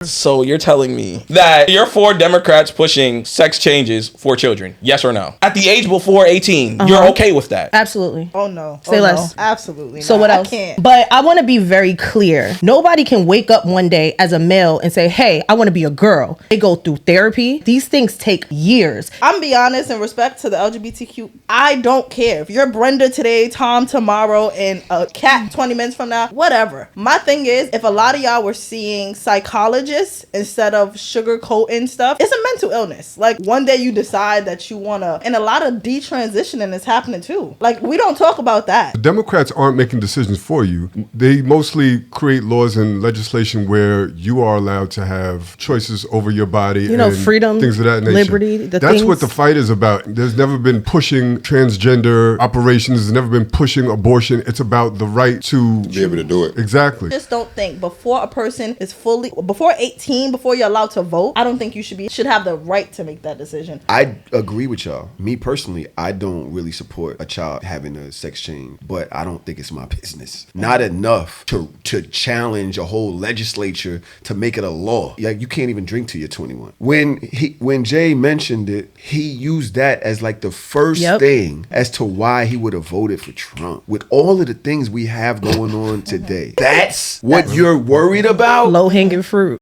So you're telling me that you're for Democrats pushing sex changes for children? Yes or no? At the age before 18, you're okay with that? Absolutely. Oh no. Say less. No. Absolutely. So not. what else? I can't. But I want to be very clear. Nobody can wake up one day as a male and say, hey, I want to be a girl. They go through therapy. These things take years. I'm gonna be honest, in respect to the LGBTQ, I don't care. If you're Brenda today, Tom tomorrow, and a cat 20 minutes from now, whatever. My thing is, if a lot of y'all were seeing psychologists instead of sugarcoating stuff, it's a mental illness. Like, one day you decide that you wanna, and a lot of detransitioning is happening too. Like, we don't talk about that. The Democrats aren't making decisions for you. They mostly create laws and legislation where you are allowed to have choices over your body. You know, and freedom, things of that nature. liberty. That's what the fight is about. There's never been pushing transgender operations. There's never been pushing abortion. It's about the right to be able to do it. Exactly. Just don't think before a person is before 18, before you're allowed to vote, I don't think you should have the right to make that decision. I agree with y'all. Me personally, I don't really support a child having a sex change, but I don't think it's my business. Not enough to challenge a whole legislature to make it a law. Like, you can't even drink till you're 21. When Jay mentioned it, he used that as like the first thing as to why he would have voted for Trump. With all of the things we have going on today, that's what you're worried about? Low hanging fruit.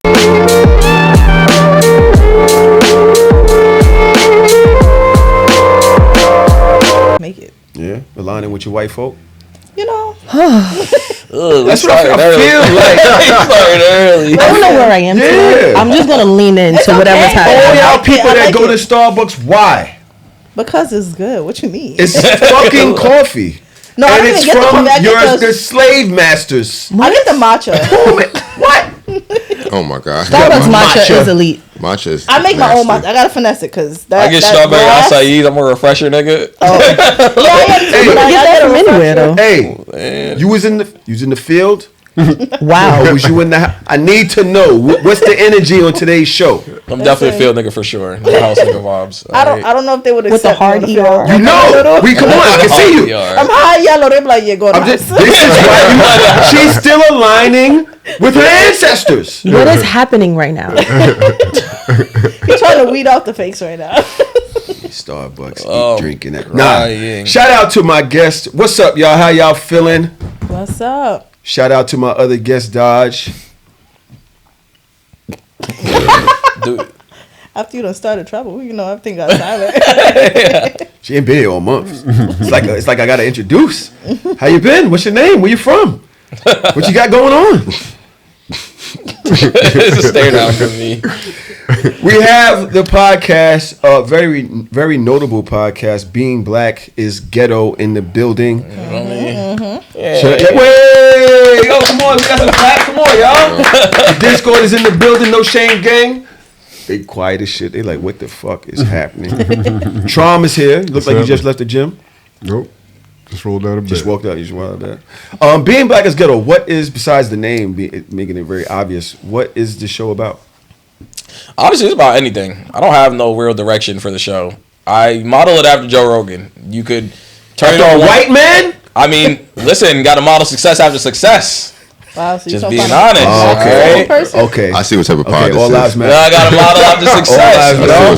Make it. Yeah, aligning with your white folk. You know. That's what I feel like. I don't know where I am today. I'm just gonna lean into whatever's happening. All y'all people that go to Starbucks, why? Because it's good. What you mean? It's fucking coffee. No, and I don't it's even get from the coffee. the slave masters. I get the matcha. What? Oh my god. Starbucks matcha is elite. Matcha is I make my own nasty. matcha. I gotta finesse it because I get strawberry acai. I'm a refresher, nigga. Yeah, I get from anywhere though. Hey, you was in the field. Wow. Or was you in the? I need to know what's the energy on today's show. I'm definitely a field nigga for sure. No house nigga vibes. I don't know if they would accept with the hard me ER. You know, we come on. I can see you. I'm high yellow. They be like, yeah, go to This is why she's still aligning with her ancestors. What is happening right now? He's trying to weed out the fakes right now. Starbucks, keep drinking that. Crying. Shout out to my guest. What's up, y'all? How y'all feeling? What's up? Shout out to my other guest, Dodge. Dude. After you done started trouble, you know, everything got silent. She ain't been here all months. It's like I gotta introduce. How you been? What's your name? Where you from? What you got going on? It's a stare down for me. We have the podcast, very, very notable podcast, Being Black Is Ghetto, in the building. Wait, yo, come on, we got some clap. Come on, y'all. The Discord is in the building. No Shame Gang. They quiet as shit. They like, what the fuck is happening? Trom is here. Look like you just left the gym. Nope. Just rolled out of bed. Just walked out. You just walked out of bed. Being Black Is Ghetto. What is, besides the name making it very obvious, what is the show about? Honestly, it's about anything. I don't have no real direction for the show. I model it after Joe Rogan. You could turn it on. A white man? I mean, listen, got to model success after success. Wow, so just being honest. Okay. I see what type of pod all lives this is. matter. I got to model after success.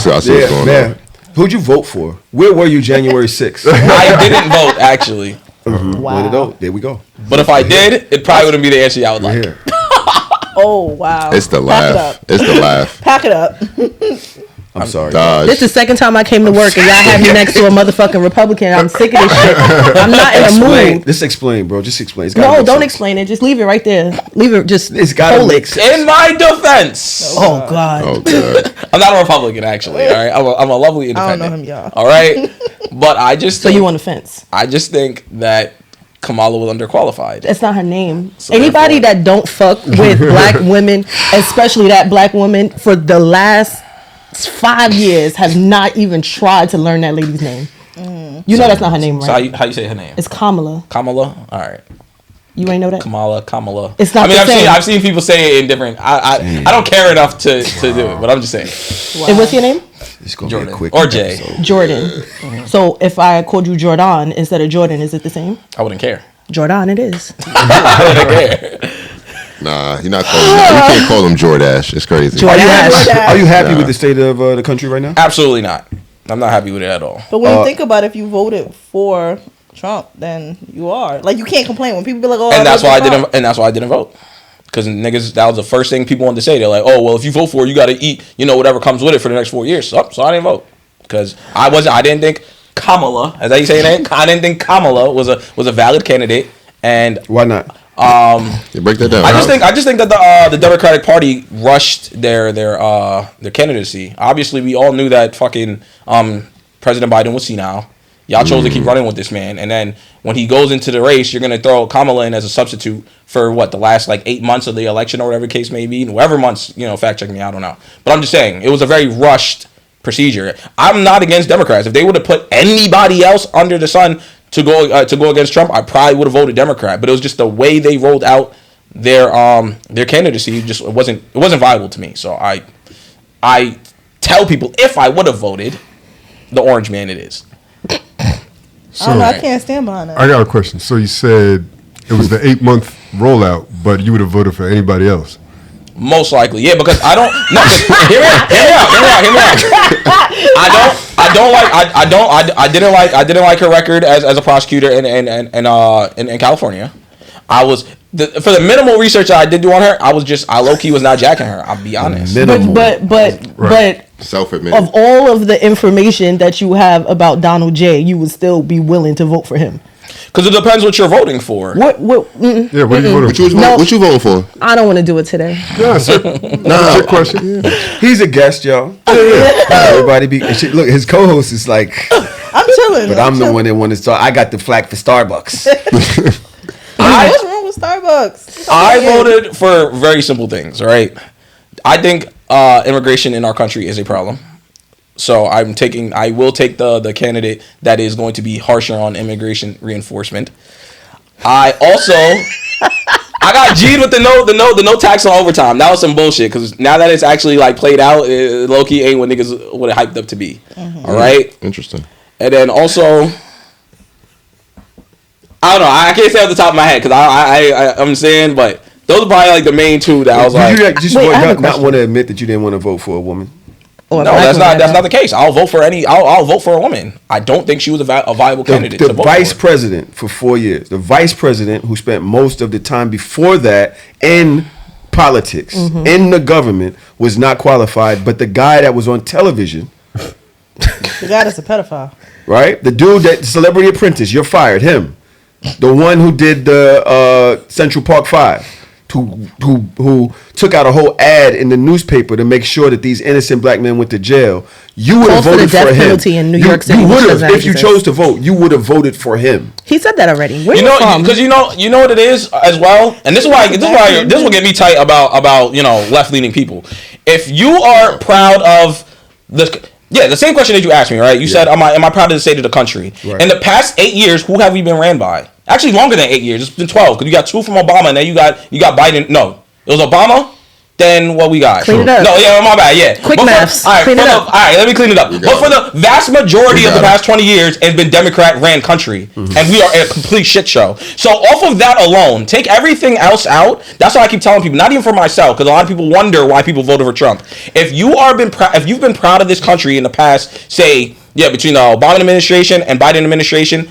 I see what's going on. Who'd you vote for? Where were you January 6th? I didn't vote, actually. Wow. There we go. But if I did, it probably wouldn't be the answer I would like. Oh, wow. It's the laugh. It's the laugh. Pack it up. I'm sorry. This is the second time I came to work and y'all have me next to a motherfucking Republican. I'm sick of this shit. I'm not in a mood. Just explain, bro. Just explain. No, don't explain it. Just leave it right there. Leave it. Just hold it. In my defense. Oh, God. Oh, God. I'm not a Republican, actually. All right. I'm a lovely independent. I don't know him, y'all. All right. But I just think, so you on the fence? I just think that Kamala was underqualified. That's not her name. So anybody that don't fuck with black women, especially that black woman, for the last 5 years have not even tried to learn that lady's name. You know that's not her name, right? So how you say her name? It's Kamala. Kamala? All right. You ain't know that? Kamala. It's not the same. I've seen people say it in different... I don't care enough to do it, but I'm just saying. Wow. And what's your name? It's gonna Jordan. Be a quick or Jay. episode. Jordan. So if I called you Jordan instead of Jordan, is it the same? I wouldn't care. Jordan it is. I wouldn't care. Nah, you're not calling. You can't call him Jordash. It's crazy. Are you happy with the state of the country right now? Absolutely not. I'm not happy with it at all. But when you think about it, if you voted for Trump, then you are like you can't complain when people be like, "Oh," and that's why I didn't. And that's why I didn't vote. Because niggas, that was the first thing people wanted to say. They're like, "Oh, well, if you vote for it, you got to eat, whatever comes with it for the next 4 years." So I didn't vote because I didn't think Kamala, as I say that, I didn't think Kamala was a valid candidate. And why not? You break that down. I just think that the Democratic Party rushed their candidacy. Obviously, we all knew that fucking President Biden was senile. Y'all chose to keep running with this man, and then when he goes into the race, you're gonna throw Kamala in as a substitute for the last 8 months of the election or whatever the case may be, whatever months. Fact check me, I don't know, but I'm just saying it was a very rushed procedure. I'm not against Democrats. If they would have put anybody else under the sun to go against Trump, I probably would have voted Democrat. But it was just the way they rolled out their candidacy. Just it wasn't viable to me. So I tell people if I would have voted the orange man, it is. I don't know. I can't stand behind that. I got a question. So you said it was the 8-month rollout, but you would have voted for anybody else. Most likely, yeah, because I don't. No, hear me out. I didn't like her record as a prosecutor in California. I was for the minimal research that I did do on her. I low key was not jacking her. I'll be honest. But self-admitted. Of all of the information that you have about Donald J, you would still be willing to vote for him. Because it depends what you're voting for. Yeah, what are you voting for? What you voting for? I don't want to do it today. Yeah, that's your question. Yeah. He's a guest, y'all. Everybody look. His co-host is like, I'm chilling. But I'm the one that wanted to start. I got the flack for Starbucks. What's wrong with Starbucks? I voted for very simple things, right? I think immigration in our country is a problem. So I will take the candidate that is going to be harsher on immigration reinforcement. I got G'd with the no tax on overtime. That was some bullshit because now that it's actually played out, low key ain't what niggas would have hyped up to be. Mm-hmm. All right, interesting. And then also, I don't know. I can't say off the top of my head because I'm saying, but those are probably the main two that I was like. You just not want to admit that you didn't want to vote for a woman. No, that's not the case. I'll vote for I'll vote for a woman. I don't think she was a viable candidate. The vice president for 4 years, the vice president who spent most of the time before that in politics, in the government, was not qualified. But the guy that was on television, the guy that's a pedophile, right? The dude that Celebrity Apprentice, you're fired. Him, the one who did the Central Park 5. Who took out a whole ad in the newspaper to make sure that these innocent black men went to jail. You would have voted for him. Penalty in New York City. You would have, if you chose to vote, you would have voted for him. He said that already. Where because you know what it is as well, and this will get me tight about left leaning people. If you are proud of the same question that you asked me, right? You said, am I proud of the state of the country? Right. In the past 8 years, who have we been ran by? Actually, longer than 8 years. It's been 12 because you got 2 from Obama, and then you got Biden. No, it was Obama. Then what we got? Clean it up. No, yeah, my bad. Yeah, quick maths. All right, let me clean it up. But for the vast majority of the past 20 years, it's been Democrat-ran country, and we are a complete shit show. So off of that alone, take everything else out. That's why I keep telling people, not even for myself, because a lot of people wonder why people voted for Trump. If you've been proud of this country in the past, say, between the Obama administration and Biden administration.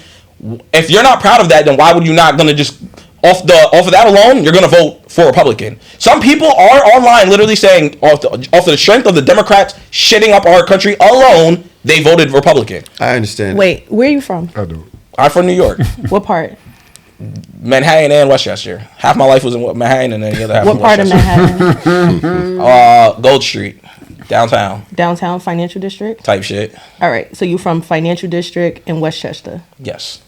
If you're not proud of that, then why would you not gonna just off of that alone, you're gonna vote for Republican? Some people are online literally saying off the strength of the Democrats shitting up our country alone, they voted Republican. I understand. Wait, where are you from? I do. I'm from New York. What part? Manhattan and Westchester. Half my life was in Manhattan, and then the other half. What part of Manhattan? Gold Street. Downtown financial district type shit. All right, so you from financial district in Westchester? Yes.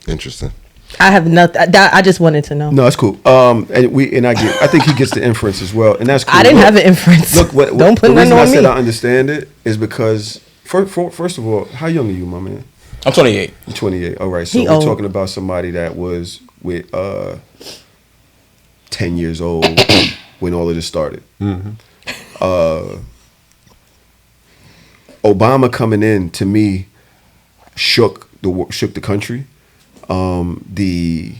Interesting. I have nothing. I just wanted to know. No, it's cool. I think he gets the inference as well, and that's cool. I didn't have an inference. Look, don't put that on me. I said I understand it is because first of all, how young are you, my man? I'm 28. You're 28. All right, so we're talking about somebody that was with 10 years old when all of this started. Obama coming in to me shook the country. The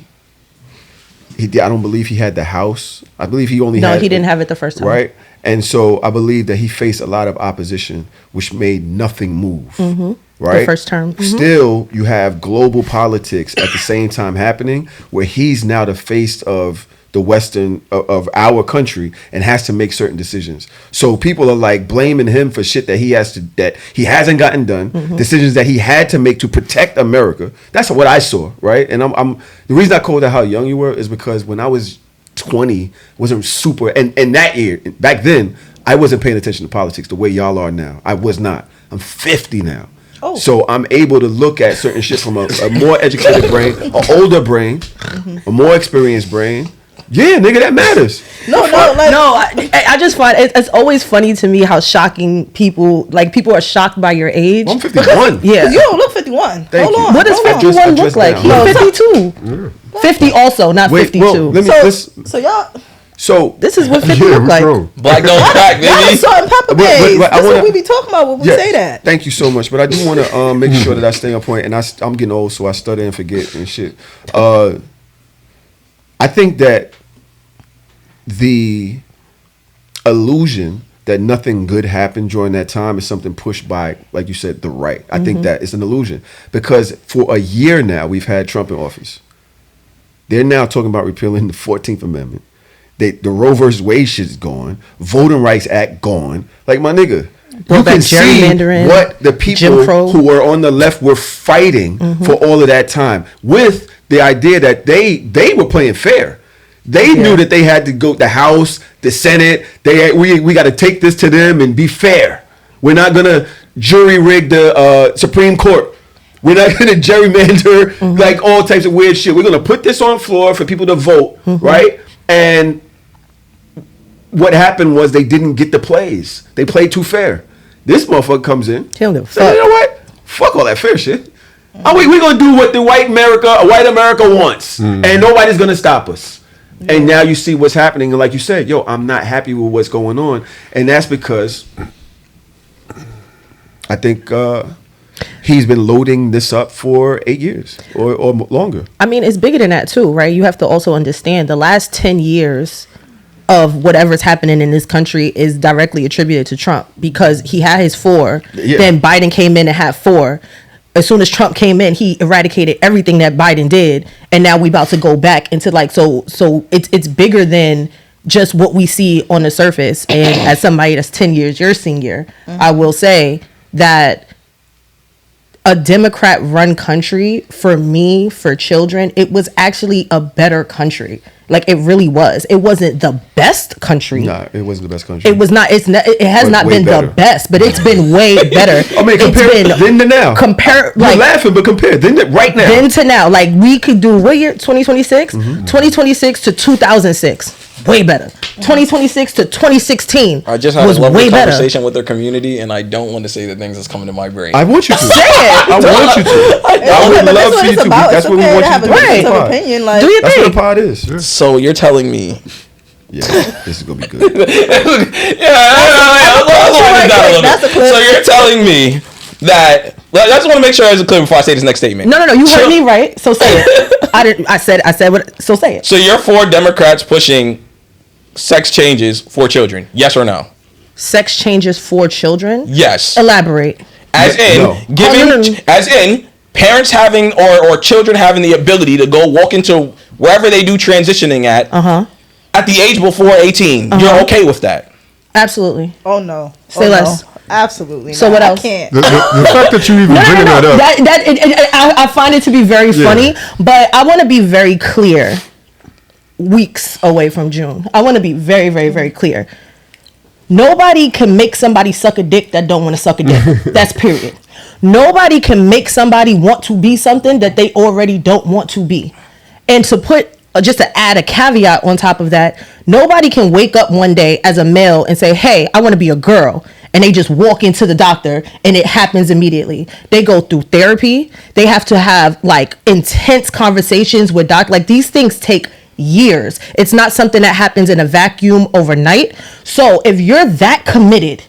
I don't believe he had the house. I believe he only had. No, he didn't have it the first time. Right. And so I believe that he faced a lot of opposition, which made nothing move. Right. The first term. Still, you have global politics at the same time happening, where he's now the face of the Western of our country and has to make certain decisions. So people are like blaming him for shit that he hasn't gotten done, decisions that he had to make to protect America. That's what I saw, right? And I'm the reason I called that how young you were is because when I was 20, wasn't super, and that year back then I wasn't paying attention to politics the way y'all are now. I was not. I'm 50 now. Oh. So I'm able to look at certain shit from a more educated brain, an older brain, a more experienced brain. Yeah, nigga, that matters. I just find it's always funny to me how shocking people are shocked by your age. I'm 51. Yeah, You don't look 51. Hold on. What does 51 look like? He's 52. 50 also, not 52. So y'all. So this is what 50 look like. Black don't crack, baby. Y'all salt and pepper days. That's what we be talking about when we say that. Thank you so much. But I do want to make sure that I stay on point. And I'm getting old, so I stutter and forget and shit. I think that the illusion that nothing good happened during that time is something pushed by, like you said, the right. I think that it's an illusion because for a year now we've had Trump in office. They're now talking about repealing the 14th Amendment. The Roe versus Wade shit is gone. Voting Rights Act gone. Like, my nigga, you can see what the people who were on the left were fighting for all of that time with the idea that they were playing fair. They knew that they had to go the House, the Senate. We got to take this to them and be fair. We're not gonna jury rig the Supreme Court. We're not gonna gerrymander like all types of weird shit. We're gonna put this on floor for people to vote, right? And what happened was they didn't get the plays. They played too fair. This motherfucker comes in. Tell them, you know what? Fuck all that fair shit. We're gonna do what the white America wants, and nobody's gonna stop us. And now you see what's happening, and like you said, I'm not happy with what's going on, and that's because I think he's been loading this up for 8 years or longer. I mean, it's bigger than that too, right? You have to also understand the last 10 years of whatever's happening in this country is directly attributed to Trump because he had his 4, then Biden came in and had 4. As soon as Trump came in, he eradicated everything that Biden did, and now we about to go back into so it's bigger than just what we see on the surface. And as somebody that's 10 years your senior, I will say that a Democrat-run country, for me, for children, it was actually a better country. Like, it really was. It wasn't the best country. No, it wasn't the best country. It was not. It has not been better. The best, but it's been way better. I mean, compare then to now. Compare, you're laughing, but compare then to right now. Then to now, like we could do what year? 2026, 2026 to 2006, way better. 2026 to 2016. I just had a lovely conversation with their community, and I don't want to say the things that's coming to my brain. I want you to say it. I want you to. I would love for you to. That's what we want you to do. Right. Opinion, like, do you that's think? what a pod is. So you're telling me? Yeah, this is gonna be good. So you're telling me that? I just want to make sure I was clear before I say this next statement. No. You heard me right. So say it. I said what? So say it. So you're for Democrats pushing sex changes for children? Yes or no? Sex changes for children? Yes. Elaborate. As in parents having or children having the ability to go walk into wherever they do transitioning at the age before 18. You're okay with that? Absolutely. Oh no. Say less. No. Absolutely. So what else? I can't. The fact that you even bringing that up. I find it to be very funny, but I want to be very clear. Weeks away from June, I want to be very, very, very clear. Nobody can make somebody suck a dick that don't want to suck a dick. That's period. Nobody can make somebody want to be something that they already don't want to be. And to put just to add a caveat on top of that, nobody can wake up one day as a male and say, hey, I want to be a girl. And they just walk into the doctor and it happens immediately. They go through therapy. They have to have like intense conversations with doctors. Like, these things take years. It's not something that happens in a vacuum overnight. So if you're that committed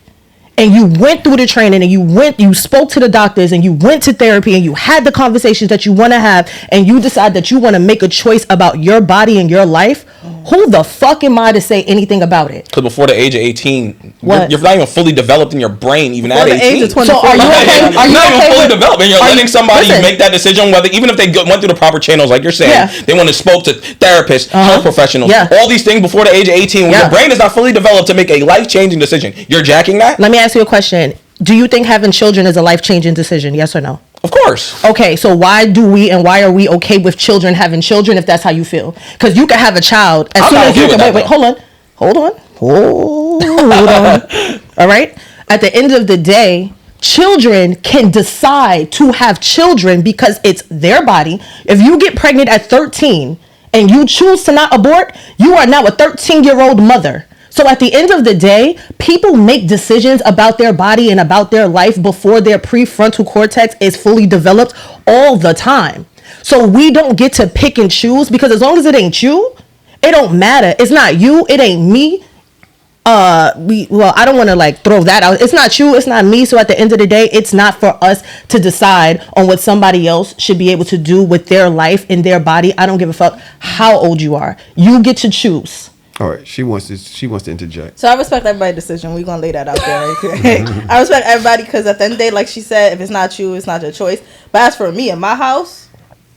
and you went through the training and you spoke to the doctors and you went to therapy and you had the conversations that you want to have and you decide that you want to make a choice about your body and your life, who the fuck am I to say anything about it? Because before the age of 18, What? you're not even fully developed in your brain, even Before at the age 18. of 24. So are you okay? Are you not okay even fully with- developed, and you're are you- letting somebody listen. make that decision, whether even if they went through the proper channels, like you're saying, Yeah. they went and spoke to therapists, health professionals, Yeah. all these things before the age of 18, when Yeah. your brain is not fully developed to make a life-changing decision. You're jacking that? Let me ask you a question. Do you think having children is a life-changing decision? Yes or no? Of course. Okay, so why are we okay with children having children if that's how you feel? Because you can have a child as I'm soon not as okay you with can. that, Hold on. All right. At the end of the day, children can decide to have children because it's their body. If you get pregnant at 13 and you choose to not abort, you are now a 13-year-old mother. So at the end of the day, people make decisions about their body and about their life before their prefrontal cortex is fully developed all the time. So we don't get to pick and choose, because as long as it ain't you, it don't matter. It's not you, it ain't me. I don't want to like throw that out. It's not you, it's not me. So at the end of the day, it's not for us to decide on what somebody else should be able to do with their life and their body. I don't give a fuck how old you are. You get to choose. All right, she wants to interject. So I respect everybody's decision. We're going to lay that out there. Right? I respect everybody because at the end of the day, like she said, if it's not you, it's not your choice. But as for me in my house,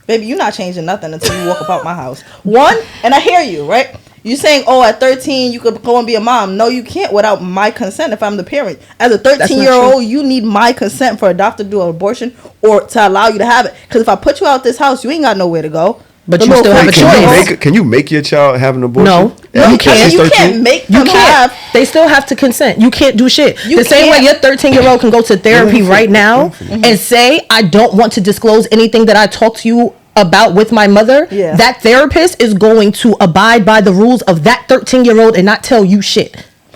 baby, you're not changing nothing until you walk about my house. One, and I hear you, right? You saying, oh, at 13, you could go and be a mom. No, you can't without my consent if I'm the parent. As a 13-year-old, you need my consent for a doctor to do an abortion or to allow you to have it. Because if I put you out this house, you ain't got nowhere to go. But you still have a choice. Can you make your child have an abortion? No, you can't. You can't make them You can't. have. They still have to consent. You can't do shit. You The same way can't. your 13-year-old can go to therapy right now and say, I don't want to disclose anything that I talked to you about with my mother. Yeah. That therapist is going to abide by the rules of that 13-year-old and not tell you shit.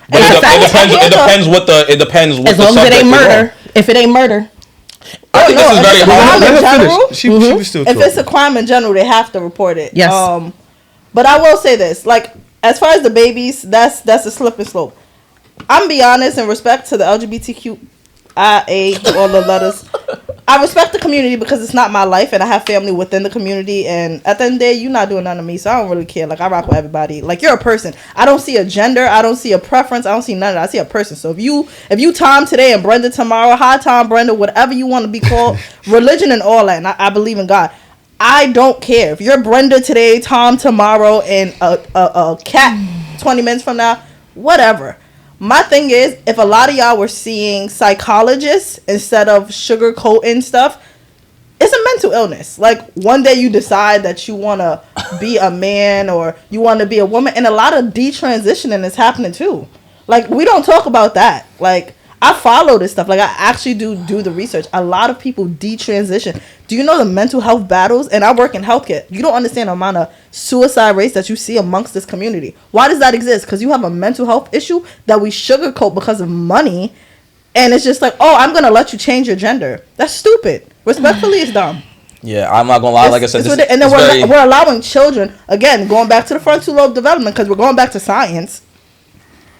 But That's a fact. it depends what As the long as it ain't subject is murder. on. If it ain't murder. I think this is very hard. Let her general? finish. She was still If talking. it's a crime in general, they have to report it. Yes. But I will say this, like, as far as the babies, that's a slip and slope. I'm be honest, in respect to the LGBTQIA, all the letters, I respect the community because it's not my life and I have family within the community, and at the end of the day, you're not doing nothing to me, so I don't really care. Like, I rock with everybody. Like, you're a person. I don't see a gender, I don't see a preference, I don't see none of that. I see a person. So if you Tom today and Brenda tomorrow, hi Tom, Brenda, whatever you want to be called, religion and all that, and I believe in God. I don't care. If you're Brenda today, Tom tomorrow, and a cat 20 minutes from now, whatever. My thing is, if a lot of y'all were seeing psychologists instead of sugarcoating stuff, it's a mental illness. Like, one day you decide that you want to be a man or you want to be a woman, and a lot of detransitioning is happening too. Like, we don't talk about that. Like, I follow this stuff. Like, I actually do the research. A lot of people detransition. Do you know the mental health battles? And I work in healthcare. You don't understand the amount of suicide rates that you see amongst this community. Why does that exist? Because you have a mental health issue that we sugarcoat because of money. And it's just like, oh, I'm going to let you change your gender. That's stupid. Respectfully, it's dumb. Yeah, I'm not gonna lie. Like I said, and then we're allowing children, again, going back to the frontal lobe development, because we're going back to science.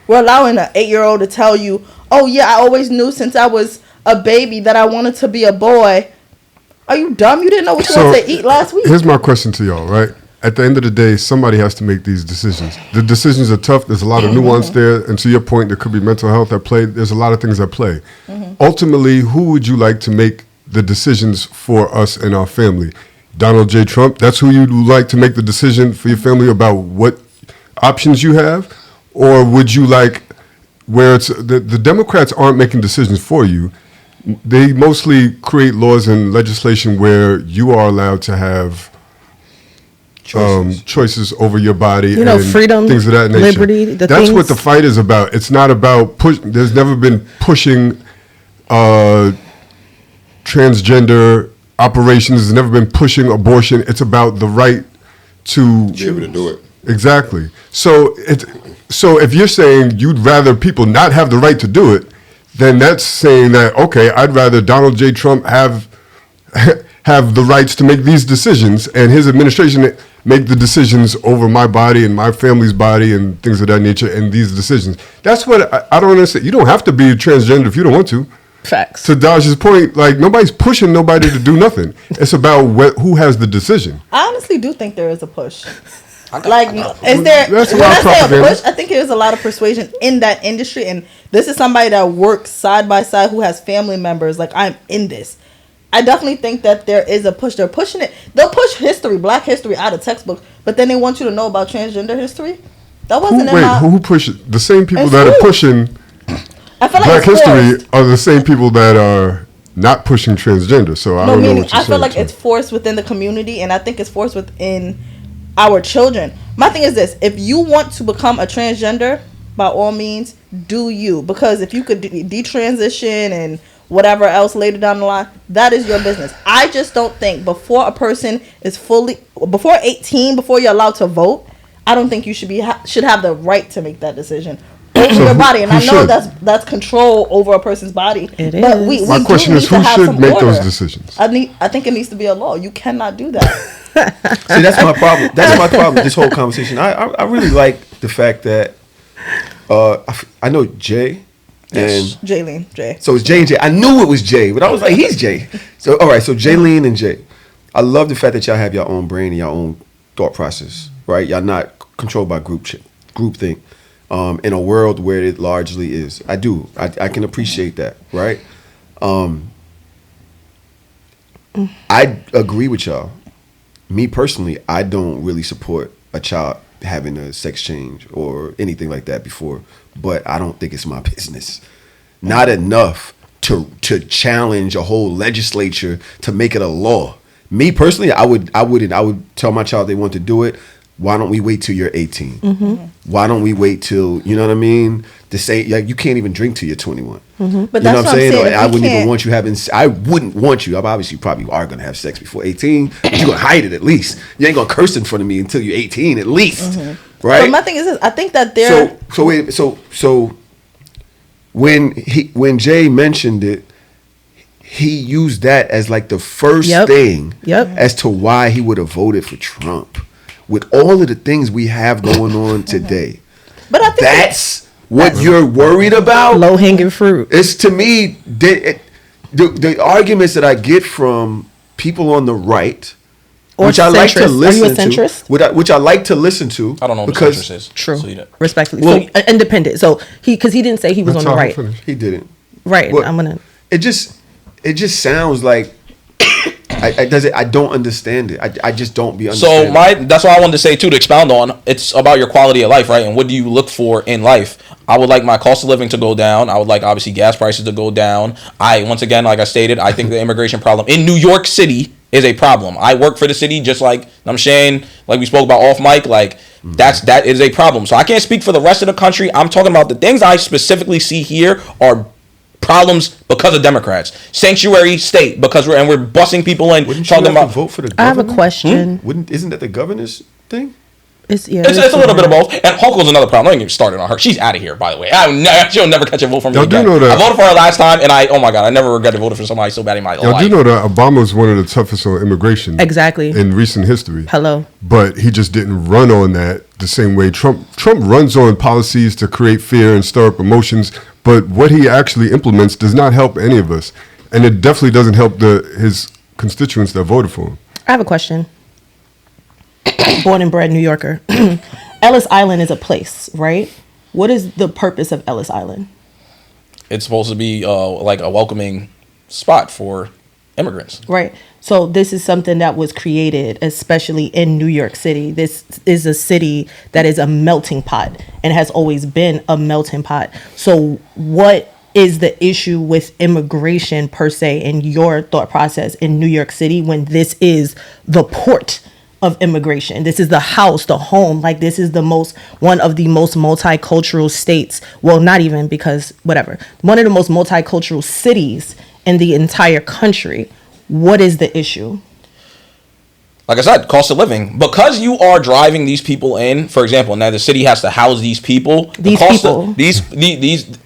We're allowing an 8-year-old to tell you, oh yeah, I always knew since I was a baby that I wanted to be a boy. Are you dumb? You didn't know what you wanted to eat last week? Here's my question to y'all, right? At the end of the day, somebody has to make these decisions. The decisions are tough. There's a lot of nuance there. And to your point, there could be mental health at play. There's a lot of things at play. Ultimately, who would you like to make the decisions for us and our family? Donald J. Trump, that's who you'd like to make the decision for your family about what options you have? Or would you like, where it's the Democrats aren't making decisions for you. They mostly create laws and legislation where you are allowed to have choices over your body, and freedom, things of that nature. liberty. That's what the fight is about. It's not about there's never been pushing transgender operations. There's never been pushing abortion. It's about the right to Be able to do it. Exactly. So if you're saying you'd rather people not have the right to do it, then that's saying that, okay, I'd rather Donald J. Trump have the rights to make these decisions, and his administration make the decisions over my body and my family's body and things of that nature and these decisions. That's what I don't understand. You don't have to be a transgender if you don't want to. Facts. To Daj's point, like, nobody's pushing nobody to do nothing. It's about who has the decision. I honestly do think there is a push. Like, is there? That's When I say a propaganda. push, I think there's a lot of persuasion in that industry, and this is somebody that works side by side who has family members. Like, I'm in this. I definitely think that there is a push. They're pushing it. They'll push history, Black history, out of textbooks, but then they want you to know about transgender history. That wasn't in my. Who pushes? The same people It's that are who? pushing I feel like Black it's history forced. are the same people that are not pushing transgender. So I No, don't know meaning what you're I feel saying. like it's forced within the community, and I think it's forced within our children. My thing is this: if you want to become a transgender, by all means, do you. Because if you could detransition and whatever else later down the line, that is your business. I just don't think before a person is before 18, before you're allowed to vote, I don't think you should have the right to make that decision over your body. And I know should? that's control over a person's body. It But is. we My do question need is, to who have should some make order. those decisions? I think it needs to be a law. You cannot do that. See, that's my problem. That's my problem. This whole conversation. I really like the fact that I know Jay and Jaylin, Jay. so it's Jay and Jay. I knew it was Jay, but I was like, he's Jay. So all right, so Jaylin and Jay. I love the fact that y'all have your own brain and your own thought process, right? Y'all not controlled by group think. In a world where it largely is. I do. I can appreciate that, right? I agree with y'all. Me personally, I don't really support a child having a sex change or anything like that before, but I don't think it's my business. Not enough to challenge a whole legislature to make it a law. Me personally, I would tell my child they want to do it. Why don't we wait till you're 18? Mm-hmm. Why don't we wait till, you know what I mean? To say, like, you can't even drink till you're 21. Mm-hmm. But You know that's what I'm saying? if I we wouldn't even can't- want you having, I wouldn't want you. Obviously, you probably are going to have sex before 18, but you're going to hide it at least. You ain't going to curse in front of me until you're 18 at least. Right? But my thing is this: I think that there. So when Jay mentioned it, he used that as like the first Yep. thing Yep. as to why he would have voted for Trump. With all of the things we have going on today, But I think that's what you're worried about. Low hanging fruit. It's to me the arguments that I get from people on the right, Or which I like to centrist. Are listen you a centrist? to, which I like to listen to. I don't know what because the centrist is. True. So you don't- Respectfully. Well- so independent. So because he didn't say he was on the right. he didn't. Right. Well, I'm gonna. It just sounds like I don't understand it. I just don't be understanding. So that's what I wanted to say too, to expound on. It's about your quality of life, right? And what do you look for in life? I would like my cost of living to go down. I would like, obviously, gas prices to go down. Once again, like I stated, I think the immigration problem in New York City is a problem. I work for the city, just like I'm saying, like we spoke about off mic, like that is a problem. So I can't speak for the rest of the country. I'm talking about the things I specifically see here are problems because of Democrats. Sanctuary state because we're busing people in. Wouldn't you talking have about to vote for the I have governor? a question. Isn't that the governor's thing? It's It's a little bit of both. And Hochul's another problem. Don't even get started on her. She's out of here, by the way. She'll never catch a vote from me Y'all do again. know that- I voted for her last time, and oh my God, I never regretted voting for somebody so bad in my Y'all life. do know that Obama was one of the toughest on immigration. Exactly. In recent history. Hello. But he just didn't run on that the same way Trump runs on policies to create fear and stir up emotions, but what he actually implements does not help any of us. And it definitely doesn't help his constituents that voted for him. I have a question. Born and bred New Yorker. Ellis Island is a place, right? What is the purpose of Ellis Island? It's supposed to be like a welcoming spot for immigrants. Right. So this is something that was created, especially in New York City. This is a city that is a melting pot and has always been a melting pot. So what is the issue with immigration per se in your thought process in New York City when this is the port of immigration? This is the house, the home. Like, this is one of the most multicultural states. Well, not even, because whatever. One of the most multicultural cities in the entire country. What is the issue? Like I said, cost of living. Because you are driving these people in, for example, now the city has to house these people. These These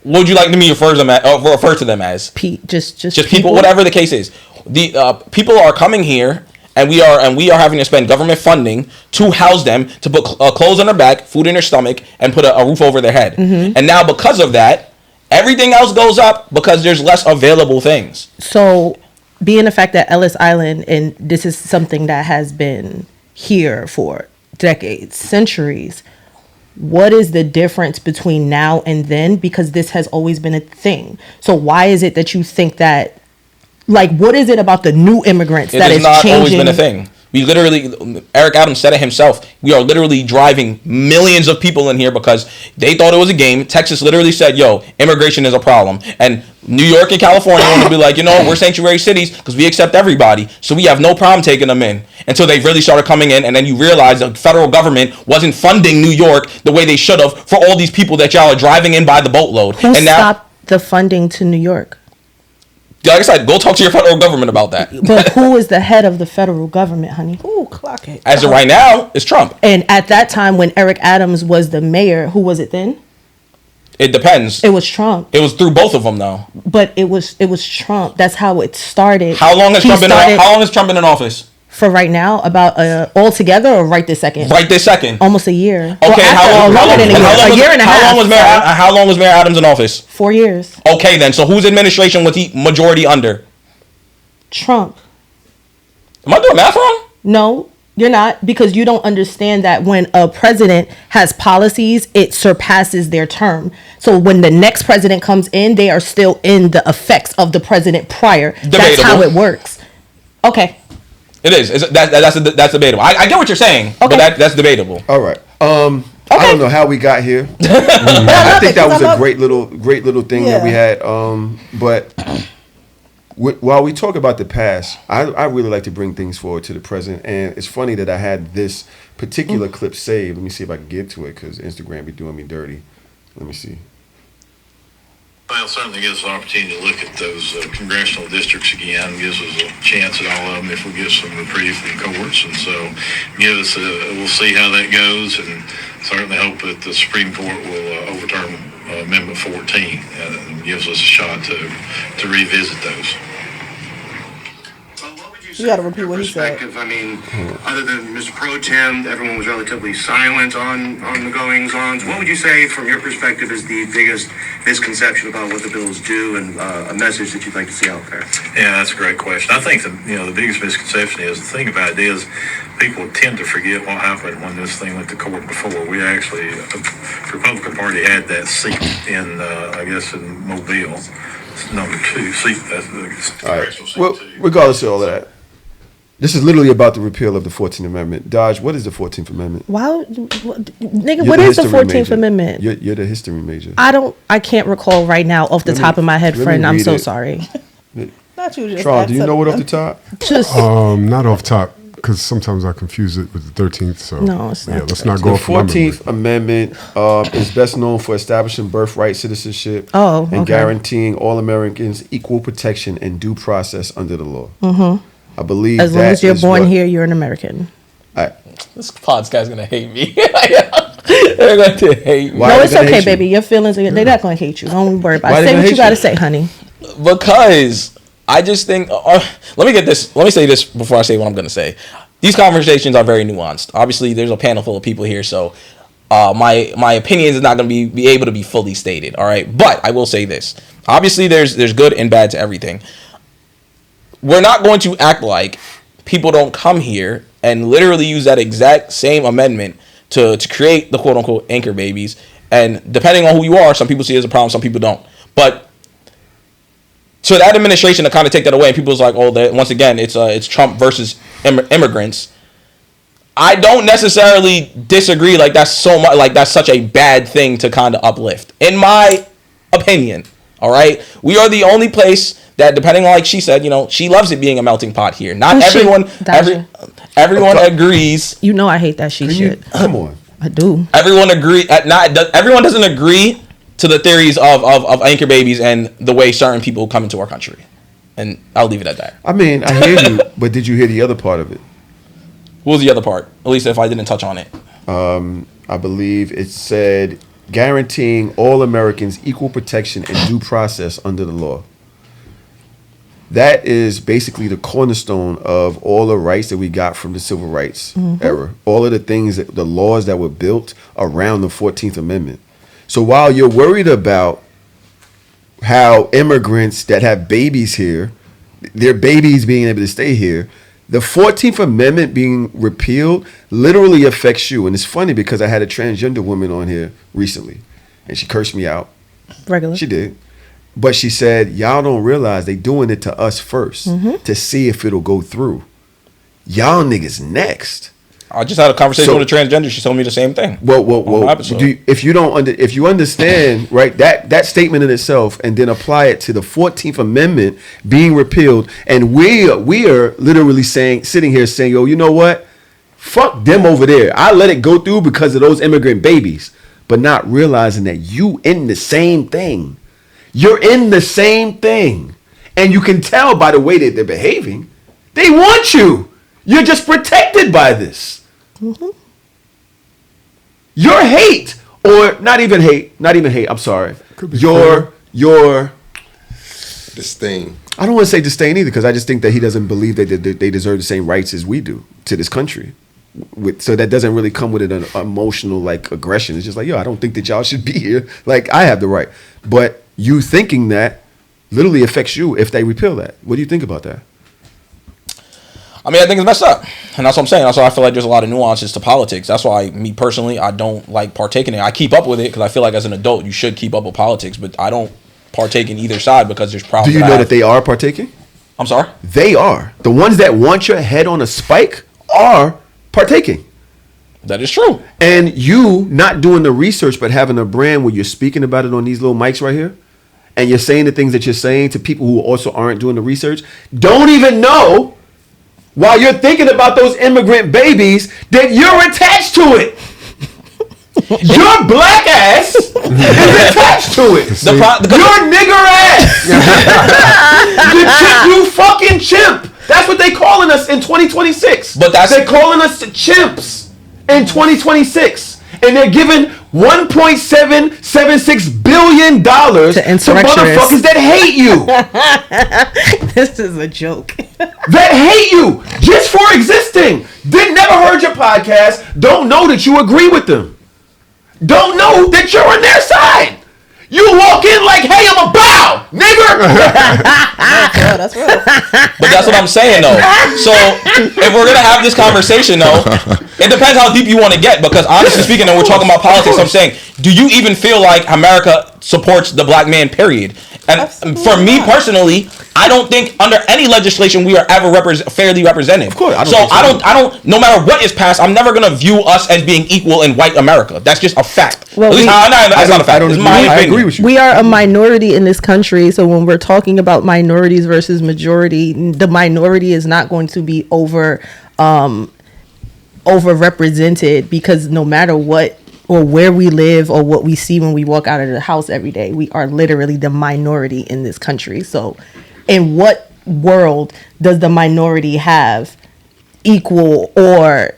what would you like me to refer to them as? Just People, whatever the case is. The people are coming here and we are having to spend government funding to house them, to put clothes on their back, food in their stomach, and put a roof over their head. And now because of that, everything else goes up because there's less available things. So, being the fact that Ellis Island, and this is something that has been here for decades, centuries, what is the difference between now and then? Because this has always been a thing. So why is it that you think that, like, what is it about the new immigrants that is changing? It has not always been a thing. We literally, Eric Adams said it himself, we are literally driving millions of people in here because they thought it was a game. Texas literally said, yo, immigration is a problem. And New York and California want to be like, we're sanctuary cities because we accept everybody. So we have no problem taking them in. Until they really started coming in. And then you realize the federal government wasn't funding New York the way they should have for all these people that y'all are driving in by the boatload. Who stopped the funding to New York? Like I said, go talk to your federal government about that. But who is the head of the federal government, honey? Ooh, clock it. As of right now, it's Trump. And at that time when Eric Adams was the mayor, who was it then? It depends. It was Trump. It was through both of them, though. But it was Trump. That's how it started. How long has Trump been in office? For right now, about altogether, or right this second? Right this second. Almost a year. Okay, How long was Mayor Adams in office? 4 years. Okay, then. So whose administration was he majority under? Trump. Am I doing math wrong? No, you're not, because you don't understand that when a president has policies, it surpasses their term. So when the next president comes in, they are still in the effects of the president prior. Debatable. That's how it works. Okay. It is. That's debatable. I get what you're saying, but that's debatable. All right. I don't know how we got here. I think that was a great little thing that we had. But while we talk about the past, I really like to bring things forward to the present. And it's funny that I had this particular clip saved. Let me see if I can get to it because Instagram be doing me dirty. Let me see. Well, it certainly gives us an opportunity to look at those congressional districts again. Gives us a chance at all of them if we get some reprieve from courts, and so we'll see how that goes, and certainly hope that the Supreme Court will overturn Amendment 14 and gives us a shot to revisit those. You gotta repeat what he said. I mean, other than Mr. Pro Tem, everyone was relatively silent on the goings-ons. What would you say, from your perspective, is the biggest misconception about what the bills do, and a message that you'd like to see out there? Yeah, that's a great question. I think the biggest misconception is, the thing about it is, people tend to forget what happened when this thing went to court before. We actually, the Republican Party had that seat in, in Mobile, number 2 seat. All right. Well, regardless of all of that, this is literally about the repeal of the 14th Amendment. Dodge, what is the 14th Amendment? What is the 14th Amendment? You're the history major. I can't recall right now off the top of my head, friend. I'm so sorry. Not you, Tron, do you know what off the top? Just not off top, because sometimes I confuse it with the 13th. So no, it's not. Let's not go the off 14th Amendment is best known for establishing birthright citizenship and guaranteeing all Americans equal protection and due process under the law. Mm-hmm. I believe as long as you're born here, you're an American. This podcast's gonna hate me. They're going to hate me. No, it's okay, baby. Your feelings, they're not going to hate you. Don't worry about it. Say what you got to say, honey. Because I just think, let me say this before I say what I'm going to say. These conversations are very nuanced. Obviously, there's a panel full of people here, so my opinions is not going to be able to be fully stated. All right, but I will say this. Obviously, there's good and bad to everything. We're not going to act like people don't come here and literally use that exact same amendment to create the quote unquote anchor babies. And depending on who you are, some people see it as a problem, some people don't. But so that administration to kind of take that away, and people's like, once again, it's Trump versus immigrants. I don't necessarily disagree. Like that's such a bad thing to kind of uplift, in my opinion. All right, we are the only place that, depending on, like she said, she loves it being a melting pot here. Not everyone, everyone agrees. You know I hate that shit. Come on, I do. Everyone everyone doesn't agree to the theories of anchor babies and the way certain people come into our country, and I'll leave it at that. I mean, I hear you, but did you hear the other part of it? What was the other part? At least if I didn't touch on it. I believe it said guaranteeing all Americans equal protection and due process under the law. that is basically the cornerstone of all the rights that we got from the civil rights era. All of the things, the laws that were built around the 14th Amendment. So while you're worried about how immigrants that have babies here, their babies being able to stay here, the 14th Amendment being repealed literally affects you. And it's funny because I had a transgender woman on here recently and she cursed me out. Regular. She did. But she said, y'all don't realize they doing it to us first to see if it'll go through. Y'all niggas next. I just had a conversation with a transgender. She told me the same thing. Well. If you understand, right, that statement in itself, and then apply it to the 14th Amendment being repealed, and we are literally sitting here saying, yo, you know what? Fuck them over there. I let it go through because of those immigrant babies, but not realizing that you in the same thing. You're in the same thing, and you can tell by the way that they're behaving. They want you. You're just protected by this. Your hate, or not even hate. I'm sorry. Your disdain. I don't want to say disdain either, because I just think that he doesn't believe that they deserve the same rights as we do to this country. So that doesn't really come with an emotional like aggression. It's just like, yo, I don't think that y'all should be here. Like, I have the right, but you thinking that literally affects you if they repeal that. What do you think about that? I mean, I think it's messed up. And that's what I'm saying. That's why I feel like there's a lot of nuances to politics. That's why, me personally, I don't like partaking in it. I keep up with it because I feel like as an adult, you should keep up with politics. But I don't partake in either side because there's problems. Do you know that they are partaking? I'm sorry? They are. The ones that want your head on a spike are partaking. That is true. And you not doing the research, but having a brand where you're speaking about it on these little mics right here, and you're saying the things that you're saying to people who also aren't doing the research, don't even know, while you're thinking about those immigrant babies, that you're attached to it. Your black ass is attached to it. Your nigger ass. You fucking chimp. That's what they calling us in 2026. But they're calling us chimps in 2026. And they're giving $1.776 billion to motherfuckers that hate you. This is a joke. That hate you just for existing. Never heard your podcast. Don't know that you agree with them. Don't know that you're on their side. You walk in like, hey, I'm a bow, nigger. That's real. But that's what I'm saying, though. So if we're going to have this conversation, though, it depends how deep you want to get. Because honestly speaking, and we're talking about politics, I'm saying, do you even feel like America supports the black man, period? And Absolutely for me not. personally, I don't think under any legislation we are ever fairly represented. Of course, I don't. No matter what is passed, I'm never gonna view us as being equal in white America. That's just a fact. Well, At least that's not a fact. It's my opinion. I agree with you. We are a minority in this country, so when we're talking about minorities versus majority, the minority is not going to be overrepresented, because no matter what or where we live or what we see when we walk out of the house every day, we are literally the minority in this country. So in what world does the minority have equal or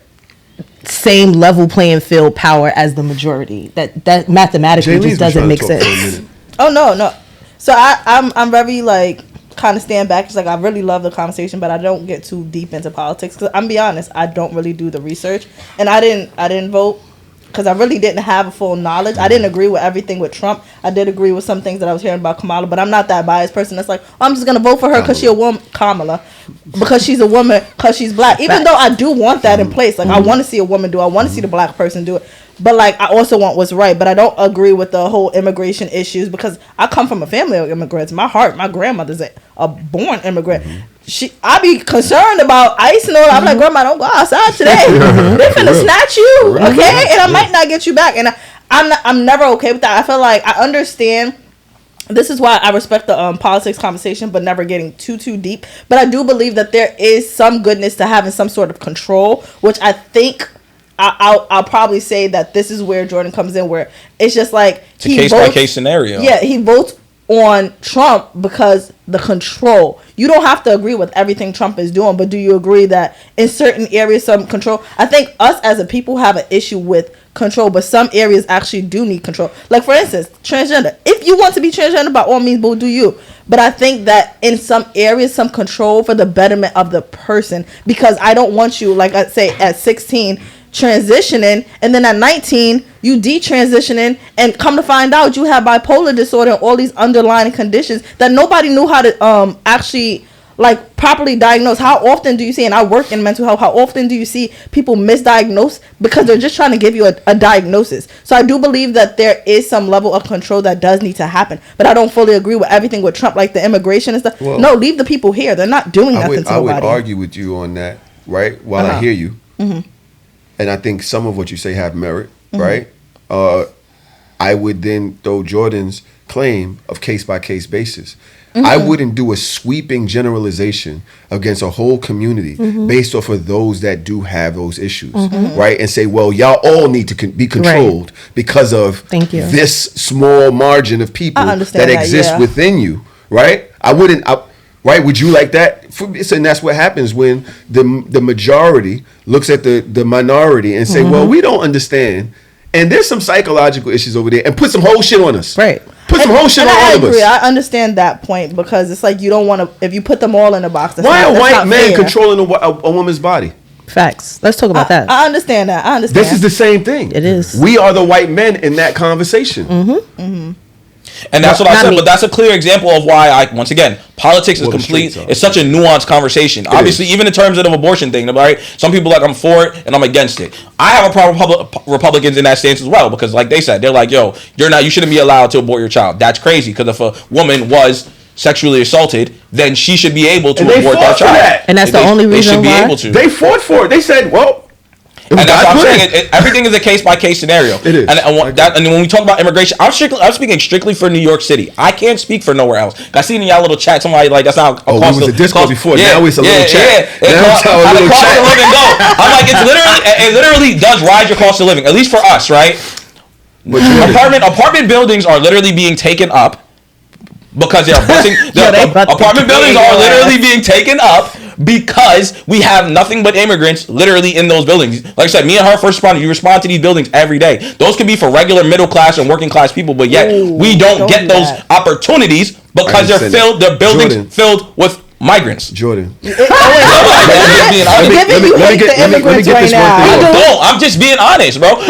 same level playing field power as the majority? That mathematically just doesn't make sense. Oh no. So I'm very like kind of stand back. It's like, I really love the conversation, but I don't get too deep into politics. Cause I'm be honest, I don't really do the research, and I didn't vote because I really didn't have a full knowledge. I didn't agree with everything with Trump. I did agree with some things that I was hearing about Kamala, but I'm not that biased person that's like, oh, I'm just gonna vote for her because she's a woman. Kamala, because she's a woman, because she's black. Even though I do want that in place, like I want to see a woman do it, I want to see the black person do it. But like, I also want what's right. But I don't agree with the whole immigration issues, because I come from a family of immigrants. My grandmother's a born immigrant. I be concerned about ICE and all that. I'm like, Grandma, don't go outside today. They finna snatch you, okay? And I might not get you back. And I'm never okay with that. I feel like I understand. This is why I respect the politics conversation, but never getting too deep. But I do believe that there is some goodness to having some sort of control, which I think I'll probably say that this is where Jordan comes in, where it's just like it's a case by case scenario. Yeah, he votes on Trump because the control. You don't have to agree with everything Trump is doing, but do you agree that in certain areas some control? I think us as a people have an issue with control, but some areas actually do need control. Like, for instance, transgender. If you want to be transgender, by all means, boo, do you. but I think that in some areas, some control for the betterment of the person, because I don't want you, like I say, at 16 transitioning, and then at 19 you detransitioning, and come to find out you have bipolar disorder and all these underlying conditions that nobody knew how to actually like properly diagnose. How often do you see, and I work in mental health, how often do you see people misdiagnose because they're just trying to give you a diagnosis? So I do believe that there is some level of control that does need to happen, but I don't fully agree with everything with Trump, like the immigration and stuff. No, leave the people here. They're not doing nothing to nobody. I would argue with you on that, right? While I hear you, and I think some of what you say have merit, right? I would then throw Jordan's claim of case-by-case basis. I wouldn't do a sweeping generalization against a whole community based off of those that do have those issues, right? And say, well, y'all all need to be controlled because of this small margin of people that exist within you, right? I wouldn't, right? Would you like that? And that's what happens when the majority looks at the minority and say, well, we don't understand. And there's some psychological issues over there, and put some whole shit on us. Right. Put some whole shit on all of us. I understand that point, because it's like you don't want to, if you put them all in a box. Why are white men controlling a woman's body? Facts. Let's talk about that. I understand that. I understand. This is the same thing. It is. We are the white men in that conversation. And that's what I said, but that's a clear example of why once again, politics is complete. It's such a nuanced conversation. Obviously, even in terms of the abortion thing, right? Some people are like, I'm for it and I'm against it. I have a problem with Republicans in that stance as well, because like they said, they're like, yo, you shouldn't be allowed to abort your child. That's crazy, because if a woman was sexually assaulted, then she should be able to abort that child. And that's the only reason why. Able to. They fought for it. They said, well, and that's what I'm saying. Everything is a case by case scenario. It is. And when we talk about immigration, I'm speaking strictly for New York City. I can't speak for nowhere else. I seen in y'all little chat somebody like that's not. We was a disco before. Now it's a little chat. Now it's how a little chat. I'm like, it literally does rise your cost of living. At least for us, right? Apartment buildings are literally being taken up because they're busting. Apartment buildings are literally being taken up because we have nothing but immigrants literally in those buildings. Like I said, me and her first responded. You respond to these buildings every day. Those could be for regular middle class and working class people, but yet we don't get those opportunities because they're buildings filled with migrants. Jordan. I'm just being honest, bro.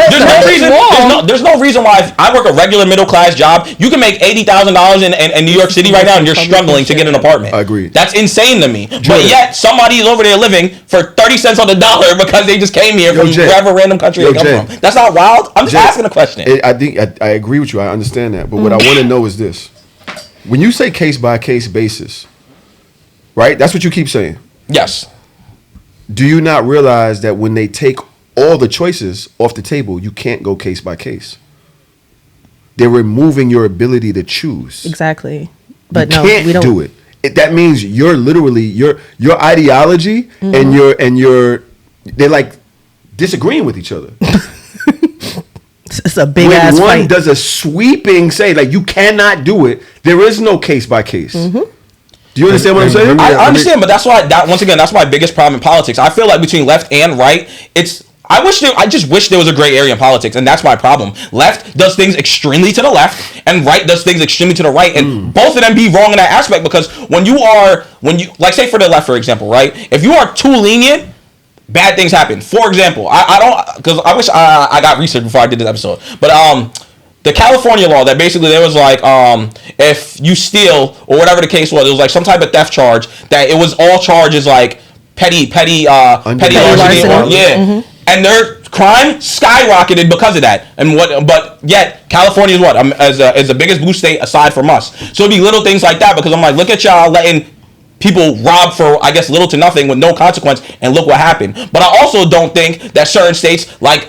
There's no reason why if I work a regular middle class job, you can make $80,000 in New York City right now and you're struggling to get an apartment. I agree. That's insane to me. Jordan. But yet somebody's over there living for 30 cents on the dollar because they just came here from wherever random country they come from. That's not wild. I'm just asking a question. I think I agree with you. I understand that. But what I want to know is this. When you say case by case basis, right? That's what you keep saying. Yes. Do you not realize that when they take all the choices off the table, you can't go case by case? They're removing your ability to choose. Exactly. But you can't do it. That means you're literally your ideology and your they're like disagreeing with each other. It's a big ass fight. When one does a sweeping say like you cannot do it, there is no case by case. Do you understand what I'm saying? I understand, but that's why once again, that's my biggest problem in politics. I feel like between left and right, I just wish there was a gray area in politics, and that's my problem. Left does things extremely to the left, and right does things extremely to the right, and both of them be wrong in that aspect, because when you like say for the left, for example, right? If you are too lenient, bad things happen. For example, I don't, because I wish I got research before I did this episode, but the California law that basically there was like if you steal or whatever the case was, it was like some type of theft charge that it was all charges like petty larceny. And their crime skyrocketed because of that. But yet California is what is the biggest blue state aside from us. So it'd be little things like that, because I'm like, look at y'all letting people rob for, I guess, little to nothing with no consequence, and look what happened. But I also don't think that certain states, like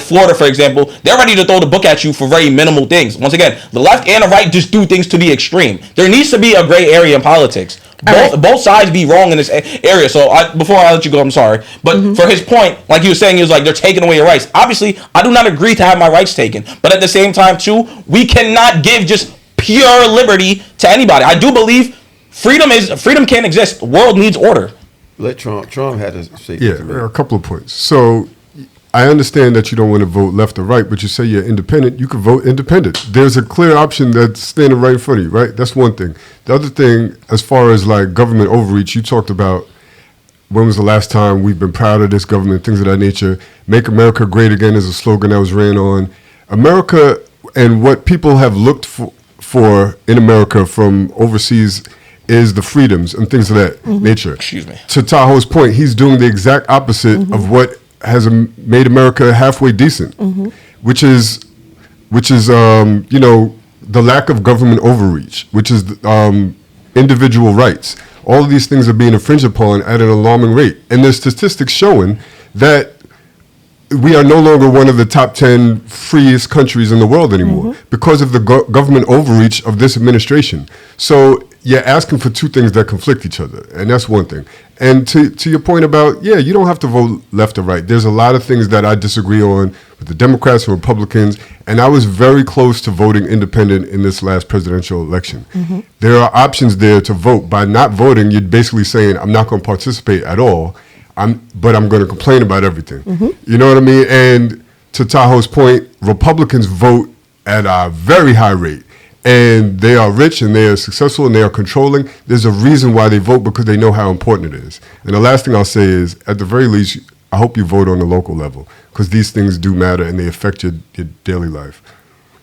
Florida, for example, they're ready to throw the book at you for very minimal things. Once again, the left and the right just do things to the extreme. There needs to be a gray area in politics. Both sides be wrong in this area. So before I let you go, I'm sorry. But for his point, like he was saying, he was like, they're taking away your rights. Obviously, I do not agree to have my rights taken. But at the same time, too, we cannot give just pure liberty to anybody. I do believe freedom can't exist. The world needs order. Let Trump had to say. Yeah, a couple of points. So I understand that you don't want to vote left or right, but you say you're independent. You can vote independent. There's a clear option that's standing right in front of you, right? That's one thing. The other thing, as far as like government overreach, you talked about when was the last time we've been proud of this government, things of that nature. Make America great again is a slogan that was ran on. America and what people have looked for in America from overseas is the freedoms and things of that nature. Excuse me. To Tahoe's point, he's doing the exact opposite of what has made America halfway decent, which is you know, the lack of government overreach, which is individual rights. All of these things are being infringed upon at an alarming rate, and there's statistics showing that we are no longer one of the top 10 freest countries in the world anymore because of the government overreach of this administration. So you're asking for two things that conflict each other, and that's one thing. And to your point about, yeah, you don't have to vote left or right. There's a lot of things that I disagree on with the Democrats and Republicans, and I was very close to voting independent in this last presidential election. There are options there to vote. By not voting, you're basically saying, I'm not going to participate at all, but I'm going to complain about everything. You know what I mean? And to Tahoe's point, Republicans vote at a very high rate. And they are rich and they are successful and they are controlling. There's a reason why they vote, because they know how important it is. And the last thing I'll say is, at the very least, I hope you vote on the local level, because these things do matter and they affect your daily life.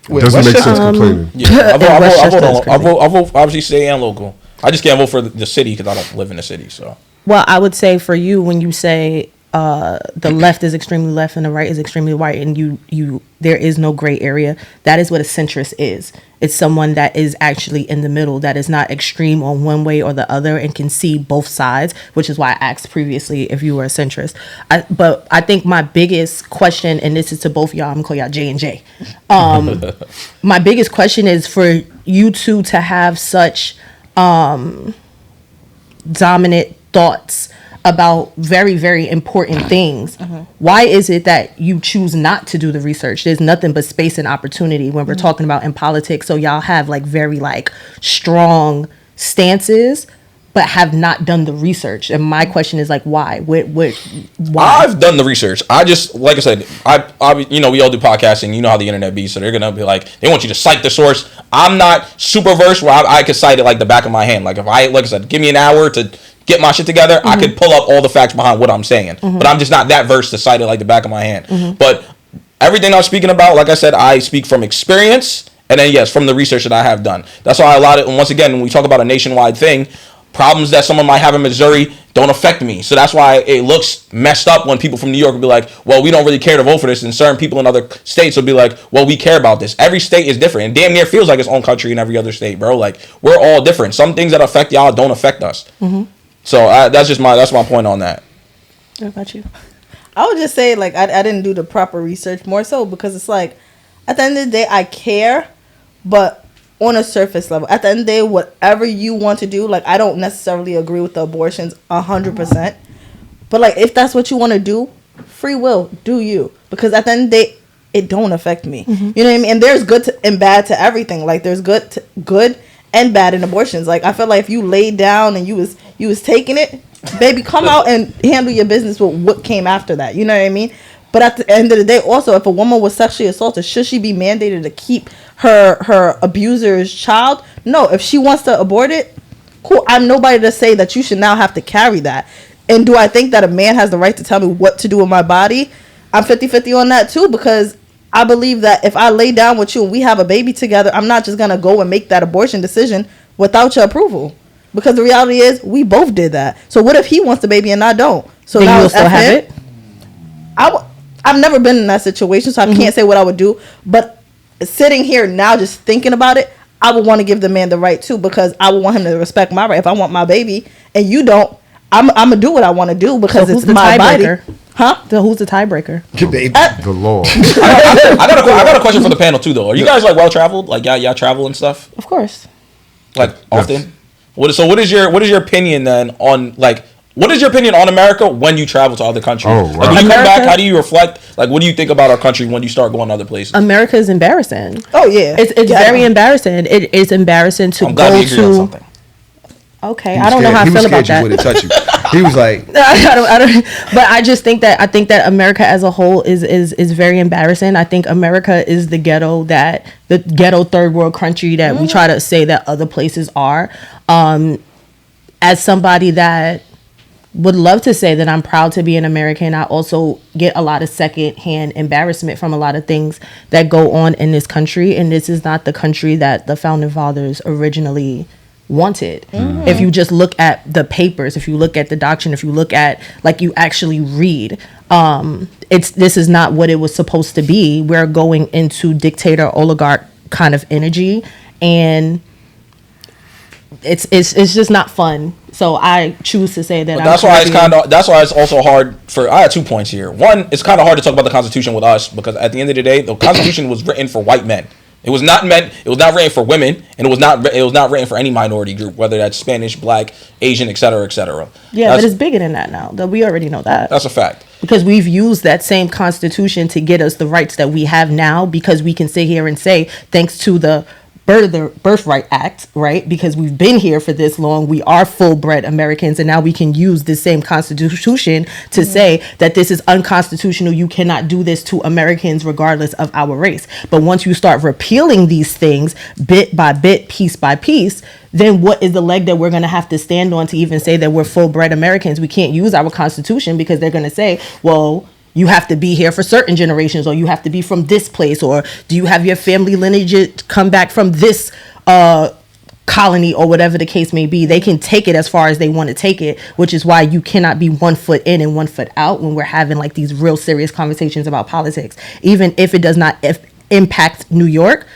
It doesn't make sense complaining. Yeah, I vote obviously state and local. I just can't vote for the city because I don't live in the city. So, well, I would say for you, when you say the left is extremely left and the right is extremely right, and you there is no gray area, that is what a centrist is. It's someone that is actually in the middle, that is not extreme on one way or the other and can see both sides, which is why I asked previously if you were a centrist. But I think my biggest question, and this is to both of y'all, I'm gonna call y'all J and J. My biggest question is for you two to have such dominant thoughts about very, very important things. Why is it that you choose not to do the research? There's nothing but space and opportunity when we're talking about in politics. So y'all have like very like strong stances, but have not done the research. And my question is like, why? Why? I've done the research. I just, like I said, I you know, we all do podcasting. You know how the internet be. So they're gonna be like, they want you to cite the source. I'm not super versed where I could cite it like the back of my hand. Like if I, like I said, give me an hour to get my shit together, I could pull up all the facts behind what I'm saying. But I'm just not that versed to cite it like the back of my hand. But everything I'm speaking about, like I said, I speak from experience, and then yes, from the research that I have done. That's why and once again, when we talk about a nationwide thing, problems that someone might have in Missouri don't affect me. So that's why it looks messed up when people from New York will be like, well, we don't really care to vote for this, and certain people in other states will be like, well, we care about this. Every state is different, and damn near feels like its own country in every other state, bro. Like, we're all different. Some things that affect y'all don't affect us. So that's my point on that. What about you? I would just say, like, I didn't do the proper research, more so because it's like, at the end of the day, I care, but on a surface level. At the end of the day, whatever you want to do, like, I don't necessarily agree with the abortions 100%. But, like, if that's what you want to do, free will, do you. Because at the end of the day, it don't affect me. You know what I mean? And there's good and bad to everything. Like, there's good and bad in abortions. Like, I feel like if you laid down and you was taking it, baby, come out and handle your business with what came after that. You know what I mean? But at the end of the day, also, if a woman was sexually assaulted, should she be mandated to keep her abuser's child? No. If she wants to abort it, cool. I'm nobody to say that you should now have to carry that. And do I think that a man has the right to tell me what to do with my body? I'm 50-50 on that too, because I believe that if I lay down with you and we have a baby together, I'm not just going to go and make that abortion decision without your approval. Because the reality is, we both did that. So what if he wants the baby and I don't? So then now you'll still have it? I've never been in that situation, so I can't say what I would do. But sitting here now just thinking about it, I would want to give the man the right too, because I would want him to respect my right. If I want my baby and you don't, I'm going to do what I want to do because it's my body. Huh? So who's the tiebreaker? The law. I got a question for the panel too, though. Are you guys like well traveled? Like y'all travel and stuff? Of course. Like often. What is your opinion then on like? What is your opinion on America when you travel to other countries? Oh, wow. Like when you come back, how do you reflect? Like, what do you think about our country when you start going to other places? America is embarrassing. Oh yeah, it's very embarrassing. It is embarrassing to I'm glad go we agree on to. something. Okay, I don't know how I feel about that. Touch you. He was like, I don't. But I just think that America as a whole is very embarrassing. I think America is the ghetto third world country that we try to say that other places are. As somebody that would love to say that I'm proud to be an American, I also get a lot of secondhand embarrassment from a lot of things that go on in this country, and this is not the country that the founding fathers originally wanted. If you just look at the papers, if you look at the doctrine, if you look at like you actually read, this is not what it was supposed to be. We're going into dictator oligarch kind of energy, and it's just not fun. So I choose to say that. That's why it's also hard for. I had 2 points here. One, it's kind of hard to talk about the Constitution with us because at the end of the day, the Constitution was written for white men. It was not written for women, and it was not written for any minority group, whether that's Spanish, Black, Asian, etc., etc. Yeah, but it's bigger than that now. We already know that. That's a fact. Because we've used that same Constitution to get us the rights that we have now, because we can sit here and say, thanks to the Birthright Act, right? Because we've been here for this long, we are full-bred Americans, and now we can use this same Constitution to say that this is unconstitutional. You cannot do this to Americans regardless of our race. But once you start repealing these things bit by bit, piece by piece, then what is the leg that we're going to have to stand on to even say that we're full-bred Americans? We can't use our Constitution because they're going to say, well, you have to be here for certain generations, or you have to be from this place, or do you have your family lineage come back from this colony, or whatever the case may be. They can take it as far as they want to take it, which is why you cannot be 1 foot in and 1 foot out when we're having like these real serious conversations about politics. Even if it does not impact New York,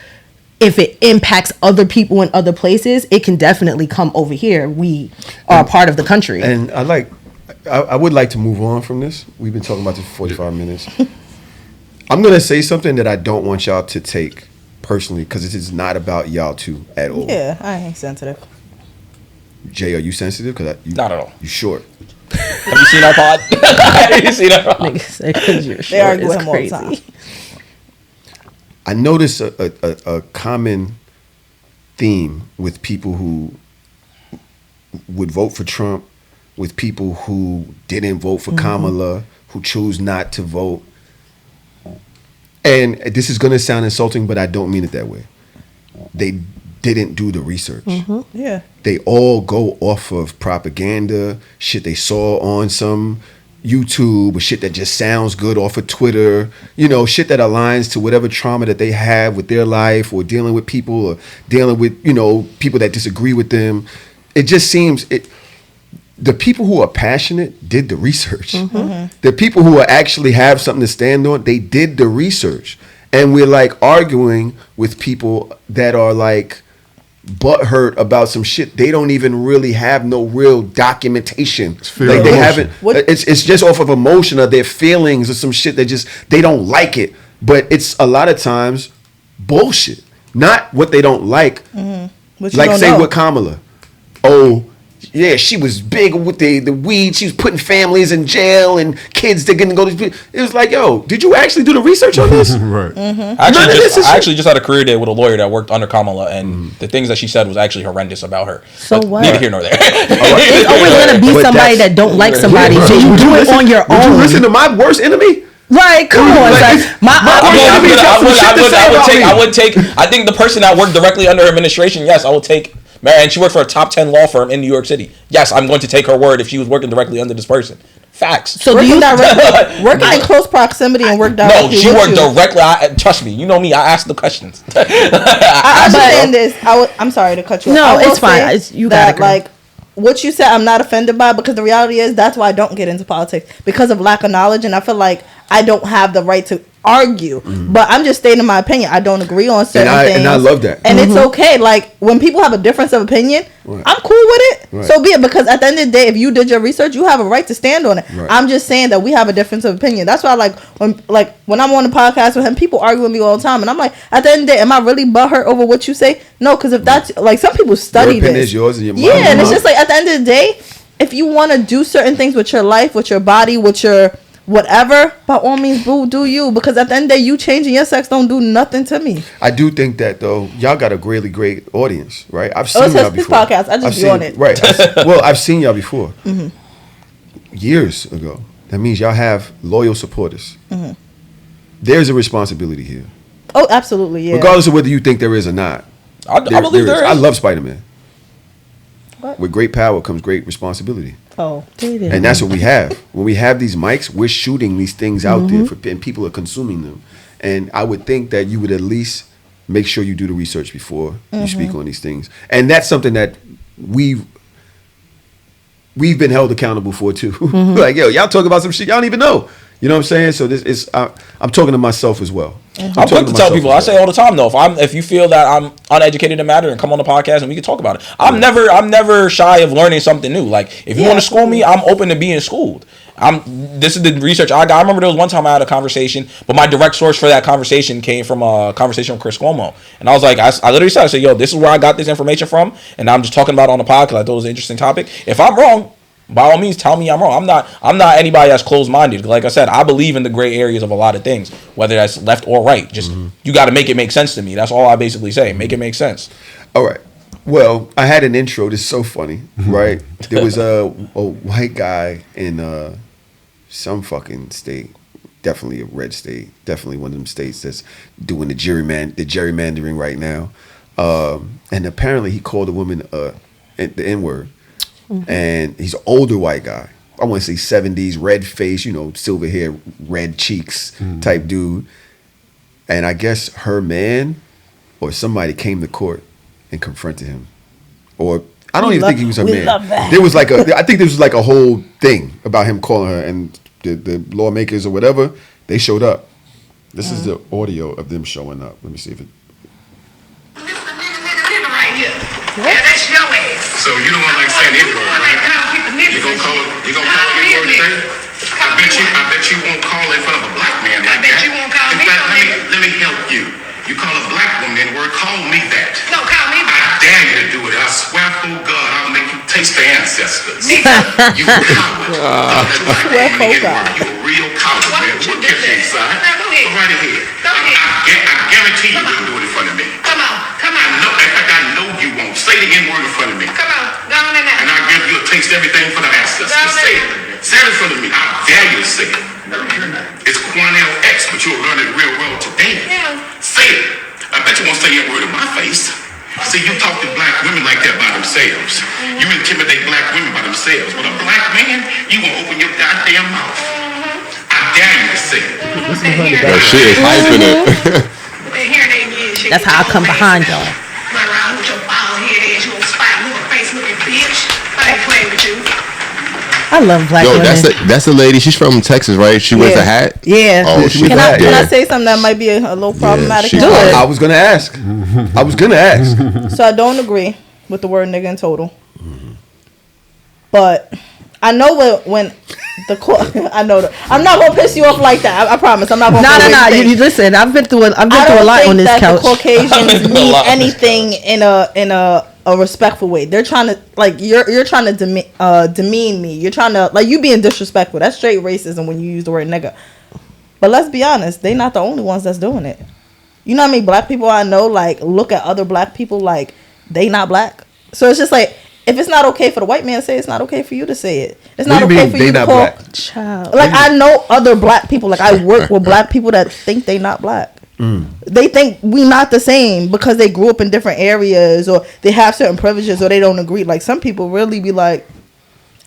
if it impacts other people in other places, it can definitely come over here. We are part of the country. And I would like to move on from this. We've been talking about this for 45 minutes. I'm going to say something that I don't want y'all to take personally, because it is not about y'all two at all. Yeah, I ain't sensitive. Jay, are you sensitive? Not at all. You short. Have you seen our pod? Have you seen our pod? Because you're They short argue with is him all the crazy. time. I notice a common theme with people who would vote for Trump, with people who didn't vote for Kamala, who chose not to vote. And this is going to sound insulting, but I don't mean it that way. They didn't do the research. Yeah. They all go off of propaganda, shit they saw on some YouTube, or shit that just sounds good off of Twitter, shit that aligns to whatever trauma that they have with their life, or dealing with people, or dealing with, people that disagree with them. It just seems the people who are passionate did the research. The people who actually have something to stand on, they did the research. And we're like arguing with people that are like butthurt about some shit. They don't even really have no real documentation. Like they haven't. It's just off of emotion or their feelings or some shit that just they don't like it. But it's a lot of times bullshit. Not what they don't like. Like say with Kamala. Oh, yeah, she was big with the weed. She was putting families in jail and kids that didn't go to. It was like, yo, did you actually do the research on this? Right. I actually just had a career day with a lawyer that worked under Kamala, and the things that she said was actually horrendous about her. So but what? Neither here nor there. It's always going to be But somebody that don't like somebody. So you do it on your Would own. you listen to my worst enemy? Right, come on. I would take. I think the person that worked directly under her administration, yes, I would take. And she worked for a top 10 law firm in New York City. Yes, I'm going to take her word if she was working directly under this person. Facts. So working in close proximity and work directly? No, she worked directly. Trust me, you know me. I asked the questions. I understand this. I'm sorry to cut you off. No, it's fine. You got like what you said, I'm not offended by, because the reality is that's why I don't get into politics, because of lack of knowledge, and I feel like I don't have the right to argue. But I'm just stating my opinion. I don't agree on certain things, and I love that. And it's okay. Like when people have a difference of opinion, I'm cool with it. So be it, because at the end of the day, if you did your research, you have a right to stand on it. I'm just saying that we have a difference of opinion. That's why when I'm on the podcast with him, people argue with me all the time, and I'm like, at the end of the day, am I really butthurt over what you say? No, because if that's like, some people study your opinion this. is yours and your mind. Yeah, and it's just like at the end of the day, if you want to do certain things with your life, with your body, with your whatever, by all means, boo, do you, because at the end of the day, you changing your sex don't do nothing to me. I do think that though, y'all got a really great audience, right? I've seen y'all before. Podcast. I just be on it. Right. I've seen y'all before. years ago. That means y'all have loyal supporters. Mm-hmm. There's a responsibility here. Oh, absolutely, yeah. Regardless of whether you think there is or not. I believe there is. I love Spider-Man. What? With great power comes great responsibility. Oh, and that's what we have. When we have these mics, we're shooting these things out there, and people are consuming them. And I would think that you would at least make sure you do the research before you speak on these things. And that's something that we've been held accountable for too. Like, yo, y'all talk about some shit y'all don't even know. You know what I'm saying? So this is I'm talking to myself as well. I'm quick to tell people. I say all the time though, if you feel that I'm uneducated in the matter, and come on the podcast and we can talk about it. I'm never shy of learning something new. Like if you want to school me, I'm open to being schooled. This is the research I got. I remember there was one time I had a conversation, but my direct source for that conversation came from a conversation with Chris Cuomo, and I was like, I literally said, yo, this is where I got this information from, and I'm just talking about it on the pod because I thought it was an interesting topic. If I'm wrong, by all means, tell me I'm wrong. I'm not anybody that's closed-minded. Like I said, I believe in the gray areas of a lot of things, whether that's left or right. Just you got to make it make sense to me. That's all I basically say. Make it make sense. All right. Well, I had an intro. This is so funny, right? There was a white guy in some fucking state, definitely a red state, definitely one of them states that's doing the gerrymandering right now. And apparently he called a woman the N-word. And he's an older white guy. I want to say 70s, red face, silver hair, red cheeks type dude. And I guess her man or somebody came to court and confronted him. Or I don't even think he was her man. There was I think there was like a whole thing about him calling her, and the lawmakers or whatever, they showed up. This is the audio of them showing up. Let me see if it. Right here. Yeah, that's your ass. So you don't want to say an N-word, right? You gonna call it N-word today? I bet you won't call it in front of a black man like that. I bet you won't call me. In fact, let me help you. You call a black woman N-word, call me that. No, call me I that. dare you to do it. I swear for God, I'll make you taste the ancestors. You coward. You a real coward, man. We'll catch you inside. Go right ahead. I guarantee you wouldn't do it in front of me. Come on. In fact, I know you won't. Say the N-word in front of me. Come on. Go on in there. And I'll give you a taste everything for the ancestors. Say it. Say it in front of me. I dare you to say it. It's Quanell X, but you'll learn it real well today. Yeah. Say it. I bet you won't say a word in my face. See, you talk to black women like that by themselves. You intimidate black women by themselves. But a black man, you won't open your goddamn mouth. I dare you to say it. She is hyping it. That's how I come behind y'all. Run around with your bald head ass, you old spot looking face looking bitch. I ain't playing with you. I love black women. That's the lady. She's from Texas, right? She wears a hat. Yeah. Oh, Can I say something that might be a little problematic? Do it. I was gonna ask. So I don't agree with the word nigga in total. But I know when the court. I'm not gonna piss you off like that. I promise. I'm not gonna. No. You listen. I've been through a lot on this couch. The Caucasians mean anything in a respectful way. They're trying to you're trying to demean me. You're trying to you being disrespectful. That's straight racism when you use the word nigga. But let's be honest, they not the only ones that's doing it. You know how many black people I know look at other black people like they not black. So it's just if it's not okay for the white man to say it, it's not okay for you to say it. It's not okay for you to call child. I know other black people. I work with black people that think they not black. They think we not the same because they grew up in different areas or they have certain privileges or they don't agree. Some people really be like,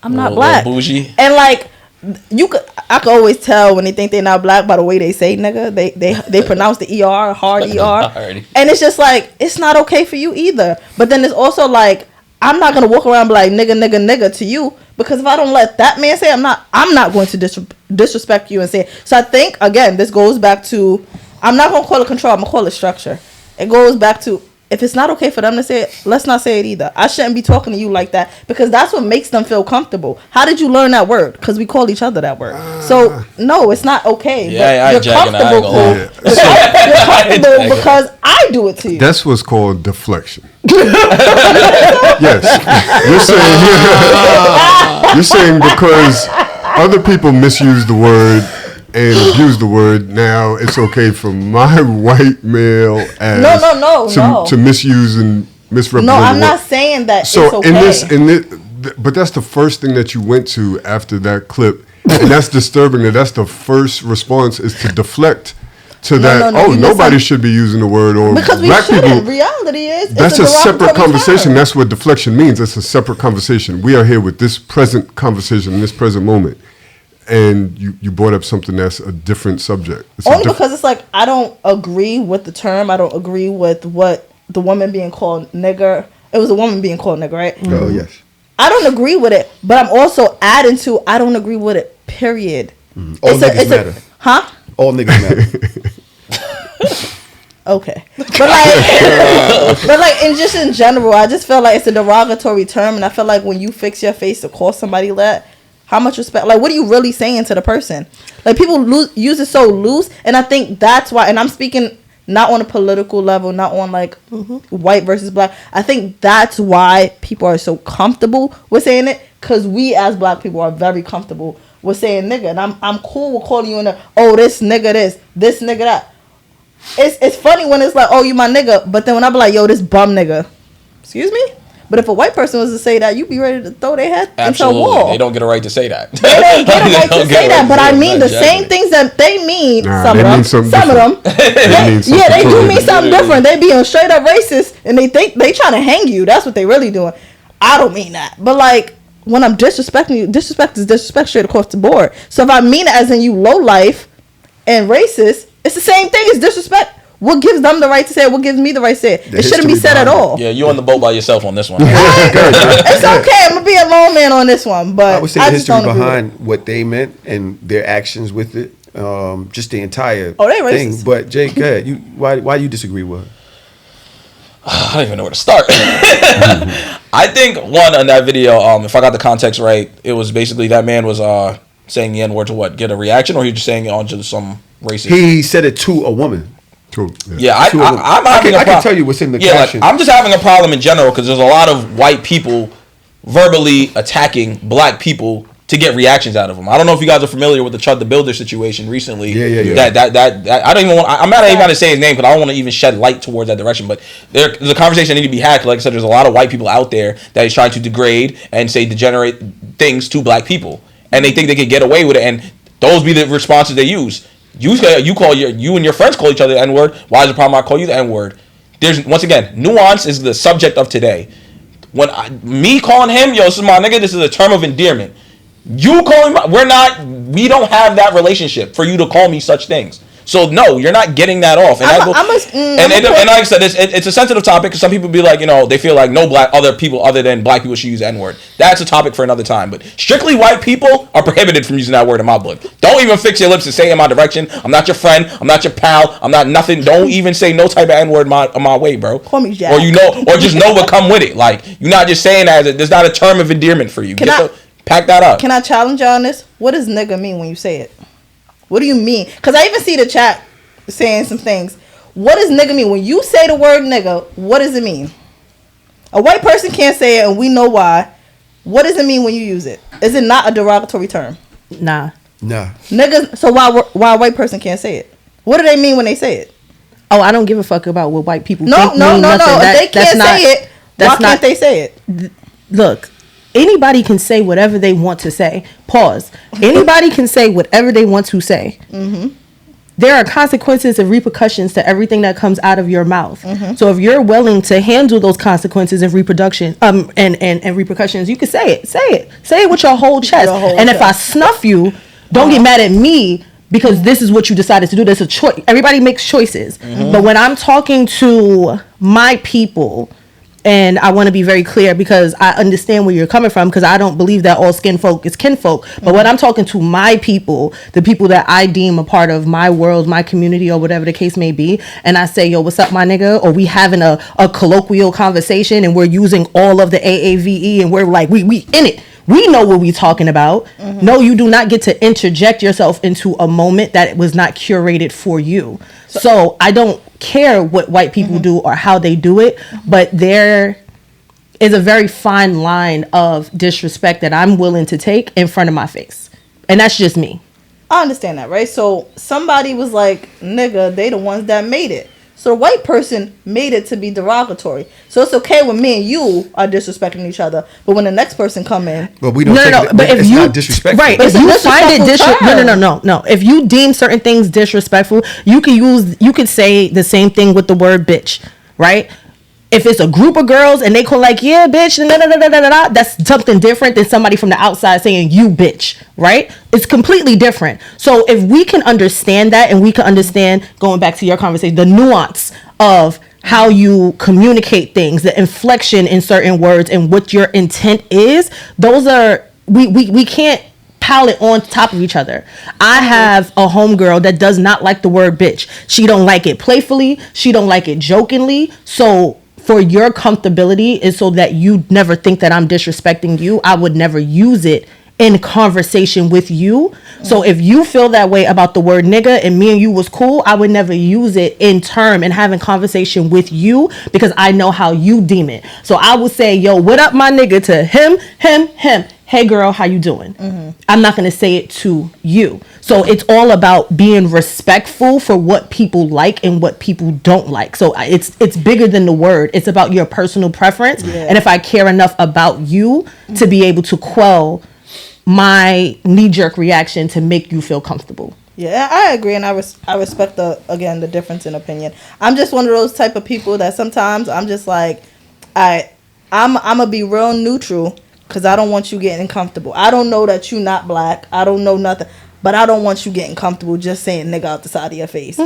I'm not black. Bougie. And I could always tell when they think they're not black by the way they say nigga. They pronounce the ER, hard ER. And it's just it's not okay for you either. But then it's also I'm not gonna walk around and be like nigga to you, because if I don't let that man say it, I'm not going to disrespect you and say it. So I think again this goes back to, I'm not gonna call it control, I'm gonna call it structure. It goes back to, if it's not okay for them to say it, let's not say it either. I shouldn't be talking to you like that, because that's what makes them feel comfortable. How did you learn that word? Because we call each other that word. So no, it's not okay. Yeah, but you're comfortable. You're comfortable because I do it to you. That's what's called deflection. Yes, you're saying because other people misuse the word and abuse the word, now it's okay for my white male ass to misuse and misrepresent. No, I'm not saying that so it's okay. But that's the first thing that you went to after that clip, and that's disturbing. That's the first response is to deflect to that. Nobody should be using the word or because we black shouldn't. people. Reality is that's a separate conversation. Term. That's what deflection means. It's a separate conversation. We are here with this present conversation, this present moment, and you brought up something that's a different subject. Only because it's like I don't agree with the term. I don't agree with what the woman being called nigger. It was a woman being called nigger, right? Oh yes. I don't agree with it, but I'm also adding to I don't agree with it. Period. All niggas matter. Huh? All niggas matter. Okay, but in just in general, I just feel like it's a derogatory term, and I feel like when you fix your face to call somebody that, how much respect? Like, what are you really saying to the person? Like, people use it so loose, and I think that's why. And I'm speaking not on a political level, not on like white versus black. I think that's why people are so comfortable with saying it, because we as black people are very comfortable with saying nigga, and I'm cool with calling you in this nigga this nigga that. It's funny when it's like, oh, you my nigga, but then when I be like, yo, this bum nigga, excuse me. But if a white person was to say that, you'd be ready to throw their head into a wall. They don't get a right to say that. They don't get a right to say that, but I mean the same things that they mean. Some of them. They do mean something different. They be on straight up racist, and they think they trying to hang you. That's what they really doing. I don't mean that, but like when I'm disrespecting you, disrespect is disrespect straight across the board. So if I mean it as in you low life and racist, it's the same thing as disrespect. What gives them the right to say it? What gives me the right to say it? It shouldn't be said at all. Yeah, you on the boat by yourself on this one. It's okay. I'm going to be a lone man on this one. But I would say the history behind what they meant and their actions with it. Just the entire thing. But Jay, go ahead. Why do you disagree with her? I don't even know where to start. I think, one, on that video, if I got the context right, it was basically that man was saying the N-word to what? Get a reaction? Or he just saying it onto some racist? He said it to a woman. I can tell you what's in the caption. Like, I'm just having a problem in general because there's a lot of white people verbally attacking black people to get reactions out of them. I don't know if you guys are familiar with the Chud the Builder situation recently. Yeah. That I don't even want. I'm not even going to say his name because I don't want to even shed light towards that direction. But there's a conversation that need to be had. Cause like I said, there's a lot of white people out there that is trying to degrade and say degenerate things to black people, and they think they can get away with it. And those be the responses they use. You and your friends call each other the N-word. Why is the problem I call you the N-word? There's, once again, nuance is the subject of today. When me calling him, yo, this is my nigga, this is a term of endearment. You calling we don't have that relationship for you to call me such things. So no, you're not getting that off. And like I said, it's a sensitive topic because some people be like, they feel like other people other than black people should use the N-word. That's a topic for another time. But strictly white people are prohibited from using that word in my book. Don't even fix your lips and say it in my direction. I'm not your friend. I'm not your pal. I'm not nothing. Don't even say no type of N-word my way, bro. Call me Jack. Or just know what come with it. Like, you're not just saying that. There's not a term of endearment for you. Pack that up. Can I challenge you on this? What does nigga mean when you say it? What do you mean? Because I even see the chat saying some things. What does nigga mean? When you say the word nigga, what does it mean? A white person can't say it, and we know why. What does it mean when you use it? Is it not a derogatory term? Nah. Niggas, so why a white person can't say it? What do they mean when they say it? Oh, I don't give a fuck about what white people think. No. If they can't say it, why can't they say it? Look. Anybody can say whatever they want to say. Pause. Anybody can say whatever they want to say. Mm-hmm. There are consequences and repercussions to everything that comes out of your mouth. Mm-hmm. So if you're willing to handle those consequences and reproduction, and repercussions, you can say it. Say it with your whole chest. If I snuff you, don't get mad at me because this is what you decided to do. There's a choice. Everybody makes choices. Mm-hmm. But when I'm talking to my people, and I want to be very clear because I understand where you're coming from because I don't believe that all skin folk is kinfolk. But when I'm talking to my people, the people that I deem a part of my world, my community, or whatever the case may be, and I say, yo, what's up, my nigga? Or we having a colloquial conversation and we're using all of the AAVE and we're like, we in it. We know what we talking about. Mm-hmm. No, you do not get to interject yourself into a moment that was not curated for you. So I don't care what white people do or how they do it, but there is a very fine line of disrespect that I'm willing to take in front of my face. And that's just me. I understand that, right? So somebody was like, nigga, they the ones that made it. So the white person made it to be derogatory. So it's okay when me and you are disrespecting each other, but when the next person come in, but we don't. No. But if it's you not disrespectful, right? If you find it disrespectful, no. If you deem certain things disrespectful, you could say the same thing with the word bitch, right? If it's a group of girls and they call like, yeah, bitch, that's something different than somebody from the outside saying you bitch, right? It's completely different. So if we can understand that, and we can understand, going back to your conversation, the nuance of how you communicate things, the inflection in certain words and what your intent is, those are, we can't pile it on top of each other. I have a homegirl that does not like the word bitch. She don't like it playfully. She don't like it jokingly. So for your comfortability is so that you never think that I'm disrespecting you, I would never use it in conversation with you. So if you feel that way about the word nigga and me and you was cool, I would never use it in term and having conversation with you because I know how you deem it. So I would say, yo, what up my nigga to him. Hey girl, how you doing? I'm not going to say it to you. So it's all about being respectful for what people like and what people don't like. So it's bigger than the word. It's about your personal preference. Yeah. And if I care enough about you to be able to quell my knee-jerk reaction to make you feel comfortable. Yeah, I agree, and I respect the difference in opinion. I'm just one of those type of people that sometimes I'm just like, I'm gonna be real neutral because I don't want you getting comfortable. I don't know that you not black. I don't know nothing, but I don't want you getting comfortable just saying nigga out the side of your face.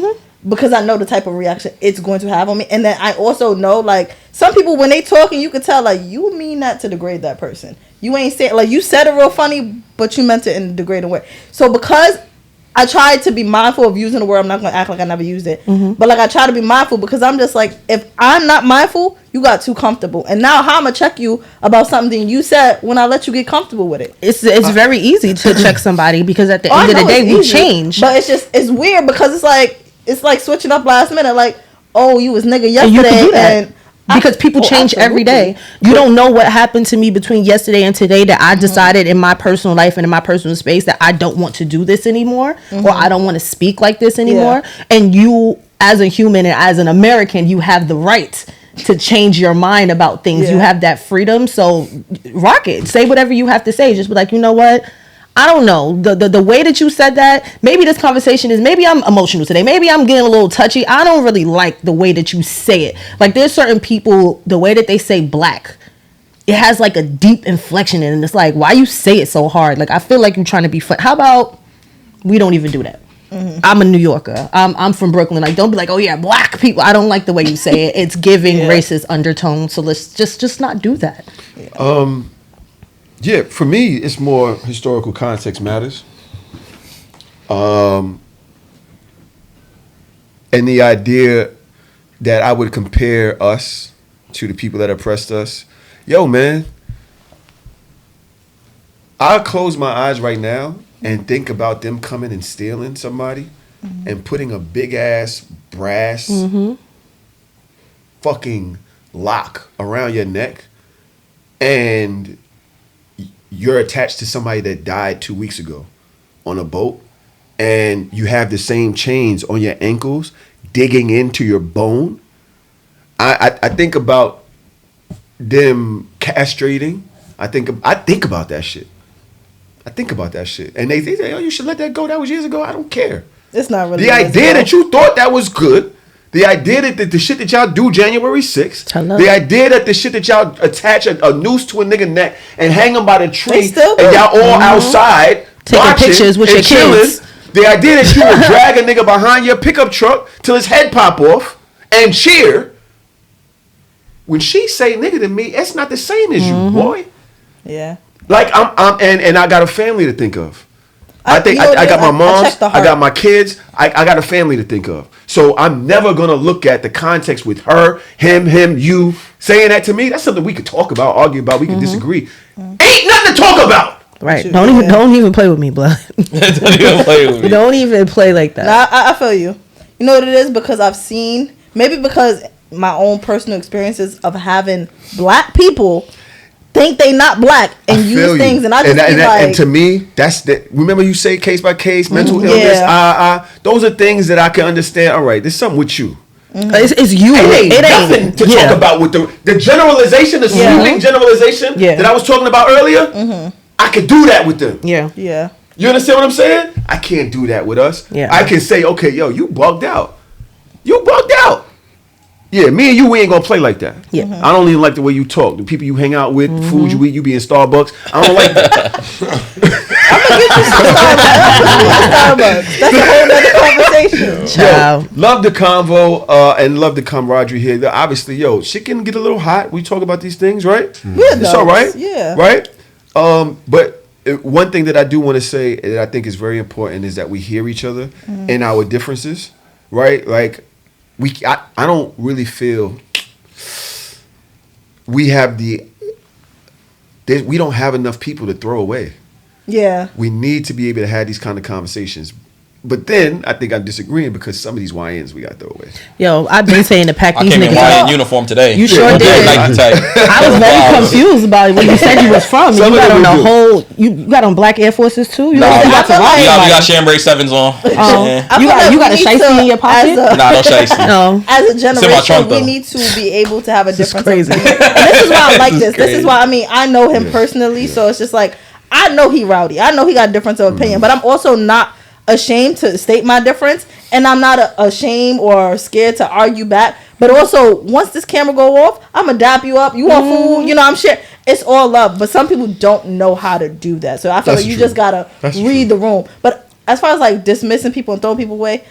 Because I know the type of reaction it's going to have on me. And then I also know, like, some people, when they talking, you can tell, like, you mean that to degrade that person. You ain't saying, like, you said it real funny, but you meant it in a degrading way. So because I try to be mindful of using the word, I'm not going to act like I never used it. But, like, I try to be mindful because I'm just like, if I'm not mindful, you got too comfortable. And now how I'm going to check you about something you said when I let you get comfortable with it? It's very easy to check somebody because at the end of the day, we change. But it's weird because it's like switching up last minute. Like, oh, you was nigga yesterday. And you can do that. And because people change every day. You don't know what happened to me between yesterday and today that I decided in my personal life and in my personal space that I don't want to do this anymore or I don't want to speak like this anymore. Yeah. And you, as a human and as an American, you have the right to change your mind about things. Yeah. You have that freedom. So rock it. Say whatever you have to say. Just be like, you know what? I don't know. The way that you said that, maybe this conversation is, maybe I'm emotional today. Maybe I'm getting a little touchy. I don't really like the way that you say it. Like, there's certain people, the way that they say black, it has like a deep inflection in it. And it's like, why you say it so hard? Like, I feel like you're trying to be fun. How about we don't even do that? I'm a New Yorker. I'm from Brooklyn. Like, don't be like, oh yeah, black people. I don't like the way you say it. It's giving racist undertones. So let's just not do that. Yeah, for me, it's more historical context matters. And the idea that I would compare us to the people that oppressed us. Yo, man, I'll close my eyes right now and think about them coming and stealing somebody and putting a big-ass brass fucking lock around your neck and you're attached to somebody that died 2 weeks ago on a boat and you have the same chains on your ankles digging into your bone. I think about them castrating. I think about that shit. And they say, oh, you should let that go. That was years ago. I don't care. It's not really the idea that you thought that was good. The idea that the shit that y'all do January 6th, the idea that the shit that y'all attach a noose to a nigga neck and hang him by the tree and y'all all outside taking pictures with your kids. The idea that you would drag a nigga behind your pickup truck till his head pop off and cheer. When she say nigga to me, it's not the same as you, boy. Yeah. Like and I got a family to think of. I got my moms, I got my kids, I got a family to think of. So I'm never gonna look at the context with her, him, you saying that to me. That's something we could talk about, argue about, we could disagree. Ain't nothing to talk about. Right. Don't even play with me, blood. Don't even play with me. Don't even play like that. Nah, I feel you. You know what it is? Because I've seen, maybe because my own personal experiences of having black people think they not black and use things, and I just and to me, that's the. Remember, you say case by case, mental illness. Those are things that I can understand. All right, there's something with you. It's you. It ain't nothing to talk about with the generalization, the sweeping generalization that I was talking about earlier. I could do that with them. Yeah. You understand what I'm saying? I can't do that with us. Yeah. I can say, okay, yo, you bugged out. You bugged out. Yeah, me and you, we ain't gonna play like that. Yeah. I don't even like the way you talk. The people you hang out with, food you eat, you be in Starbucks. I don't like that. I'm gonna get you some Starbucks. That's a whole nother conversation. Yo, love the convo and love the camaraderie here. Obviously, yo, shit can get a little hot. We talk about these things, right? It's all right. Yeah. Right? But one thing that I do want to say that I think is very important is that we hear each other in our differences, right? Like, I don't really feel we don't have enough people to throw away. Yeah. We need to be able to have these kind of conversations. But then I think I'm disagreeing because some of these YNs we got to throw away. Yo, I've been saying to pack these niggas. I came in YN uniform today. You sure did. I was very confused about when you said you was from. You got on the whole. You got on black Air Forces too. You got to rock. We got chambray 7s on. You got a shiesty in your pocket. Nah, no shiesty. No. As a generation, we need to be able to have a difference. Crazy. And this is why I like this. This is why I know him personally, so it's just like I know he rowdy. I know he got a difference of opinion, but I'm also not ashamed to state my difference, and I'm not ashamed or scared to argue back. But also, once this camera go off, I'ma dap you up. You want food? You know, I'm shit. It's all love, but some people don't know how to do that. So I feel like you just gotta read the room. But as far as like dismissing people and throwing people away,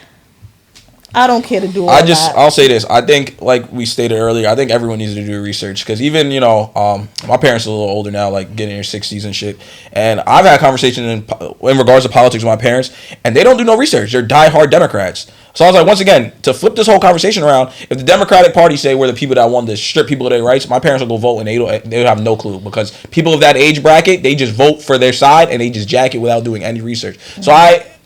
I don't care to do all that. I'll say this. I think, like we stated earlier, I think everyone needs to do research. Because even, my parents are a little older now, like getting in their 60s and shit. And I've had conversations in regards to politics with my parents, and they don't do no research. They're diehard Democrats. So I was like, once again, to flip this whole conversation around, if the Democratic Party say we're the people that want to strip people of their rights, my parents will go vote and they have no clue. Because people of that age bracket, they just vote for their side and they just jack it without doing any research. So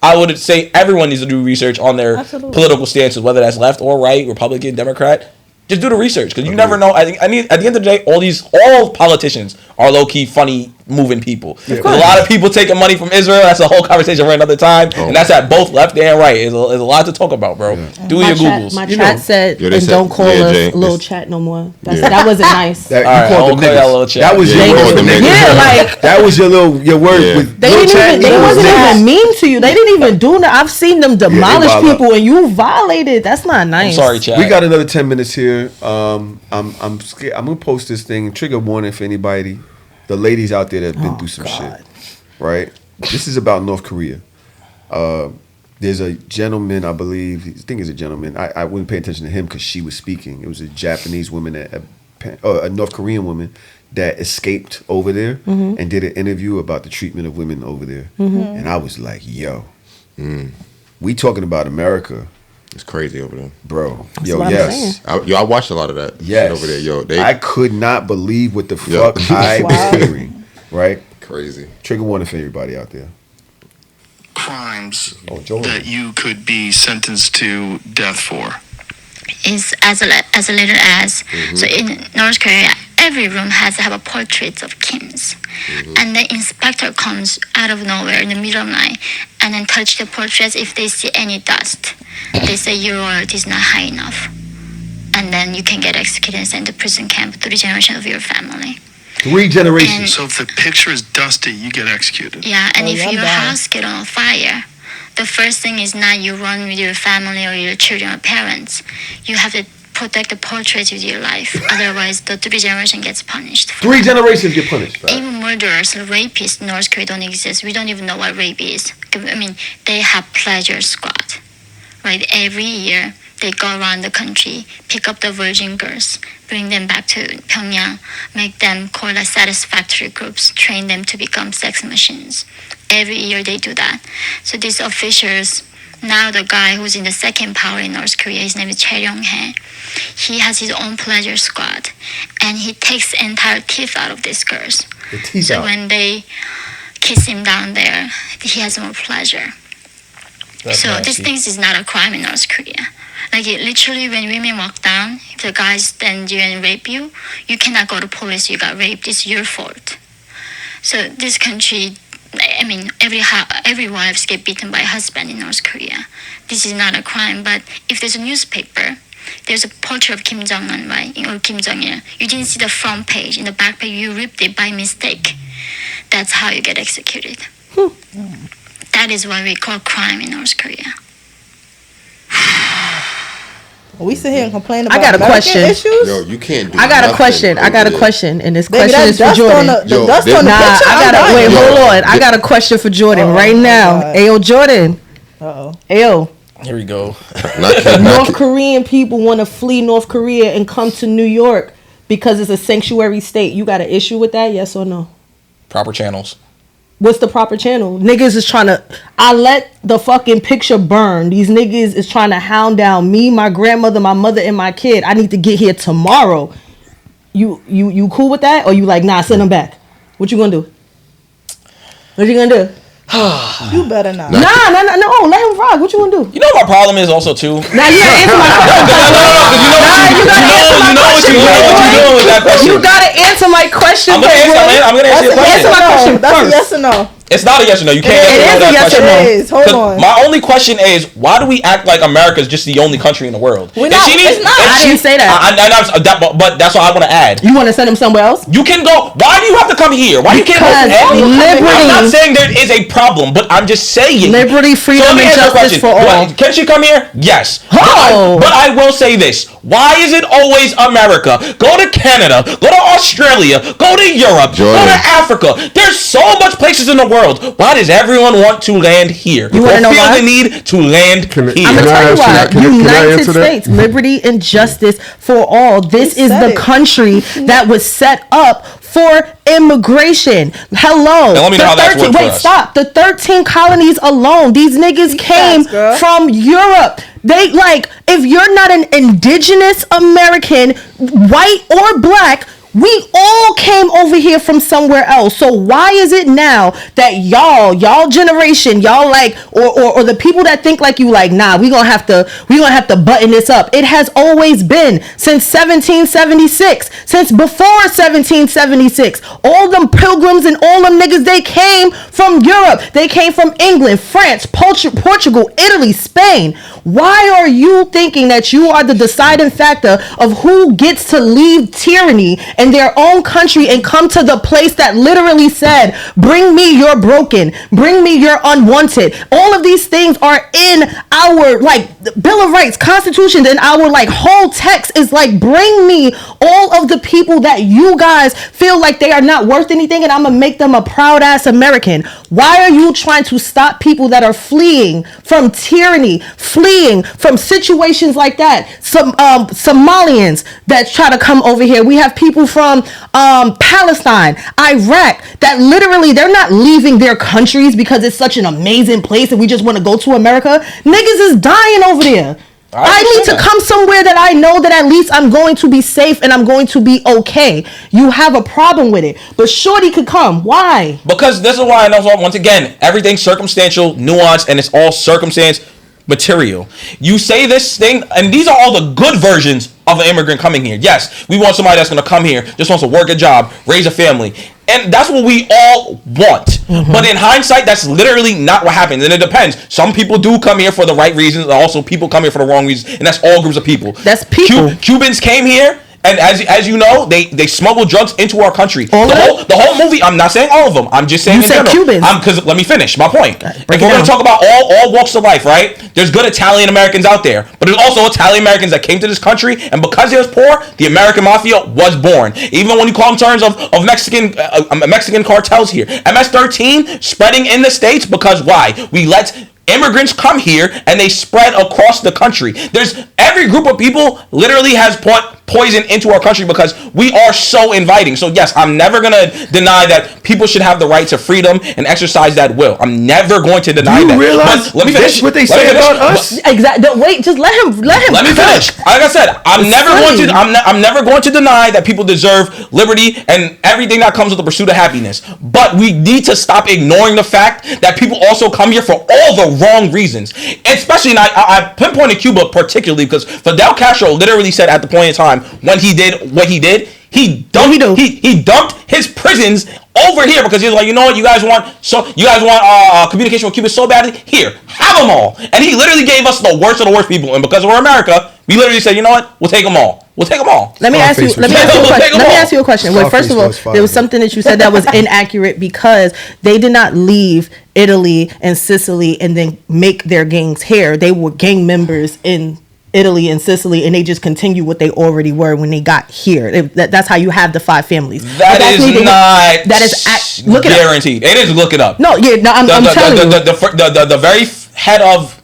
I would say everyone needs to do research on their political stances, whether that's left or right, Republican, Democrat. Just do the research, because you never know. At the end of the day, all politicians are low key funny moving people. Yeah. A lot of people taking money from Israel. That's a whole conversation for another time, and that's at both left and right. There's a lot to talk about, bro. Yeah. Do your Googles. My chat said, and don't call us a little chat no more. That wasn't nice. That was your word. That was your word. Yeah. They wasn't even mean to you. They didn't even do that. I've seen them demolish people, and you violated. That's not nice. I'm sorry, chat. We got another 10 minutes here. I'm scared. I'm gonna post this thing. Trigger warning for anybody. The ladies out there that have been through some shit, right? This is about North Korea. There's a gentleman, I believe. I think he's a gentleman. I wouldn't pay attention to him because she was speaking. It was a Japanese woman, a North Korean woman that escaped over there and did an interview about the treatment of women over there. And I was like, yo, we talking about America. It's crazy over there, bro. That's Yes. I watched a lot of that. Yes, over there, I could not believe what the fuck I was hearing. Right, crazy. Trigger warning for everybody out there. Crimes that you could be sentenced to death for is as little as so in North Korea. Every room has to have a portrait of Kims. And the inspector comes out of nowhere in the middle of the night and then touch the portraits. If they see any dust, they say your royalty is not high enough. And then you can get executed and sent to prison camp 3 generations of your family. 3 generations. And so if the picture is dusty, you get executed. Yeah, and if your house get on fire, the first thing is not you run with your family or your children or parents. You have to protect the portraits with your life. Otherwise, the 3 generations gets punished. 3 generations get punished. Right? Even murderers, rapists in North Korea don't exist. We don't even know what rape is. I mean, they have pleasure squad, right? Every year, they go around the country, pick up the virgin girls, bring them back to Pyongyang, make them call as satisfactory groups, train them to become sex machines. Every year they do that. So these officials, now the guy who's in the second power in North Korea, his name is Chae Ryong-hae. He has his own pleasure squad, and he takes entire teeth out of these girls. So when they kiss him down there, he has more pleasure. These things is not a crime in North Korea. Like literally, when women walk down, if the guy stands you and rape you, you cannot go to police. You got raped. It's your fault. So this country, I mean, every wives get beaten by a husband in North Korea. This is not a crime, but if there's a newspaper there's a portrait of Kim Jong-un, right, or Kim Jong-il. You didn't see the front page. In the back page, you ripped it by mistake. That's how you get executed. That is what we call crime in North Korea. We sit here and complain about I got a American question. issues. Yo, you can't do I got a nothing question. I got a over question, and this Baby, question that is for dust Jordan. on the Yo, dust this- on the Nah, picture. I gotta wait. Yo, Hold on. I thi- got a question for Jordan right my now. God. Ayo, Jordan. Uh-oh. Ayo. Here we go. there. Not North Korean people want to flee North Korea and come to New York because it's a sanctuary state. You got an issue with that? Yes or no? Proper channels. What's the proper channel? Niggas is trying to. I let the fucking picture burn. These niggas is trying to hound down me, my grandmother, my mother, and my kid. I need to get here tomorrow. You cool with that? Or you like, nah, send them back? What you gonna do? What you gonna do? You better not. No, let him rock. What you gonna do? You know what my problem is also too? Now you gotta answer my question. You know what you're doing with that question. You gotta answer my question. I'm gonna answer your question. Answer my question That's a first. yes or no. It's not a yes or no. You can't It answer is a that yes or question. no. It is. Hold 'Cause on. my only question is, why do we act like America is just the only country in the world? We're not. It's not. I didn't say that. But that's what I want to add. You want to send him somewhere else? You can go. Why do you have to come here? Why you can't go Because to any? liberty- I'm not saying there is a problem, but I'm just saying. Liberty, freedom, let me and answer the justice question. for all. Can she come here? Yes. Oh. But I will say this. Why is it always America? Go to Canada. Go to Australia. Go to Europe. Jordan. Go to Africa. There's so much places in the world. Why does everyone want to land here? You wanna Or know feel why? the need to land Can I- here? I'm Can gonna tell you answer why. that? Can I United answer that? States, liberty and justice for all. This You is said the it. country that was set up for immigration. Hello. Now let me know how that's worked for Wait, us. stop. The 13 colonies alone. These niggas came facts, girl. from Europe. They like, if you're not an indigenous American, white or black, we all came over here from somewhere else. So why is it now that y'all generation, y'all like, or the people that think like you, like, nah, we gonna have to button this up. It has always been since 1776, since before 1776. All them pilgrims and all them niggas, they came from Europe. They came from England, France, Portugal, Italy, Spain. Why are you thinking that you are the deciding factor of who gets to leave tyranny in their own country and come to the place that literally said, bring me your broken, bring me your unwanted? All of these things are in our like Bill of Rights, Constitution, and our like whole text is like, bring me all of the people that you guys feel like they are not worth anything, and I'm gonna make them a proud ass American. Why are you trying to stop people that are fleeing from tyranny, fleeing from situations like that? Some Somalians that try to come over here. We have people from Palestine, Iraq, that literally they're not leaving their countries because it's such an amazing place and we just want to go to America. Niggas is dying over there. I need to come somewhere that I know that at least I'm going to be safe and I'm going to be okay. You have a problem with it, but Shorty could come. Why? Because this is why I know, once again, everything's circumstantial, nuance, and it's all circumstance material. You say this thing, and these are all the good versions of an immigrant coming here. Yes, we want somebody that's going to come here, just wants to work a job, raise a family. And that's what we all want. Mm-hmm. But in hindsight, that's literally not what happens. And it depends. Some people do come here for the right reasons. And also, people come here for the wrong reasons. And that's all groups of people. That's people. Cubans came here. And as you know, they smuggle drugs into our country. The whole movie, I'm not saying all of them. I'm just saying you said Cubans. Because let me finish my point. If we're down. going to talk about all walks of life, right? There's good Italian Americans out there. But there's also Italian Americans that came to this country. And because they was poor, the American Mafia was born. Even when you call in terms of Mexican cartels here. MS-13 spreading in the States because why? We let immigrants come here and they spread across the country. There's every group of people literally has poison into our country because we are so inviting. So yes, I'm never gonna deny that people should have the right to freedom and exercise that will. I'm never going to deny that. You realize but let me finish. what they say about us? Exactly. Wait, just let him. Let me finish. Like I said, I'm never going to deny that people deserve liberty and everything that comes with the pursuit of happiness. But we need to stop ignoring the fact that people also come here for all the wrong reasons. Especially, and I pinpointed Cuba particularly because Fidel Castro literally said at the point in time when he did what he did, he dumped his prisons over here because he was like, you know what, you guys want communication with Cuba so badly? Here, have them all. And he literally gave us the worst of the worst people. And because we're America, We literally said, you know what? We'll take them all. We'll take them all. Let me ask you a question. Well, first of all, Scarface there was something that you said that was inaccurate because they did not leave Italy and Sicily and then make their gangs here. They were gang members in Italy and Sicily, and they just continue what they already were when they got here. That's how you have the 5 families. That is look it guaranteed. It is. Look it up. No, yeah, no, I'm telling you. The very head of.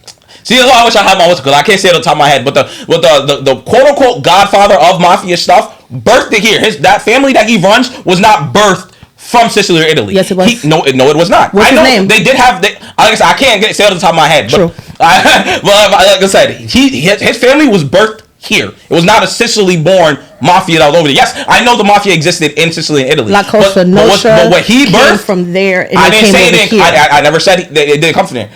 See, that's why I wish I had my what's because I can't say it on the top of my head. But the quote unquote godfather of mafia stuff birthed it here. That family that he runs was not birthed from Sicily or Italy. Yes, it was. No, it was not. What's his name? They did have. Like I said, I can't say it on the top of my head. True. But like I said, his family was birthed here. It was not a Sicily-born mafia that was over there. Yes, I know the mafia existed in Sicily and Italy. La Cosa Nostra. But what he birthed from there, and I didn't say it. I never said it didn't come from there.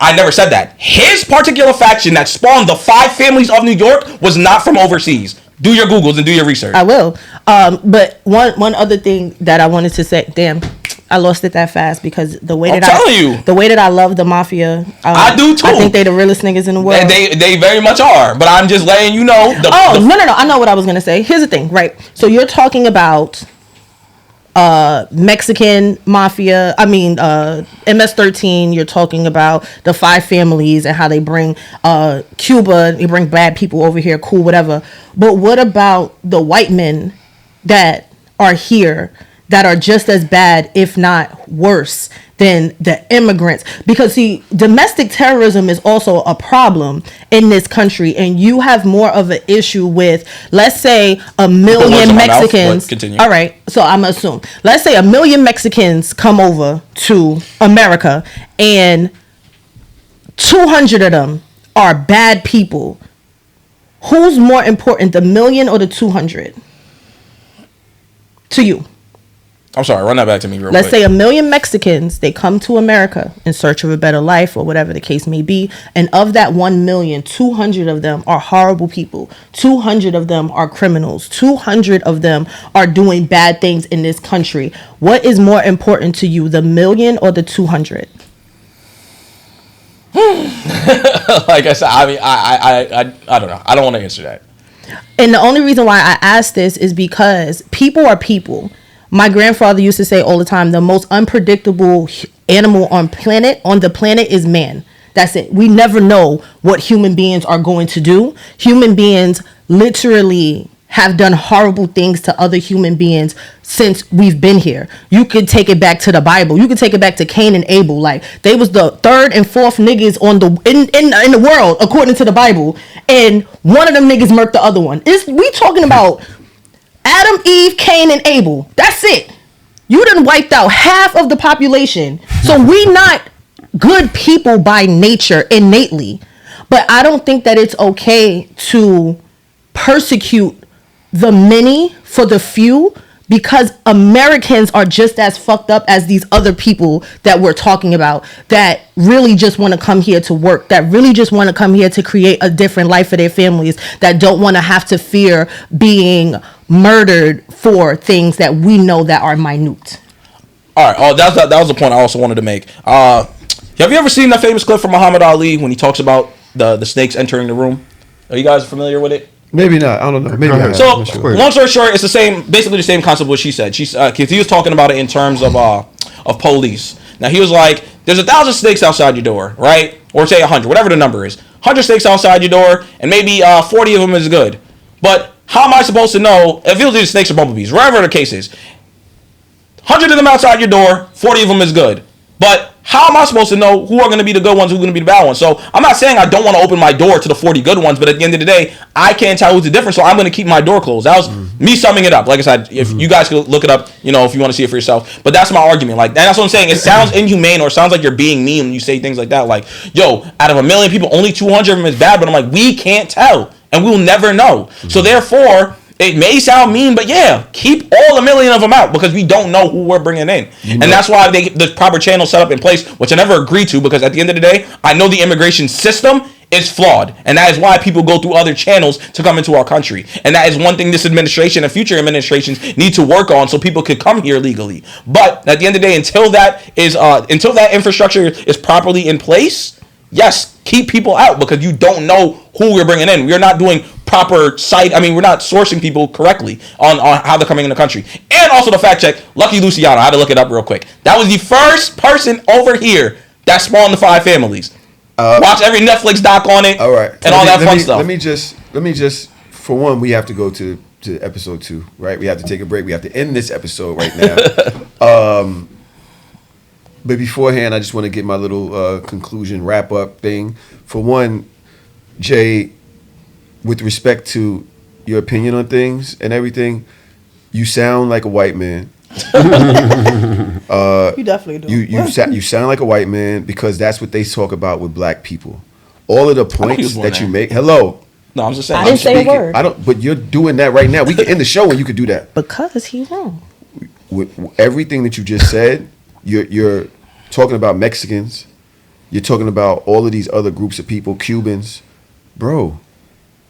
I never said that. His particular faction that spawned the 5 families of New York was not from overseas. Do your Googles and do your research. I will. But one other thing that I wanted to say, damn, I lost it that fast because the way that I love the mafia, I do too. I think they the realest niggas in the world. They very much are. But I'm just letting you know. No. I know what I was gonna say. Here's the thing, right? So you're talking about Mexican mafia, MS-13. You're talking about the 5 families and how they bring Cuba, they bring bad people over here, cool, whatever. But what about the white men that are here that are just as bad, if not worse, than the immigrants? Because see, domestic terrorism is also a problem in this country, and you have more of an issue with, let's say, 1 million Mexicans. All right, so I'm gonna assume, let's say 1 million Mexicans come over to America, and 200 of them are bad people. Who's more important, the 1 million or the 200? To you? I'm sorry, run that back to me real quick. Let's say 1 million Mexicans, they come to America in search of a better life or whatever the case may be. And of that 1 million, 200 of them are horrible people. 200 of them are criminals. 200 of them are doing bad things in this country. What is more important to you, the 1 million or the 200? Like I said, I mean, I don't know. I don't want to answer that. And the only reason why I ask this is because people are people. My grandfather used to say all the time, the most unpredictable animal on the planet is man. That's it. We never know what human beings are going to do. Human beings literally have done horrible things to other human beings since we've been here. You could take it back to the Bible. You could take it back to Cain and Abel. Like, they was the 3rd and 4th niggas on in the world according to the Bible, and one of them niggas murked the other one. We talking about Adam, Eve, Cain, and Abel. That's it. You done wiped out half of the population. So we not good people by nature innately. But I don't think that it's okay to persecute the many for the few, because Americans are just as fucked up as these other people that we're talking about, that really just want to come here to work, that really just want to come here to create a different life for their families, that don't want to have to fear being murdered for things that we know that are minute. All right. That was the point I also wanted to make. Have you ever seen that famous clip from Muhammad Ali when he talks about the snakes entering the room? Are you guys familiar with it? Maybe not. I don't know. Maybe not. So, long story short, it's basically the same concept what she said. He was talking about it in terms of police. Now, he was like, there's 1,000 snakes outside your door, right? Or say 100, whatever the number is. 100 snakes outside your door, and maybe 40 of them is good. But how am I supposed to know if you'll do snakes or bumblebees, wherever the case is? 100 of them outside your door, 40 of them is good. But how am I supposed to know who are going to be the good ones, who are going to be the bad ones? So I'm not saying I don't want to open my door to the 40 good ones, but at the end of the day, I can't tell who's the difference, so I'm going to keep my door closed. That was me summing it up. Like I said, if you guys could look it up, if you want to see it for yourself. But that's my argument. Like, that's what I'm saying. It sounds inhumane, or it sounds like you're being mean when you say things like that. Like, yo, out of 1 million people, only 200 of them is bad. But I'm like, we can't tell, and we'll never know. So therefore, it may sound mean, but yeah, keep all 1 million of them out, because we don't know who we're bringing in. And that's why the proper channel set up in place, which I never agreed to, because at the end of the day, I know the immigration system is flawed. And that is why people go through other channels to come into our country. And that is one thing this administration and future administrations need to work on, so people could come here legally. But at the end of the day, until that infrastructure is properly in place, yes, keep people out, because you don't know who we're bringing in. We're not doing proper site. I mean, we're not sourcing people correctly on how they're coming in the country. And also the fact check, Lucky Luciano, I had to look it up real quick. That was the first person over here that spawned the 5 families. Watch every Netflix doc on it. All right. And all that fun stuff. Let me just, for one, we have to go to episode 2, right? We have to take a break. We have to end this episode right now. But beforehand, I just want to get my little conclusion wrap up thing. For one, Jay, with respect to your opinion on things and everything, you sound like a white man. You definitely do. You sound like a white man because that's what they talk about with black people. All of the points that you make. Hello. No, I'm just saying. I didn't say a word. I don't. But you're doing that right now. We can end the show and you could do that because he's wrong. With everything that you just said, you're talking about Mexicans. You're talking about all of these other groups of people, Cubans, bro.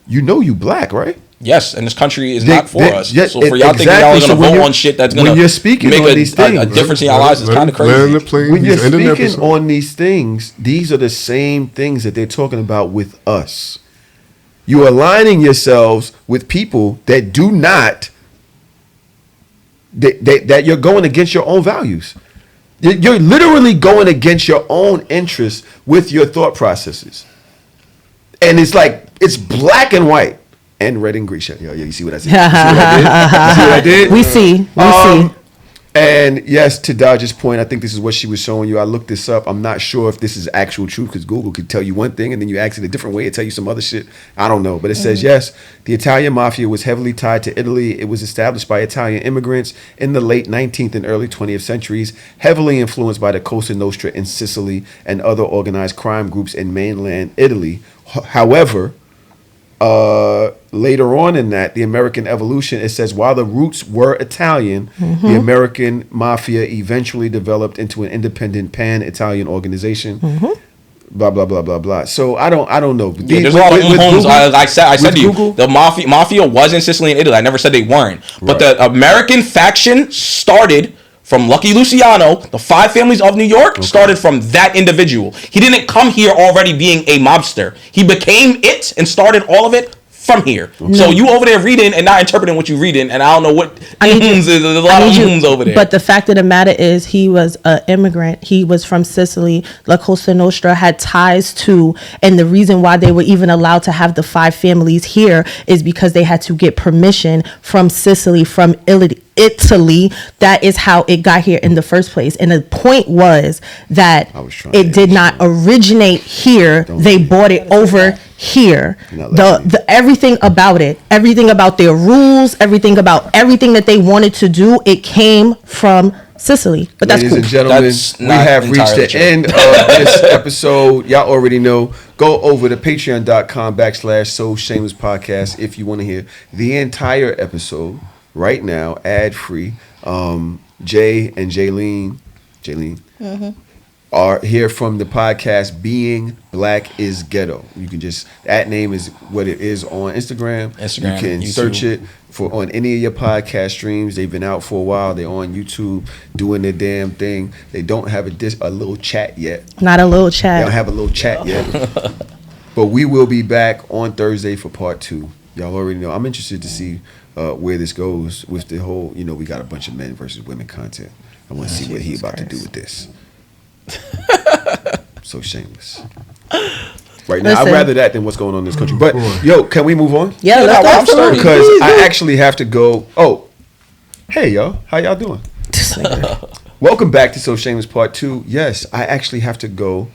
You know you black, right? Yes, and this country is not for us. Yeah, so for y'all thinking y'all are gonna vote on shit that's gonna when you're speaking make on these things, a difference in your lives is kind of crazy. When you're speaking on these things, these are the same things that they're talking about with us. You're aligning yourselves with people that do not that you're going against your own values. You're literally going against your own interests with your thought processes. And it's like, it's black and white and red and green. Yo, you see what I said? You see what I did? We see. And yes, to Dodge's point, I think this is what she was showing you. I looked this up. I'm not sure if this is actual truth because Google could tell you one thing and then you ask it a different way and tell you some other shit. I don't know. But it says, yes, the Italian mafia was heavily tied to Italy. It was established by Italian immigrants in the late 19th and early 20th centuries, heavily influenced by the Cosa Nostra in Sicily and other organized crime groups in mainland Italy. However, later on in that, the American evolution, it says, while the roots were Italian, the American mafia eventually developed into an independent pan-Italian organization. Blah blah blah blah blah. So I don't know. Yeah, there's a lot of homes. I said to you, the mafia was in Sicily and Italy. I never said they weren't, but the American faction started from Lucky Luciano. The 5 families of New York started from that individual. He didn't come here already being a mobster. He became it and started all of it from here. So you over there reading and not interpreting what you're reading, and I don't know what there's a lot of over there. But the fact of the matter is, he was an immigrant. He was from Sicily. La Cosa Nostra had ties to, and the reason why they were even allowed to have the 5 families here is because they had to get permission from Sicily, from Italy. That is how it got here in the first place. And the point was that it did not originate here. They bought it over here. The everything about it, everything about their rules, everything about everything that they wanted to do, it came from Sicily. But that's Ladies cool. and gentlemen, we have reached the end of this episode. Y'all already know. Go over to patreon.com/So Shameless Podcast if you want to hear the entire episode right now, ad free. Jay and Jaylin are here from the podcast Being Black Is Ghetto. You can just, that name is what it is on Instagram. You can YouTube. search it for on any of your podcast streams. They've been out for a while. They're on YouTube doing their damn thing. They don't have a little chat yet. Not a little chat. They don't have a little chat yet. But we will be back on Thursday for part 2. Y'all already know. I'm interested to see where this goes with the whole, we got a bunch of men versus women content. I want to see what he about to do with this. So shameless. Right now, I'd rather that than what's going on in this country. But yo, can we move on? Yeah, let's go. Because I actually have to go. Oh, hey y'all, how y'all doing? Welcome back to So Shameless Part 2. Yes, I actually have to go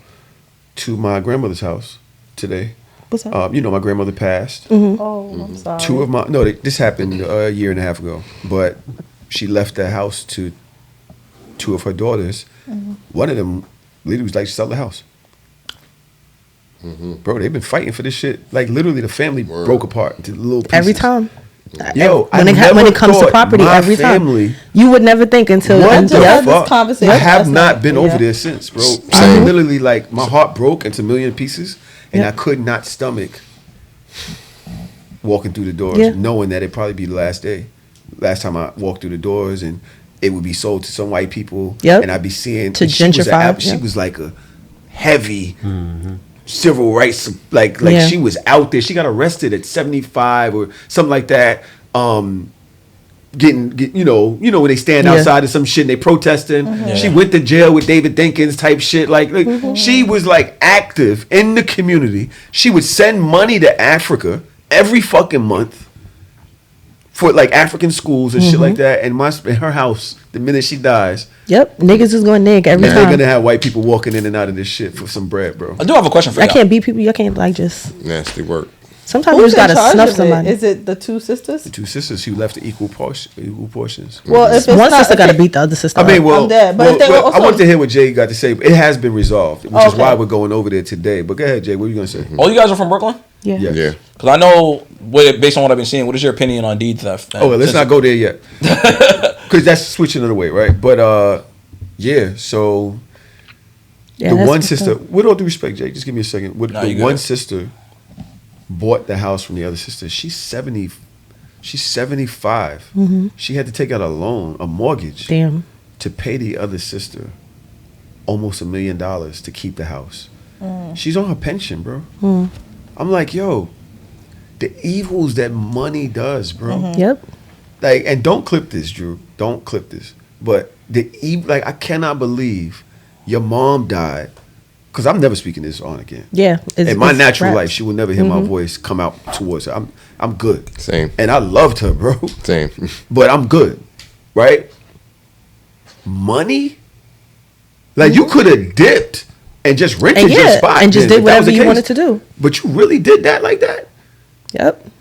to my grandmother's house today. What's up? My grandmother passed. Oh, I'm sorry. This happened a year and a half ago. But she left the house to 2 of her daughters. One of them literally was like, sell the house. Bro, they've been fighting for this shit. Like literally, the family broke apart into little pieces. Every time. Yo, when it comes to property, every time. You would never think until this conversation. I have not been over there since, bro. I literally, like, my heart broke into a million pieces, and I could not stomach walking through the doors, knowing that it'd probably be the last day. Last time I walked through the doors, and it would be sold to some white people, and I'd be seeing to gentrify. She was like a heavy civil rights, like she was out there. She got arrested at 75 or something like that. Getting you know when they stand outside of some shit and they protesting. She went to jail with David Dinkins type shit. Like she was like active in the community. She would send money to Africa every fucking month for like African schools and shit like that. And in her house, the minute she dies, niggas is going nig every time. They're gonna have white people walking in and out of this shit for some bread, bro. I do have a question for you. I can't beat people. You can't like just nasty work. Sometimes you just gotta snuff somebody. Is it the two sisters? The two sisters who left the equal portions. Well, if one sister gotta beat the other sister. I mean, I'm dead. But if they I wanted to hear what Jay got to say. It has been resolved, which is why we're going over there today. But go ahead, Jay. What are you gonna say? All you guys are from Brooklyn? Yeah. Because I know, based on what I've been seeing, what is your opinion on deed theft? Oh, well, let's not go there yet, because that's switching it away, right? But so the one sister. With all due respect, Jay, just give me a second. The one sister bought the house from the other sister. She's 70. She's 75. She had to take out a mortgage, to pay the other sister almost $1 million to keep the house. She's on her pension, bro. I'm like, yo, the evils that money does, bro. Like, and don't clip this, Drew. Don't clip this. But I cannot believe your mom died. Because I'm never speaking this on again. In my natural life, she will never hear my voice come out towards her. I'm good. Same. And I loved her, bro. Same. But I'm good, right? Money? Like, you could have dipped and just rented your spot. And just did whatever you wanted to do. But you really did that like that?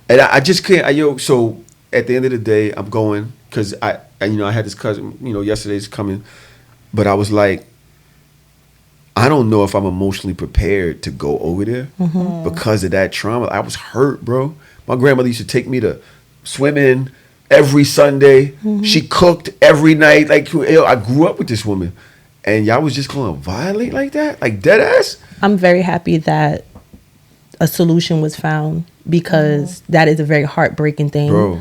And I just can't. So at the end of the day, I'm going, because I had this cousin, yesterday's coming. But I was like, I don't know if I'm emotionally prepared to go over there because of that trauma. I was hurt, bro. My grandmother used to take me to swimming every Sunday. She cooked every night. Like, I grew up with this woman. And y'all was just going to violate like that? Like, dead ass? I'm very happy that a solution was found, because that is a very heartbreaking thing. Bro.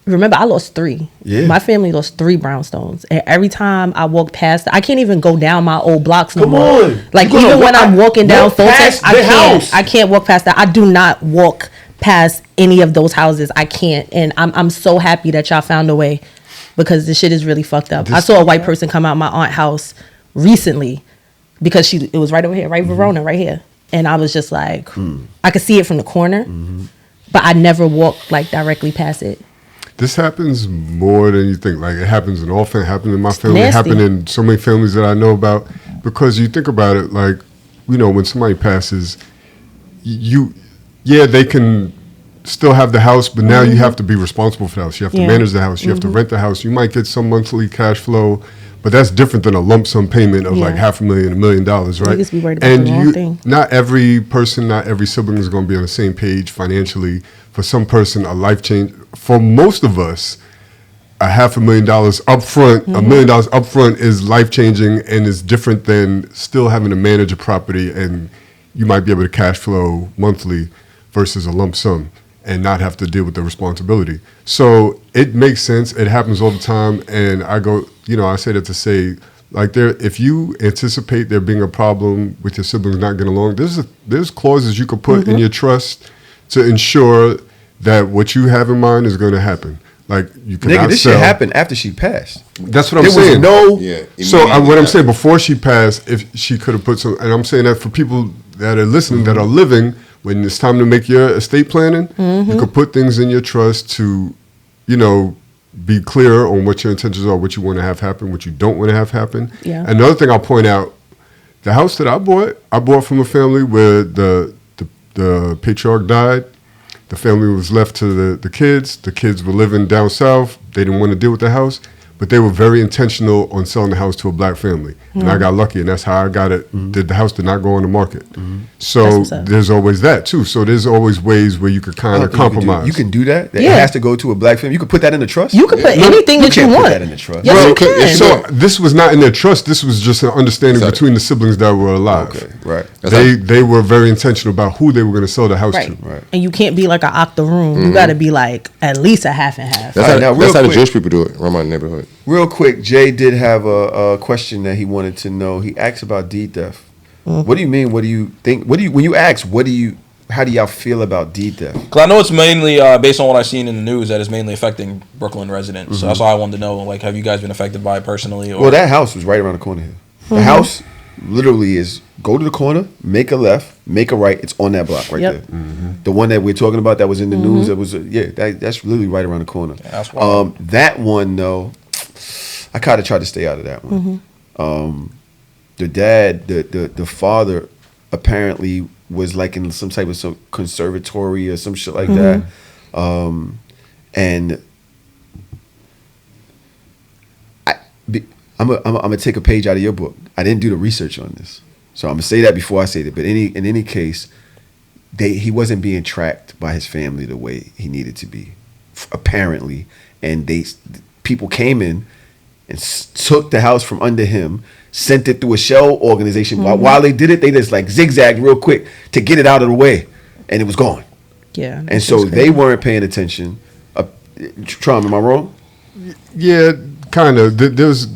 Remember, I lost 3. Yeah. My family lost 3 brownstones. And every time I walk past, I can't even go down my old blocks no more. On. Like, even when I'm walking down Fulton, I can't walk past that. I do not walk past any of those houses. I can't. And I'm so happy that y'all found a way, because this shit is really fucked up. I saw a white person come out my aunt's house recently, because it was right over here, right Verona, right here. And I was just like, I could see it from the corner, but I never walked like directly past it. This happens more than you think. Like, it happens in all families. It happened in my family. Nasty. It happened in so many families that I know about. Because you think about it, like, when somebody passes, they can still have the house, but now you have to be responsible for the house. You have to manage the house. You have to rent the house. You might get some monthly cash flow, but that's different than a lump sum payment of like $500,000, $1 million, right? Niggas be worried about the wrong thing. Not every person, not every sibling is going to be on the same page financially. For some person, a life change. For most of us, $500,000 up front, $1 million up front is life changing, and is different than still having to manage a property, and you might be able to cash flow monthly versus a lump sum and not have to deal with the responsibility. So it makes sense. It happens all the time, and I say that to say, like, if you anticipate there being a problem with your siblings not getting along, there's clauses you could put in your trust to ensure that what you have in mind is going to happen. Like, you cannot Nigga, this shit happened after she passed. That's what I'm saying. What I'm saying, before she passed, if she could have put some, and I'm saying that for people that are listening, that are living, when it's time to make your estate planning, you could put things in your trust to, be clear on what your intentions are, what you want to have happen, what you don't want to have happen. Yeah. Another thing I'll point out, the house that I bought from a family where the patriarch died. The family was left to the kids. The kids were living down south. They didn't want to deal with the house, but they were very intentional on selling the house to a black family. And I got lucky, and that's how I got it. The house did not go on the market. So there's always that, too. So there's always ways where you could kind of compromise. You can do that? It has to go to a black family? You could put that in the trust? You could put anything that you want. Put that in the trust. Yes, you can. So this was not in their trust. This was just an understanding between the siblings that were alive. Okay, right. They were very intentional about who they were going to sell the house to. Right. And you can't be like an octoroon. You got to be like at least a half and half. That's how the Jewish people do it around my neighborhood. Real quick, Jay did have a question that he wanted to know. He asked about deed theft. What do you mean? What do you think? When you ask, how do y'all feel about deed theft? Because I know it's mainly based on what I've seen in the news that it's mainly affecting Brooklyn residents. So that's why I wanted to know, like, have you guys been affected by it personally? Or? Well, that house was right around the corner here. The house literally is go to the corner, make a left, make a right. It's on that block right there. The one that we're talking about that was in the news. That was that's literally right around the corner. Yeah, that's wild. That one though, I kind of tried to stay out of that one. The dad, the father, apparently was like in some type of some conservatory or some shit like that, and I'm gonna take a page out of your book. I didn't do the research on this, so I'm gonna say that before I say that. But in any case, he wasn't being tracked by his family the way he needed to be, apparently, and people came in and took the house from under him, sent it through a shell organization. While they did it, they just like zigzagged real quick to get it out of the way, and it was gone. Yeah, and so they weren't paying attention. Trom, am I wrong? Yeah, kind of. It's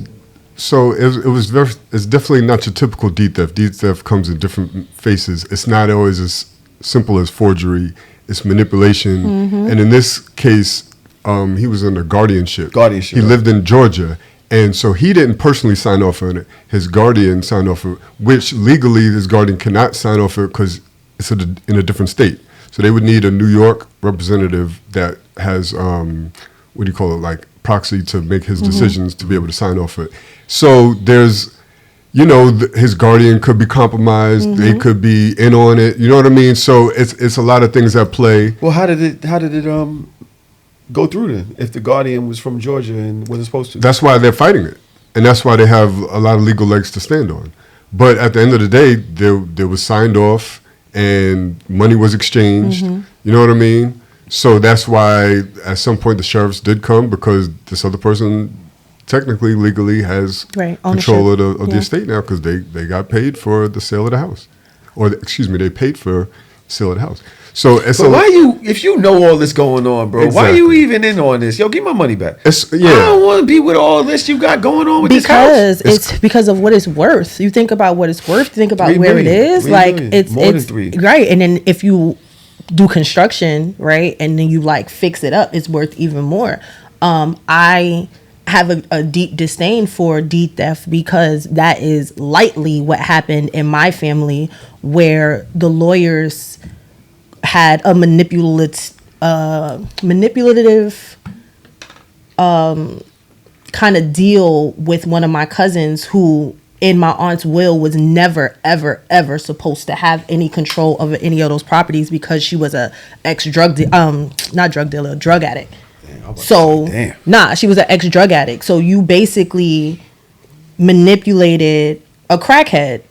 definitely not your typical deed theft. Deed theft comes in different faces. It's not always as simple as forgery. It's manipulation, and in this case, he was under guardianship. He lived in Georgia. And so he didn't personally sign off on it. His guardian signed off on it, which legally his guardian cannot sign off on it because it's in a different state. So they would need a New York representative that has, like proxy to make his decisions to be able to sign off on it. So there's, his guardian could be compromised. They could be in on it. You know what I mean? So it's a lot of things at play. Well, how did it go through then if the guardian was from Georgia and wasn't supposed to? That's why they're fighting it, and that's why they have a lot of legal legs to stand on. But at the end of the day, there was signed off and money was exchanged. You know what I mean? So that's why at some point the sheriffs did come, because this other person technically legally has control of the estate now, because they got paid for the sale of the house, they paid for the sale of the house. So it's if you know all this going on, bro, why are you even in on this? Yo, give my money back. I don't want to be with all this you got going on with this house. It's because of what it's worth. You think about what it's worth. You think about where it is. Like it's more than three. Right. And then if you do construction, right, and then you like fix it up, it's worth even more. I have a deep disdain for deed theft, because that is lightly what happened in my family, where the lawyers had a manipulative kind of deal with one of my cousins, who in my aunt's will was never ever ever supposed to have any control over any of those properties, because she was a drug addict. She was an ex drug addict. So you basically manipulated a crackhead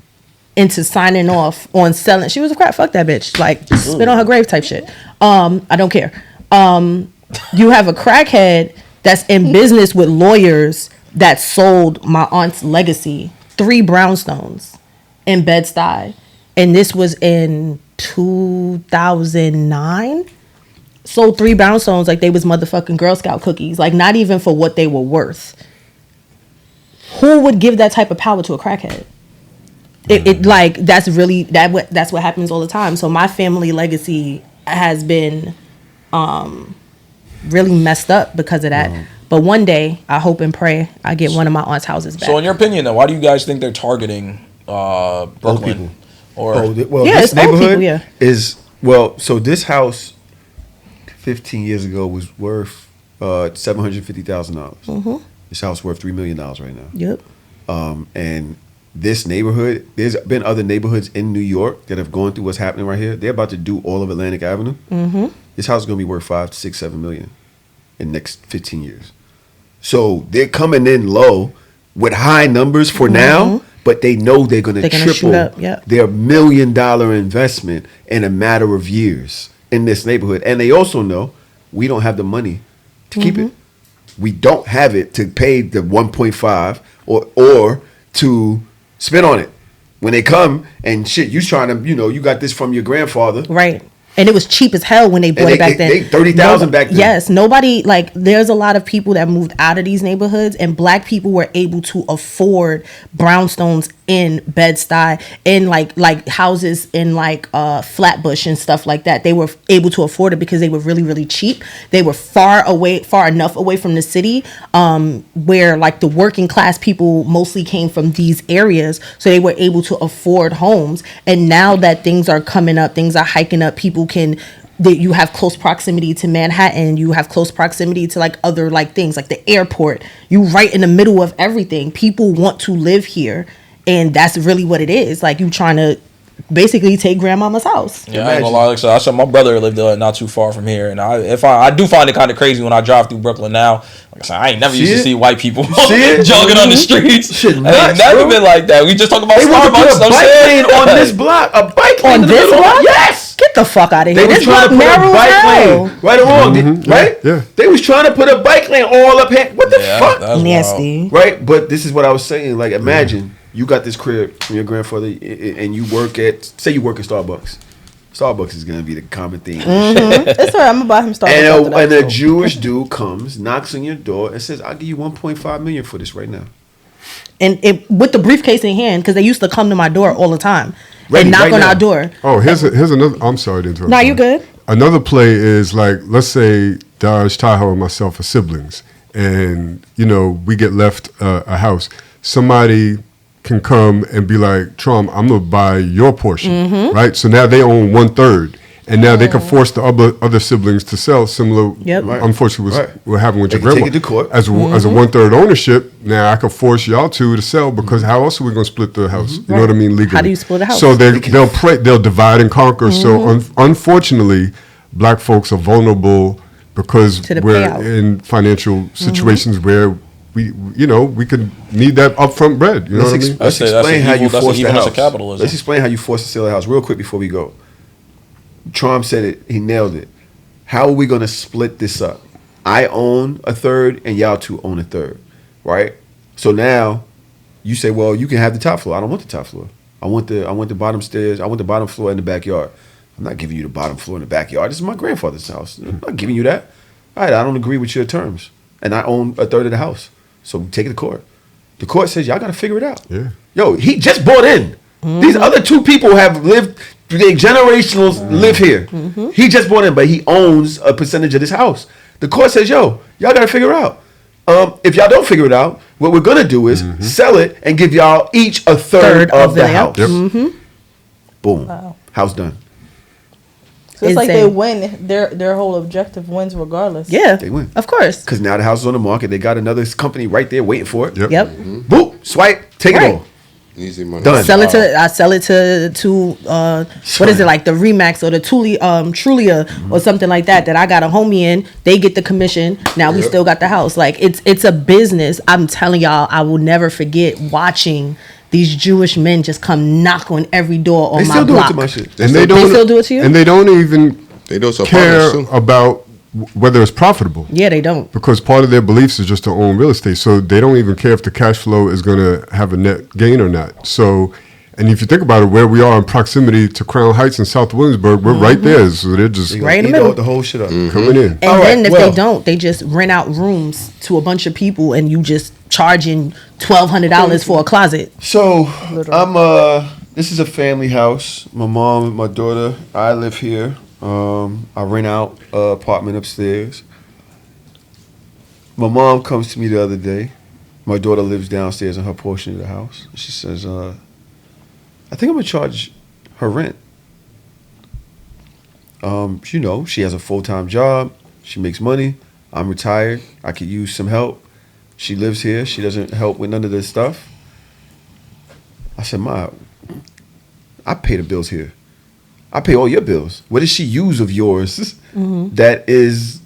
into signing off on selling. She was a crack. Fuck that bitch. Like, spit on her grave type shit. I don't care. You have a crackhead that's in business with lawyers that sold my aunt's legacy 3 brownstones in Bed-Stuy. And this was in 2009. Sold 3 brownstones like they was motherfucking Girl Scout cookies. Like, not even for what they were worth. Who would give that type of power to a crackhead? That's what happens all the time. So my family legacy has been really messed up because of that. But one day, I hope and pray I get one of my aunt's houses back. So in your opinion, though, why do you guys think they're targeting Brooklyn? This neighborhood so this house 15 years ago was worth $750,000. This house worth $3 million right now. Yep. And this neighborhood, there's been other neighborhoods in New York that have gone through what's happening right here. They're about to do all of Atlantic Avenue. This house is going to be worth 5 to 6, 7 million in the next 15 years. So they're coming in low with high numbers for now, but they know they're going to triple their $1 million investment in a matter of years in this neighborhood. And they also know we don't have the money to keep it. We don't have it to pay the 1.5 or to spend on it. When they come and shit, you trying to, you got this from your grandfather. Right. And it was cheap as hell when they bought it back then. They 30,000 back then. Yes, nobody like. There's a lot of people that moved out of these neighborhoods, and black people were able to afford brownstones in Bed-Stuy, in like houses in like Flatbush and stuff like that. They were able to afford it because they were really, really cheap. They were far enough away from the city, where like the working class people mostly came from these areas, so they were able to afford homes. And now that things are coming up, things are hiking up, people you have close proximity to Manhattan, you have close proximity to like other like things like the airport, you right in the middle of everything. People want to live here, and that's really what it is. Like you trying to basically take grandmama's house. Yeah, I ain't gonna lie. Like I said, my brother lived not too far from here, and I do find it kind of crazy when I drive through Brooklyn now. Like I said, I ain't never used to see white people jogging on the streets. Shit, it nuts, ain't never bro. been like that. We just talk about They want to Starbucks. put a bike lane on this block. A bike lane On this block? Yes. Get the fuck out of They here. was This trying block to put a narrow as bike hell. lane. Right or wrong, right? Yeah. They was trying to put a bike lane all up here. What the fuck? That's Nasty. wild. Right? But this is what I was saying. Like, imagine you got this crib from your grandfather and you work at, say you work at Starbucks. Starbucks is going to be the common theme. It's alright. I'm gonna buy him Starbucks. And a Jewish dude comes, knocks on your door, and says, "I'll give you $1.5 million for this right now." And with the briefcase in hand, because they used to come to my door all the time Ready, and knock right on now. our door. Oh, here's another. I'm sorry to interrupt. No, you good. Another play is like, let's say Daj, Tahoe, and myself are siblings, and we get left a house. Somebody can come and be like, Trump, I'm gonna buy your portion, right? So now they own 1/3, and now they can force the other siblings to sell similar. Yep. Right. Unfortunately, what happened with They your can grandma take it to court. as a 1/3 ownership. Now I can force y'all to sell because how else are we gonna split the house? You know what I mean? Legally. How do you split a house? So they'll divide and conquer. So unfortunately, black folks are vulnerable because To the we're payout. in financial situations where we could need that upfront bread. You know what I mean? Let's That's explain how evil- you that's force the the evilness house. of capitalism. Let's explain how you force to sell the house real quick before we go. Trump said it. He nailed it. How are we going to split this up? I own 1/3 and y'all two own 1/3, right? So now you say, well, you can have the top floor. I don't want the top floor. I want the bottom stairs. I want the bottom floor in the backyard. I'm not giving you the bottom floor in the backyard. This is my grandfather's house. I'm not giving you that. All right, I don't agree with your terms. And I own 1/3 of the house. So take it to court. The court says, y'all got to figure it out. Yeah. Yo, he just bought in. These other two people have lived, they generationals live here. He just bought in, but he owns a percentage of this house. The court says, yo, y'all got to figure it out. If y'all don't figure it out, what we're going to do is sell it and give y'all each 1/3 of the house. Yep. Boom. Wow. House done. So it's like they Insane. win. Their whole objective wins regardless. Yeah, They win. of course. Because now the house is on the market. They got another company right there waiting for it. Yep. Yep. Boop, swipe, take Right. it all. Easy money. Done. I sell it to what is it, like the Remax or the Trulia or something like that I got a homie in. They get the commission. Now we still got the house. Like it's a business. I'm telling y'all, I will never forget watching these Jewish men just come knock on every door on They my still do it block. to my shit. And They still do it to you? And they don't even They do it to care apartments, too. about whether it's profitable. Yeah, they don't. Because part of their beliefs is just to own real estate. So they don't even care if the cash flow is going to have a net gain or not. So, and if you think about it, where we are in proximity to Crown Heights and South Williamsburg, we're right there. So they're just They Right in the eat middle. The whole shit up. coming in. And All then right, if well- they don't, they just rent out rooms to a bunch of people and you just charging $1,200 for a closet. So I'm this is a family house. My mom and my daughter. I live here. I rent out an apartment upstairs. My mom comes to me the other day. My daughter lives downstairs in her portion of the house. She says, I think I'm gonna charge her rent. She has a full-time job. She makes money. I'm retired. I could use some help. She lives here. She doesn't help with none of this stuff. I said, Ma, I pay the bills here. I pay all your bills. What does she use of yours that is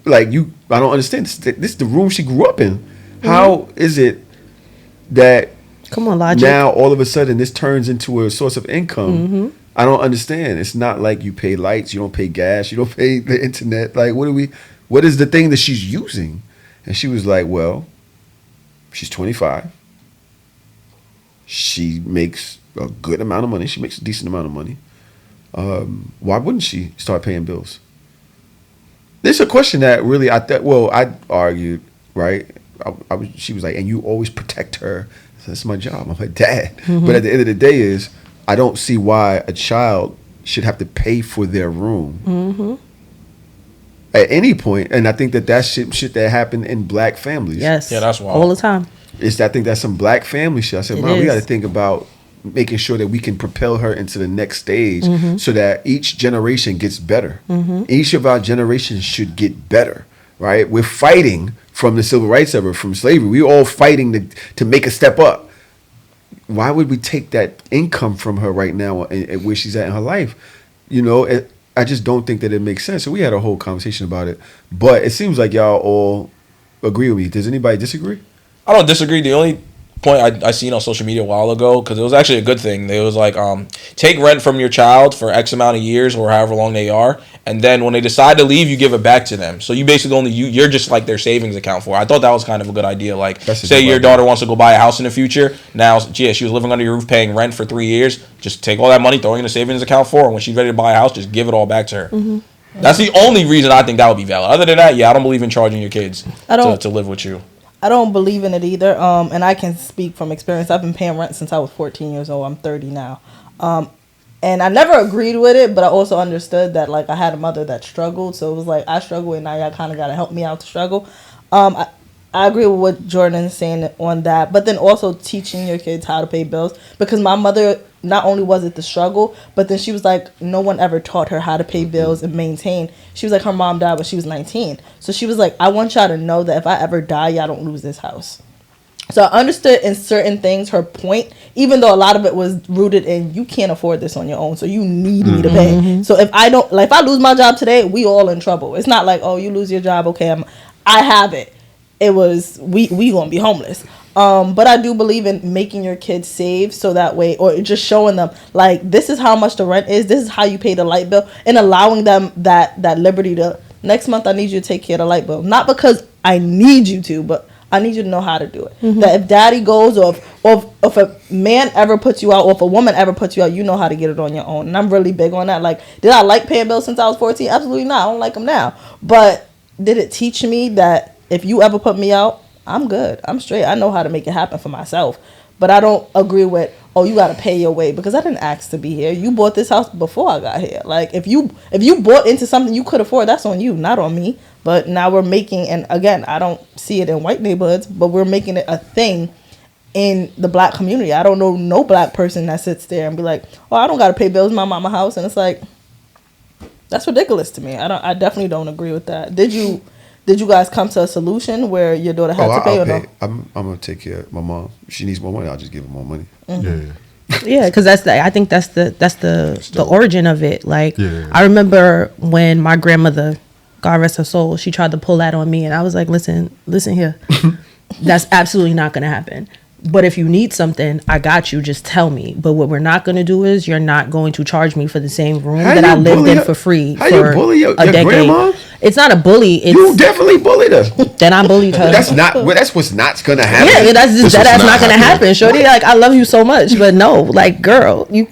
like you? I don't understand. This is the room she grew up in. How is it that Come on, Logic. now all of a sudden this turns into a source of income? I don't understand. It's not like you pay lights, you don't pay gas, you don't pay the internet. Like what is the thing that she's using? And she was like, well, she's 25. She makes a good amount of money. She makes a decent amount of money. why wouldn't she start paying bills? This is a question that really I argued, right? She was like, and you always protect her. That's my job. I'm her dad. But at the end of the day is, I don't see why a child should have to pay for their room at any point. And I think that's shit that happened in black families. Yes. Yeah, that's wild. All the time. I think that's some black family shit. I said, Mom, we got to think about making sure that we can propel her into the next stage so that each generation gets better. Each of our generations should get better, right? We're fighting from the civil rights era, from slavery. We're all fighting to make a step up. Why would we take that income from her right now and where she's at in her life? You know, I just don't think that it makes sense. So we had a whole conversation about it. But it seems like y'all all agree with me. Does anybody disagree? I don't disagree. The only point I seen on social media a while ago, because it was actually a good thing. It was like, take rent from your child for X amount of years or however long they are, and then when they decide to leave, you give it back to them. So you basically you're just like their savings account for. I thought that was kind of a good idea. Like, say your daughter wants to go buy a house in the future. Now, she was living under your roof paying rent for 3 years. Just take all that money, throw it in a savings account for her. When she's ready to buy a house, just give it all back to her. That's the only reason I think that would be valid. Other than that, I don't believe in charging your kids to live with you. I don't believe in it either. And I can speak from experience. I've been paying rent since I was 14 years old. I'm 30 now. And I never agreed with it, but I also understood that, like, I had a mother that struggled. So it was like, I struggle, and now y'all kind of got to help me out to struggle. I agree with what Jordan is saying on that. But then also teaching your kids how to pay bills. Because my mother, not only was it the struggle, but then she was like, no one ever taught her how to pay bills and maintain. She was like, her mom died when she was 19. So she was like, I want y'all to know that if I ever die, y'all don't lose this house. So I understood in certain things her point, even though a lot of it was rooted in, you can't afford this on your own, so you need me to pay. So if I lose my job today, we all in trouble. It's not like, oh, you lose your job, okay, I have it. It was, we gonna be homeless. But I do believe in making your kids save, so that way, or just showing them, like, this is how much the rent is, this is how you pay the light bill, and allowing them that liberty to, next month I need you to take care of the light bill. Not because I need you to, but I need you to know how to do it. That if daddy goes, or if a man ever puts you out, or if a woman ever puts you out, you know how to get it on your own. And I'm really big on that. Like, did I like paying bills since I was 14? Absolutely not. I don't like them now. But did it teach me that if you ever put me out, I'm good. I'm straight. I know how to make it happen for myself. But I don't agree with, oh, you got to pay your way, because I didn't ask to be here. You bought this house before I got here. Like, if you bought into something you could afford, that's on you, not on me. But now we're making, and again, I don't see it in white neighborhoods, but we're making it a thing in the black community. I don't know no black person that sits there and be like, oh, I don't got to pay bills in my mama house. And it's like, that's ridiculous to me. I definitely don't agree with that. Did you guys come to a solution where your daughter had to pay or no? I'm going to take care of my mom. If she needs more money, I'll just give her more money. Yeah, because I think that's the origin of it. Like, I remember when my grandmother, God rest her soul, she tried to pull that on me, and I was like, listen here, that's absolutely not going to happen. But if you need something, I got you. Just tell me. But what we're not going to do is, you're not going to charge me for the same room that I lived in for free for you bully your decade. Grandma? It's not a bully. You definitely bullied her. Then I bullied her. That's what's not going to happen. Yeah, that's not going to happen. Shorty, like, I love you so much, but no, like, girl, you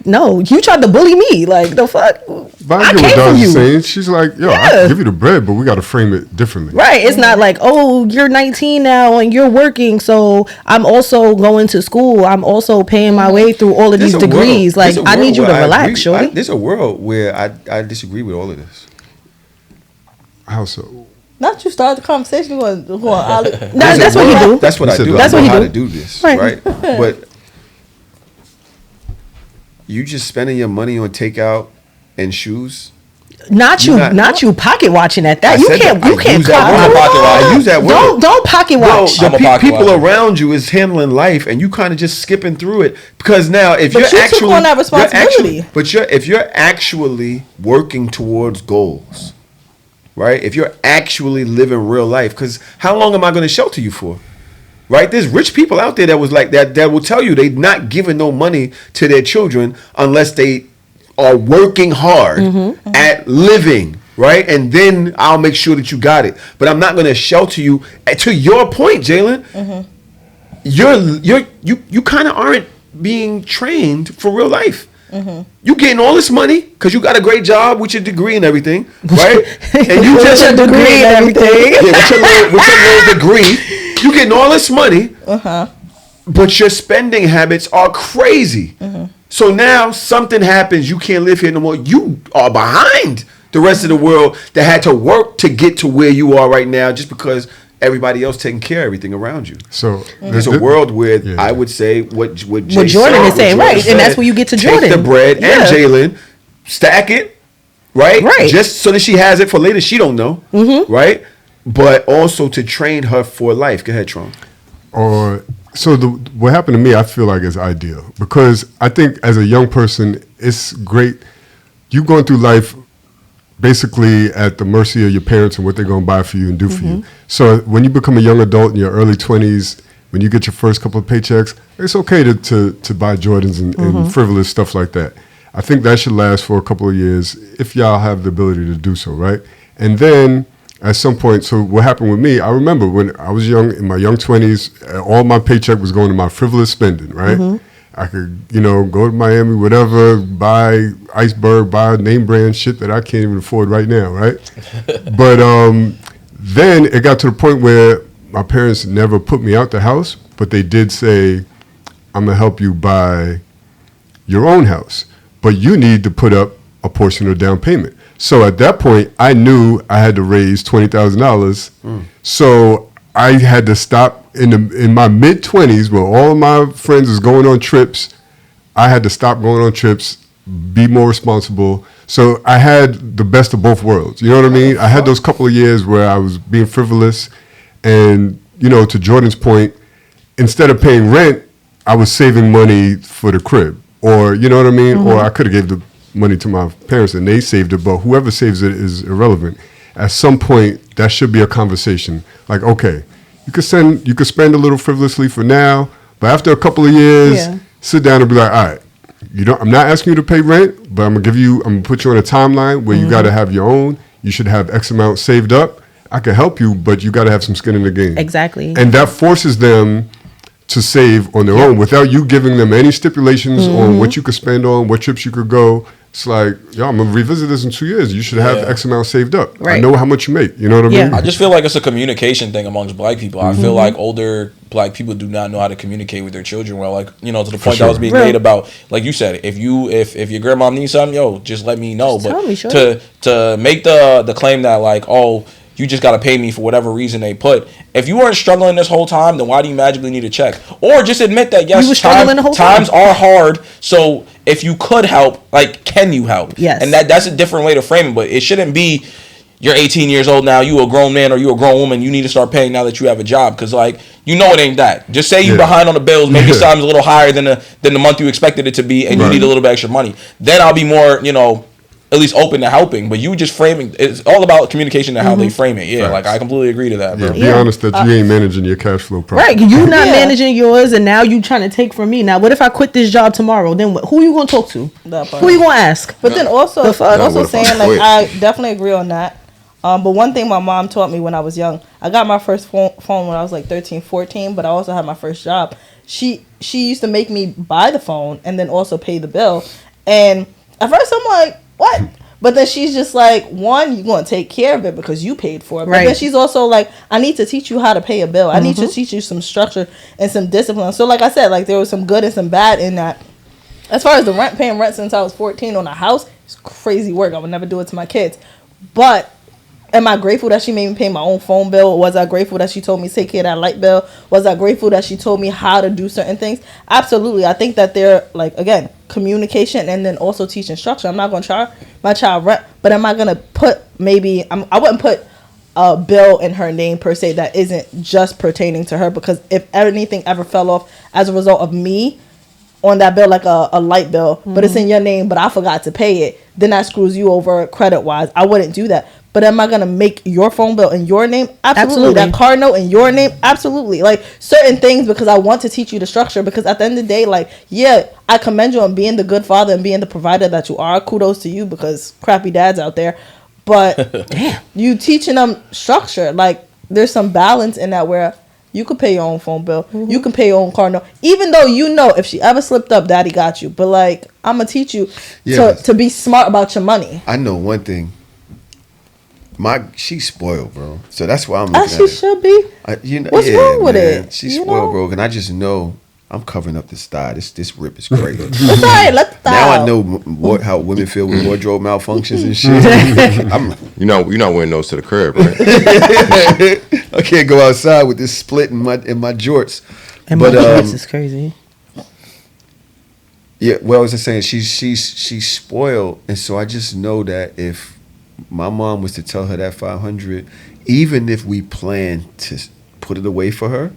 tried to bully me. Like, the fuck? But I get what Don's saying. She's like, yo, I can give you the bread, but we got to frame it differently. Right. It's not like, oh, you're 19 now and you're working, so I'm also going to school. I'm also paying my way through all of these degrees. Like, I need you to relax, shorty. There's a world where I disagree with all of this. How so? Not you start the conversation going that's what you do. That's what I do. That's I what know you how do. to do this, right? But you just spending your money on takeout and shoes. Not you pocket watching at that. You can't I use that word. Don't pocket watch. The people around you is handling life, and you kind of just skipping through it, because now if you took on that responsibility, if you're actually working towards goals, right? If you're actually living real life, because how long am I going to shelter you for? Right? There's rich people out there that was like that will tell you they're not giving no money to their children unless they are working hard at living, right? And then I'll make sure that you got it. But I'm not going to shelter you. To your point, Jaylin, you kind of aren't being trained for real life. You getting all this money because you got a great job with your degree and everything, right? And you just your degree and everything. Yeah, with your little degree, you getting all this money, but your spending habits are crazy. So now something happens, you can't live here no more. You are behind the rest of the world that had to work to get to where you are right now, just because everybody else taking care of everything around you. So there's a world where I would say what Jordan is saying, right? And that's where you get to Jordan. Take the bread and Jaylin, stack it, right? Just so that she has it for later. She don't know, right? But also to train her for life. Go ahead, Tron. What happened to me, I feel like is ideal, because I think as a young person, it's great. You going through life basically at the mercy of your parents and what they're going to buy for you and do for you. So when you become a young adult in your early 20s, when you get your first couple of paychecks, it's okay to buy Jordans and frivolous stuff like that. I think that should last for a couple of years if y'all have the ability to do so, right? And then at some point, so what happened with me, I remember when I was young, in my young 20s, all my paycheck was going to my frivolous spending, right? I could, go to Miami, whatever, buy Iceberg, buy name brand shit that I can't even afford right now, right? But then it got to the point where my parents never put me out the house, but they did say, I'm going to help you buy your own house, but you need to put up a portion of down payment. So at that point, I knew I had to raise $20,000. So I had to stop in my mid-20s where all of my friends is going on trips. I had to stop going on trips, be more responsible. So I had the best of both worlds. You know what I mean? I had those couple of years where I was being frivolous. And, to Jordan's point, instead of paying rent, I was saving money for the crib. Or, you know what I mean? Or I could have gave the money to my parents and they saved it, but whoever saves it is irrelevant. At some point, that should be a conversation. Like, okay, you could spend a little frivolously for now, but after a couple of years, sit down and be like, all right, I'm not asking you to pay rent, but I'm gonna put you on a timeline where you gotta have your own. You should have X amount saved up. I can help you, but you gotta have some skin in the game. Exactly. And that forces them to save on their own without you giving them any stipulations on what you could spend on, what trips you could go. It's like, I'm going to revisit this in 2 years. You should have X amount saved up. Right. I know how much you make. You know what I mean? I just feel like it's a communication thing amongst black people. I feel like older black people do not know how to communicate with their children well. Like, to the point that was being made about, like you said, if your grandma needs something, just let me know. But to make the claim that like, oh, you just got to pay me for whatever reason they put. If you weren't struggling this whole time, then why do you magically need a check? Or just admit that, yes, times are hard. So if you could help, like, can you help? Yes. And that's a different way to frame it. But it shouldn't be, you're 18 years old now, you a grown man or you a grown woman, you need to start paying now that you have a job. Because, like, it ain't that. Just say you behind on the bills, maybe time's a little higher than the month you expected it to be, and you need a little bit extra money. Then I'll be more, at least open to helping, but you just framing, it's all about communication and how they frame it. Yeah, like I completely agree to that, bro. Be honest that you ain't managing your cash flow properly. Right, you not managing yours, and now you trying to take from me. Now, what if I quit this job tomorrow? Then what? Who you gonna talk to? Who you gonna ask? But then also saying, like, I definitely agree on that. But one thing my mom taught me when I was young, I got my first phone when I was like 13, 14, but I also had my first job. She used to make me buy the phone and then also pay the bill. And at first I'm like, what? But then she's just like, one, you're going to take care of it because you paid for it. But then she's also like, I need to teach you how to pay a bill. I need to teach you some structure and some discipline. So like I said, like there was some good and some bad in that. As far as the paying rent since I was 14 on a house, it's crazy work. I would never do it to my kids. But am I grateful that she made me pay my own phone bill? Was I grateful that she told me to take care of that light bill? Was I grateful that she told me how to do certain things? Absolutely. I think that they're, like, again, communication and then also teaching structure. I'm not going to charge my child rent, but am I going to put I wouldn't put a bill in her name per se that isn't just pertaining to her, because if anything ever fell off as a result of me on that bill, like a light bill, but it's in your name, but I forgot to pay it, then that screws you over credit-wise. I wouldn't do that. But am I going to make your phone bill in your name? Absolutely. That car note in your name? Absolutely. Like, certain things, because I want to teach you the structure, because at the end of the day, like, I commend you on being the good father and being the provider that you are. Kudos to you, because crappy dads out there. But you teaching them structure. Like, there's some balance in that where You could pay your own phone bill. You can pay your own car note. Even though you know if she ever slipped up, daddy got you. But like, I'm gonna teach you to be smart about your money. I know one thing. She's spoiled, bro. So that's why I'm looking at it. She should be. What's wrong with it? She's spoiled, bro. And I just know I'm covering up this thigh. This rip is crazy. It's all right. Let the thigh Now out. I know how women feel with wardrobe malfunctions and shit. You're not wearing those to the crib, right? I can't go outside with this split in my jorts. And my jorts is crazy. Yeah, well, as I was saying, she's spoiled, and so I just know that if my mom was to tell her that 500, even if we plan to put it away for her,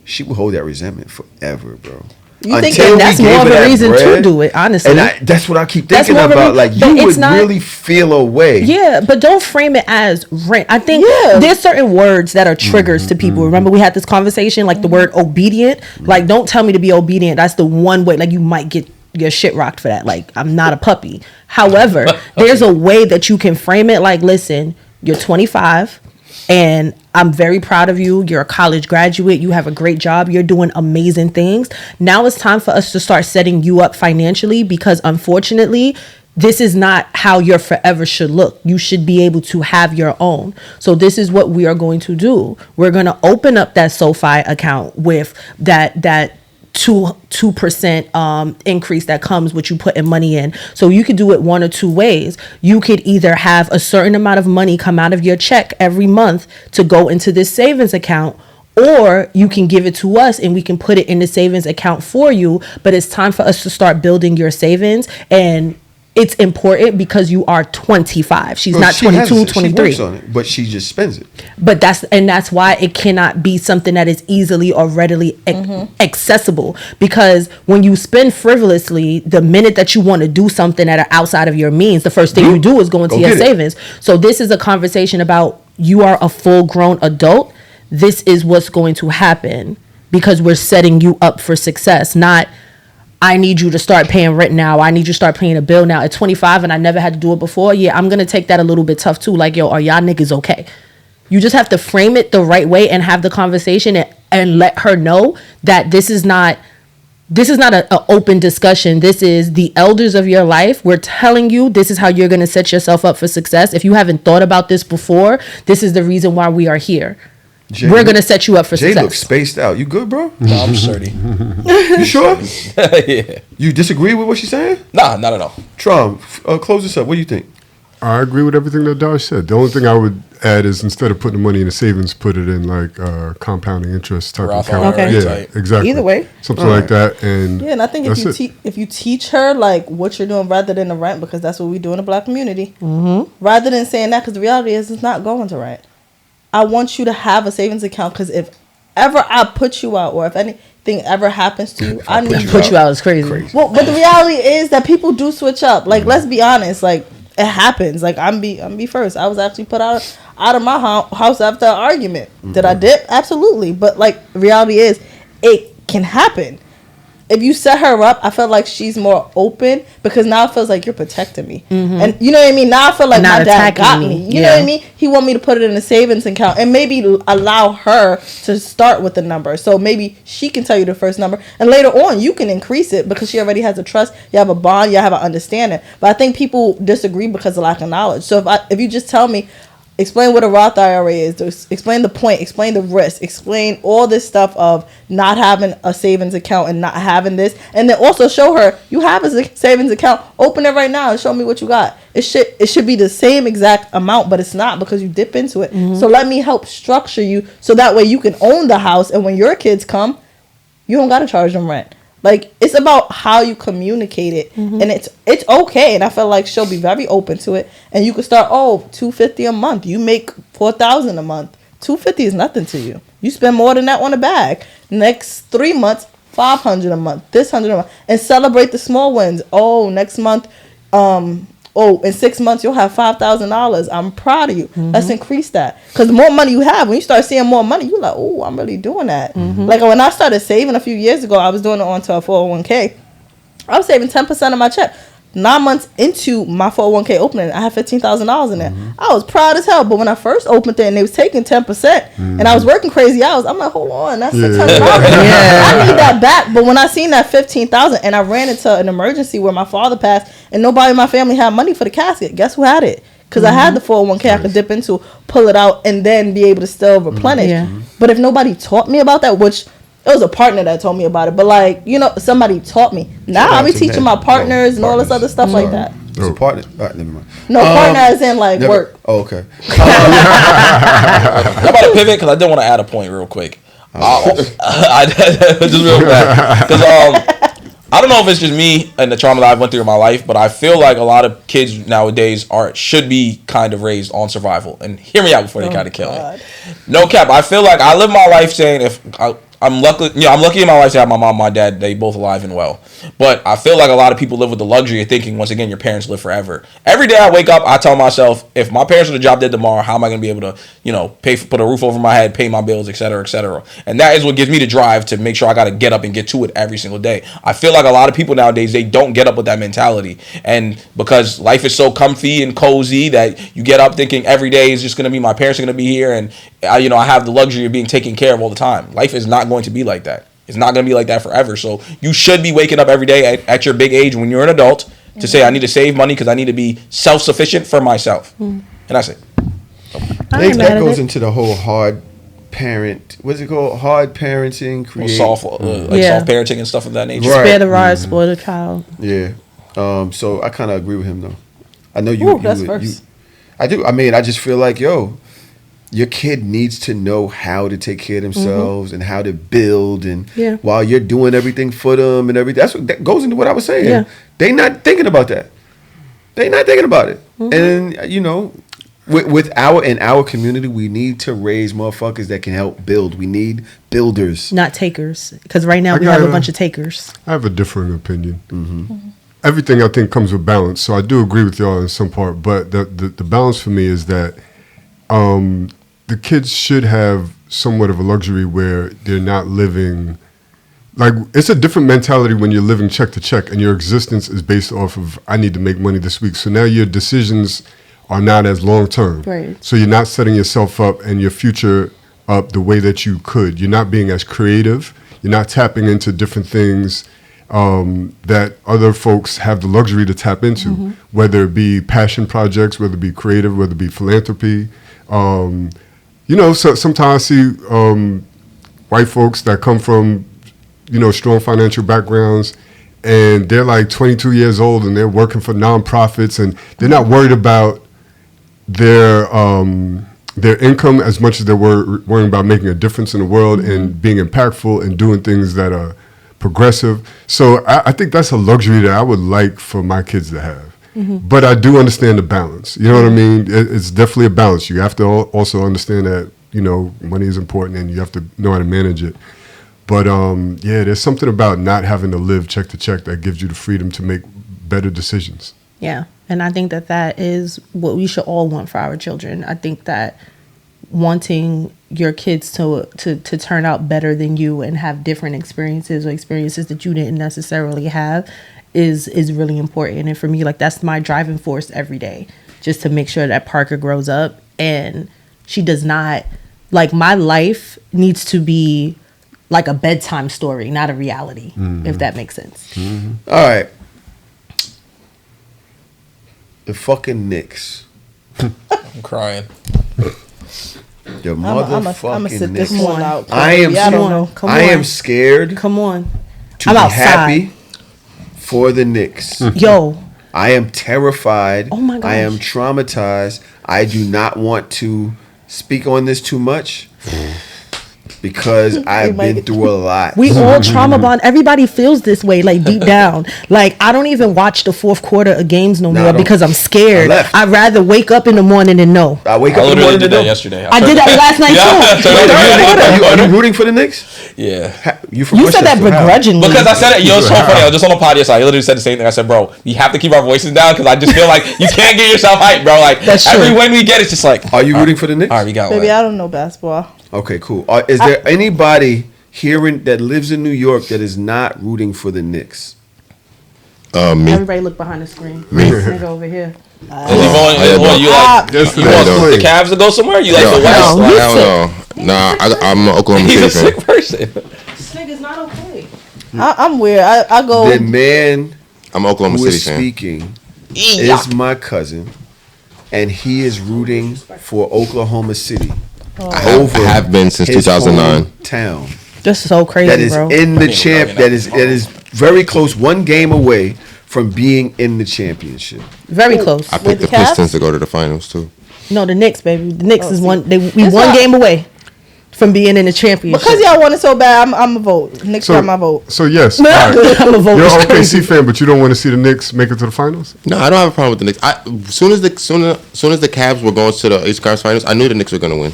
she would hold that resentment forever, bro. You think that's more of a reason to do it, honestly. And that's what I keep thinking about. Like, you would really feel a way. Yeah, but don't frame it as rent. I think there's certain words that are triggers to people. Remember we had this conversation, like the word obedient. Like, don't tell me to be obedient. That's the one way, like, you might get your shit rocked for that. Like, I'm not a puppy. However, there's a way that you can frame it. Like, listen, you're 25 and I'm very proud of you. You're a college graduate. You have a great job. You're doing amazing things. Now it's time for us to start setting you up financially, because unfortunately, this is not how your forever should look. You should be able to have your own. So this is what we are going to do. We're going to open up that SoFi account with that 2% increase that comes with you putting money in. So you could do it one or two ways. You could either have a certain amount of money come out of your check every month to go into this savings account, or you can give it to us and we can put it in the savings account for you. But it's time for us to start building your savings, and it's important because you are 25. She's not 22, 23. She works on it, but she just spends it. But that's why it cannot be something that is easily or readily accessible. Because when you spend frivolously, the minute that you want to do something that are outside of your means, the first thing you do is go into your savings. So this is a conversation about, you are a full-grown adult. This is what's going to happen, because we're setting you up for success, not I need you to start paying rent now. I need you to start paying a bill now. At 25 and I never had to do it before. Yeah, I'm going to take that a little bit tough too. Like, yo, are y'all niggas okay? You just have to frame it the right way and have the conversation and let her know that this is not an open discussion. This is the elders of your life. We're telling you this is how you're going to set yourself up for success. If you haven't thought about this before, this is the reason why we are here. We're going to set you up for success. Jay looks spaced out. You good, bro? No, I'm sturdy. You sure? Yeah. You disagree with what she's saying? Nah, not at all. Trom, close this up. What do you think? I agree with everything that Dash said. The only thing I would add is, instead of putting the money in a savings, put it in like compounding interest type Roth account. IRA Yeah, type. exactly. Either way. Something like that. And yeah, and I think if you teach her like what you're doing rather than the rent, because that's what we do in the Black community, rather than saying that, because the reality is it's not going to rent. I want you to have a savings account, because if ever I put you out, or if anything ever happens to you, I need to put you out is crazy. Well, but the reality is that people do switch up. Like, let's be honest. Like, it happens. Like, I'm be first. I was actually put out of my house after an argument. Did I dip? Absolutely. But like, the reality is, it can happen. If you set her up, I feel like she's more open, because now it feels like you're protecting me. And you know what I mean? Now I feel like my dad got me. You know what I mean? He want me to put it in a savings account and maybe allow her to start with the number. So maybe she can tell you the first number, and later on you can increase it, because she already has a trust. You have a bond. You have an understanding. But I think people disagree because of lack of knowledge. So if you just tell me, explain what a Roth IRA is, explain the point, explain the risk, explain all this stuff of not having a savings account and not having this, and then also show her you have a savings account. Open it right now and show me what you got. It should be the same exact amount, but it's not, because you dip into it. So let me help structure you, so that way you can own the house, and when your kids come, you don't got to charge them rent. Like, it's about how you communicate it, and it's okay. And I feel like she'll be very open to it. And you could start, $250 a month. You make $4,000 a month. $250 is nothing to you. You spend more than that on a bag. Next 3 months, $500 a month. This $100 a month, and celebrate the small wins. Next month, in 6 months you'll have $5,000. I'm proud of you. Let's increase that, because the more money you have, when you start seeing more money, you're like, oh, I'm really doing that. Like, when I started saving a few years ago, I was doing it onto a 401k. I was saving 10% of my check. 9 months into my 401k opening, I had $15,000 in there. I was proud as hell. But when I first opened it and they was taking 10%, and I was working crazy hours, I'm like, hold on, that's $600. I need that back. But when I seen that $15,000, and I ran into an emergency where my father passed, and nobody in my family had money for the casket, guess who had it? Because I had the 401k I could dip into, pull it out, and then be able to still replenish. But if nobody taught me about that, which it was a partner that told me about it, but like, you know, somebody taught me. Now I be teaching my partners and all this other stuff like that. It's a partner. All right, never mind. No, partner as in like work. Oh, okay. I'm about to pivot because I did want to add a point real quick. Just real fast. Because I don't know if it's just me and the trauma that I went through in my life, but I feel like a lot of kids nowadays should be kind of raised on survival. And hear me out before they kind of kill me. No cap. I feel like I live my life saying I'm lucky in my life to have my mom and my dad. They both alive and well. But I feel like a lot of people live with the luxury of thinking, once again, your parents live forever. Every day I wake up, I tell myself, if my parents were to drop dead tomorrow, how am I going to be able to, put a roof over my head, pay my bills, et cetera, et cetera. And that is what gives me the drive to make sure I got to get up and get to it every single day. I feel like a lot of people nowadays, they don't get up with that mentality. And because life is so comfy and cozy that you get up thinking every day is just going to be, my parents are going to be here, and I have the luxury of being taken care of all the time. Life is not going to be like that. It's not going to be like that forever. So you should be waking up every day at your big age when you're an adult to say, I need to save money because I need to be self-sufficient for myself. And that's it. That goes into the whole hard parent. What's it called? Hard parenting. Soft parenting and stuff of that nature. Spare the rod, spoil the child. Yeah. So I kind of agree with him though. I know you. I do. I mean, I just feel like, your kid needs to know how to take care of themselves and how to build, and while you're doing everything for them and everything. That goes into what I was saying. Yeah. They not thinking about that. They not thinking about it. And in our community, we need to raise motherfuckers that can help build. We need builders, not takers. Because right now we have a bunch of takers. I have a differing opinion. Everything I think comes with balance. So I do agree with y'all in some part, but the balance for me is that the kids should have somewhat of a luxury where they're not living like, it's a different mentality when you're living check to check and your existence is based off of, I need to make money this week. So now your decisions are not as long term. Right. So you're not setting yourself up and your future up the way that you could. You're not being as creative. You're not tapping into different things that other folks have the luxury to tap into, whether it be passion projects, whether it be creative, whether it be philanthropy. So sometimes I see white folks that come from, strong financial backgrounds, and they're like 22 years old and they're working for nonprofits, and they're not worried about their income as much as they're worrying about making a difference in the world and being impactful and doing things that are progressive. So I think that's a luxury that I would like for my kids to have. But I do understand the balance. You know what I mean? It's definitely a balance. You have to also understand that, money is important and you have to know how to manage it. But there's something about not having to live check to check that gives you the freedom to make better decisions. Yeah. And I think that is what we should all want for our children. I think that wanting your kids to turn out better than you and have different experiences or experiences that you didn't necessarily have is really important. And for me, like, that's my driving force every day, just to make sure that Parker grows up and she does not, like, my life needs to be like a bedtime story, not a reality, if that makes sense. All right. The fucking Knicks. I'm crying. The motherfucking sit Knicks. this one out. I am scared. Come on. I'm outside. Happy for the Knicks. Yo. I am terrified. Oh my gosh. I am traumatized. I do not want to speak on this too much because I've been through a lot. We all trauma bond. Everybody feels this way, like, deep down. Like, I don't even watch the fourth quarter of games no more because I'm scared. I'd rather wake up in the morning and know. I wake up in the morning did that yesterday. I did that last night too. Are you rooting for the Knicks? Yeah. You said that begrudgingly. Because I said it. It's so funny. I was just on a podcast. I literally said the same thing. I said, bro, you have to keep our voices down because I just feel like you can't get yourself hyped, bro. Like, every win we get, it's just like. Are you rooting for the Knicks? All right, we got Baby, I don't know basketball. Okay, cool. Is there anybody that lives in New York that is not rooting for the Knicks? Me. Everybody look behind the screen. Me. This nigga over here. You like the Cavs to go somewhere? You like the West? Hell no. Nah, I'm an Oklahoma City fan. He's a sick person. This nigga's not okay. I'm weird. I go. The man I'm an Oklahoma who City is fan. speaking is my cousin, and he is rooting for Oklahoma City. I have been since his 2009. Town This is so crazy, that is bro. in the champ. That is very close, one game away from being in the championship. Very close. I picked the Pistons to go to the finals too. No, the Knicks, baby. The Knicks is one. We one game away from being in the championship. Because y'all want it so bad, I'm a vote. Knicks got my vote. So yes, all right. I'm a vote. You're an OKC fan, but you don't want to see the Knicks make it to the finals? No, I don't have a problem with the Knicks. As soon as the Cavs were going to the East Conference Finals, I knew the Knicks were going to win.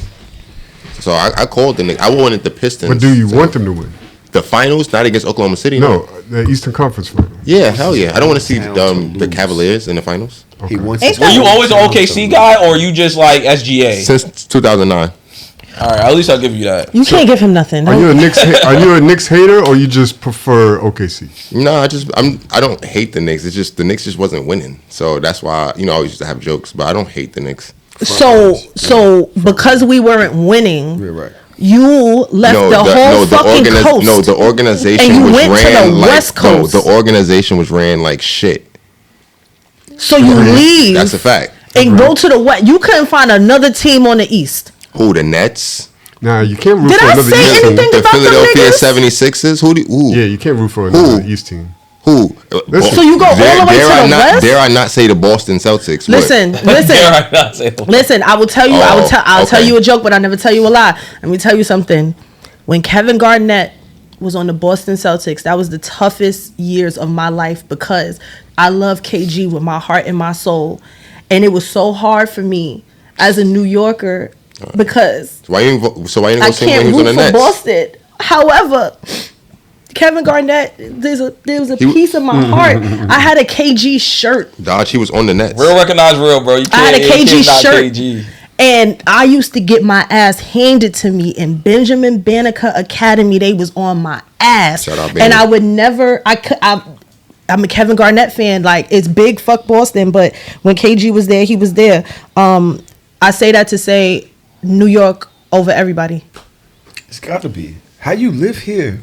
So I called the Knicks. I wanted the Pistons. But do you want them to win? The finals, not against Oklahoma City? No, the Eastern Conference finals. Yeah, hell yeah. I don't want to see the Cavaliers in the finals. He wants. Were you always an OKC guy, or you just like SGA? Since 2009. All right, at least I'll give you that. You can't give him nothing. Are you a Knicks? Are you a Knicks hater, or you just prefer OKC? No, I don't hate the Knicks. It's just the Knicks just wasn't winning, so that's why I always used to have jokes. But I don't hate the Knicks. So because we weren't winning, right. You left the whole fucking coast. No, the organization and you was went ran to the like West Coast. No, the organization was ran like shit. So you leave. That's a fact. And go to the West. You couldn't find another team on the East. Who, the Nets? Nah, you can't root Did for I another say East team. anything The about Philadelphia them niggas? 76ers? Who? Yeah, you can't root for another East team. Who? So you go all the way to the West? Dare I not say the Boston Celtics? Listen. Dare I not say the Listen, I will tell you. I'll tell you a joke, but I never tell you a lie. Let me tell you something. When Kevin Garnett was on the Boston Celtics, that was the toughest years of my life because I love KG with my heart and my soul, and it was so hard for me as a New Yorker because why you didn't go I when can't he was on root the for Nets? Boston. However, Kevin Garnett, there was a piece of my heart. I had a KG shirt. Dodge, he was on the Nets. Real recognize real, bro. I had a KG shirt. KG. And I used to get my ass handed to me in Benjamin Banneker Academy. They was on my ass. Shout out, and I would never. I'm a Kevin Garnett fan. Like, it's big. Fuck Boston. But when KG was there, he was there. I say that to say New York over everybody. It's got to be. How you live here?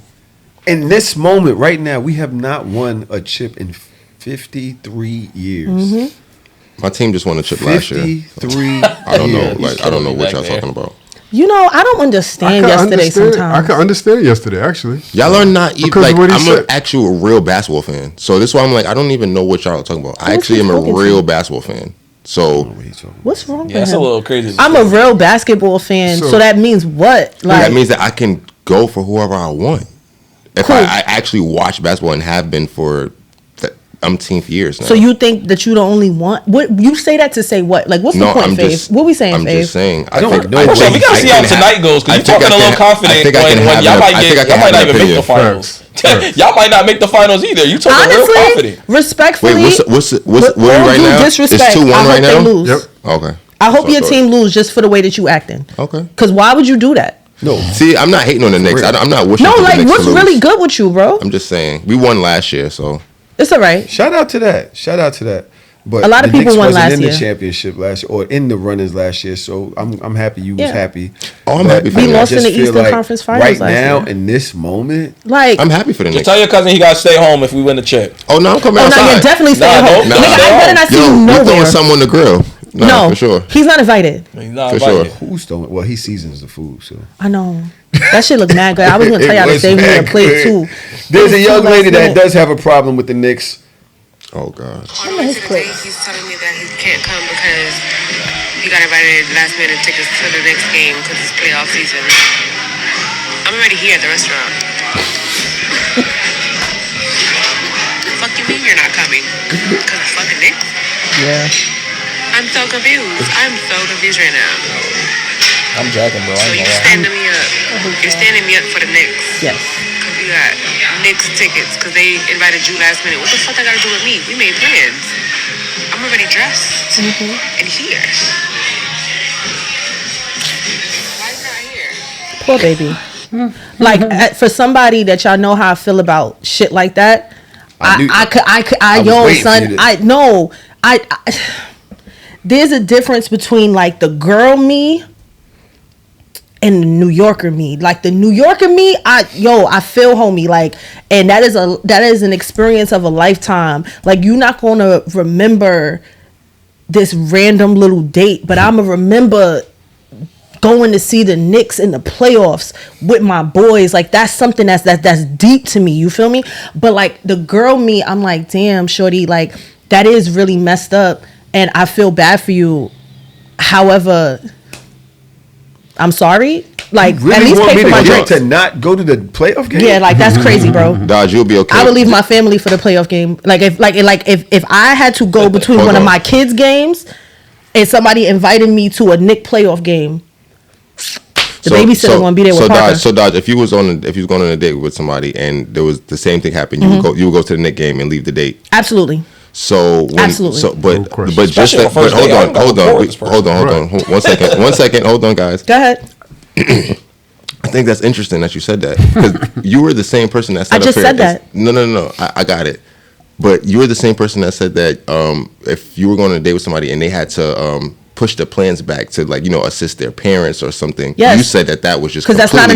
In this moment right now, we have not won a chip in 53 years. Mm-hmm. My team just won a chip last year. 53 I don't know. years. Like, I don't know what y'all talking about. You know, I don't understand yesterday sometimes. I could understand yesterday, actually. Y'all are not even Because like of what he I'm said. actually a real basketball fan. So this is why I'm like I don't even know what y'all are talking about. I actually am a real basketball fan. So What's wrong with That's him? a little crazy. I'm a real basketball fan, so that means what? Like, that means that I can go for whoever I want. If I actually watch basketball and have been for the umpteenth years now. So you think that you the only one? What you say that to say what? Like, what's the point, Faith? What we saying, I'm Faith? just saying. We gotta see how tonight goes because you talking a little confident when y'all might not even make the finals. Y'all might not make the finals either. You talking real confident. Respectfully. Wait, what's where right now? Disrespect. It's 2-1 right now. Lose. Yep. Okay. I hope your team lose just for the way that you acting. Okay. Because why would you do that? No. See, I'm not hating on the Knicks. I'm not wishing. No, for the like Knicks what's to lose. really good with you, bro? I'm just saying we won last year, so it's all right. Shout out to that. But a lot of the people Knicks won wasn't last in year. the championship last year or in the runnings last year, so I'm happy you was happy. Oh, I'm happy for we them. lost in the I just feel Eastern like Conference Finals right last now year. in this moment. Like, I'm happy for the Just Knicks. tell your cousin he gotta stay home if we win the chip. Oh no, I'm coming oh outside. no, you're definitely staying home. Nah, Nigga, I better not see you we nowhere. throwing some on the grill. No, for sure. He's not invited. He's not For invited. sure. Who's throwing? Well, he seasons the food, so I know. That shit look mad good. I was gonna tell y'all to save me a plate too. There's a young lady that does have a problem with the Knicks. Oh God. On the way to the day, he's telling me that he can't come because he got invited last minute tickets to the next game because it's playoff season. I'm already here at the restaurant. Fuck you mean you're not coming? Because it's fucking Knicks? Yeah. I'm so confused. I'm so confused right now. I'm jacking, bro. So you standing me up. You're standing me up for the Knicks. Yes. Because you got Knicks tickets because they invited you last minute. What the fuck that got to do with me? We made plans. I'm already dressed and here. Why you not here? Poor baby. Like, for somebody that y'all know how I feel about shit like that, There's a difference between like the girl me and the New Yorker me. Like the New Yorker me, I feel homie. Like, and that is an experience of a lifetime. Like, you're not gonna remember this random little date, but I'm gonna remember going to see the Knicks in the playoffs with my boys. Like, that's something that's deep to me. You feel me? But like the girl me, I'm like, damn, shorty, like that is really messed up. And I feel bad for you. However, I'm sorry. Like, you really at least want pay me for my drinks. to not go to the playoff game? Yeah, like that's crazy, bro. Dodge, you'll be okay. I would leave my family for the playoff game. Like if I had to go between one of my kids' games and somebody invited me to a Knick playoff game, the babysitter won't be there with Parker. Dodge, if you was going on a date with somebody and there was the same thing happened, you would go to the Knick game and leave the date. Absolutely. Absolutely. But just Especially that, hold on. 1 second. 1 second. Hold on, guys. Go ahead. I think that's interesting that you said that, because you were the same person that said I just said that. No. I got it. But you were the same person that said that if you were going on a date with somebody and they had to push the plans back to, like, assist their parents or something. Yes. You said that was just because that's not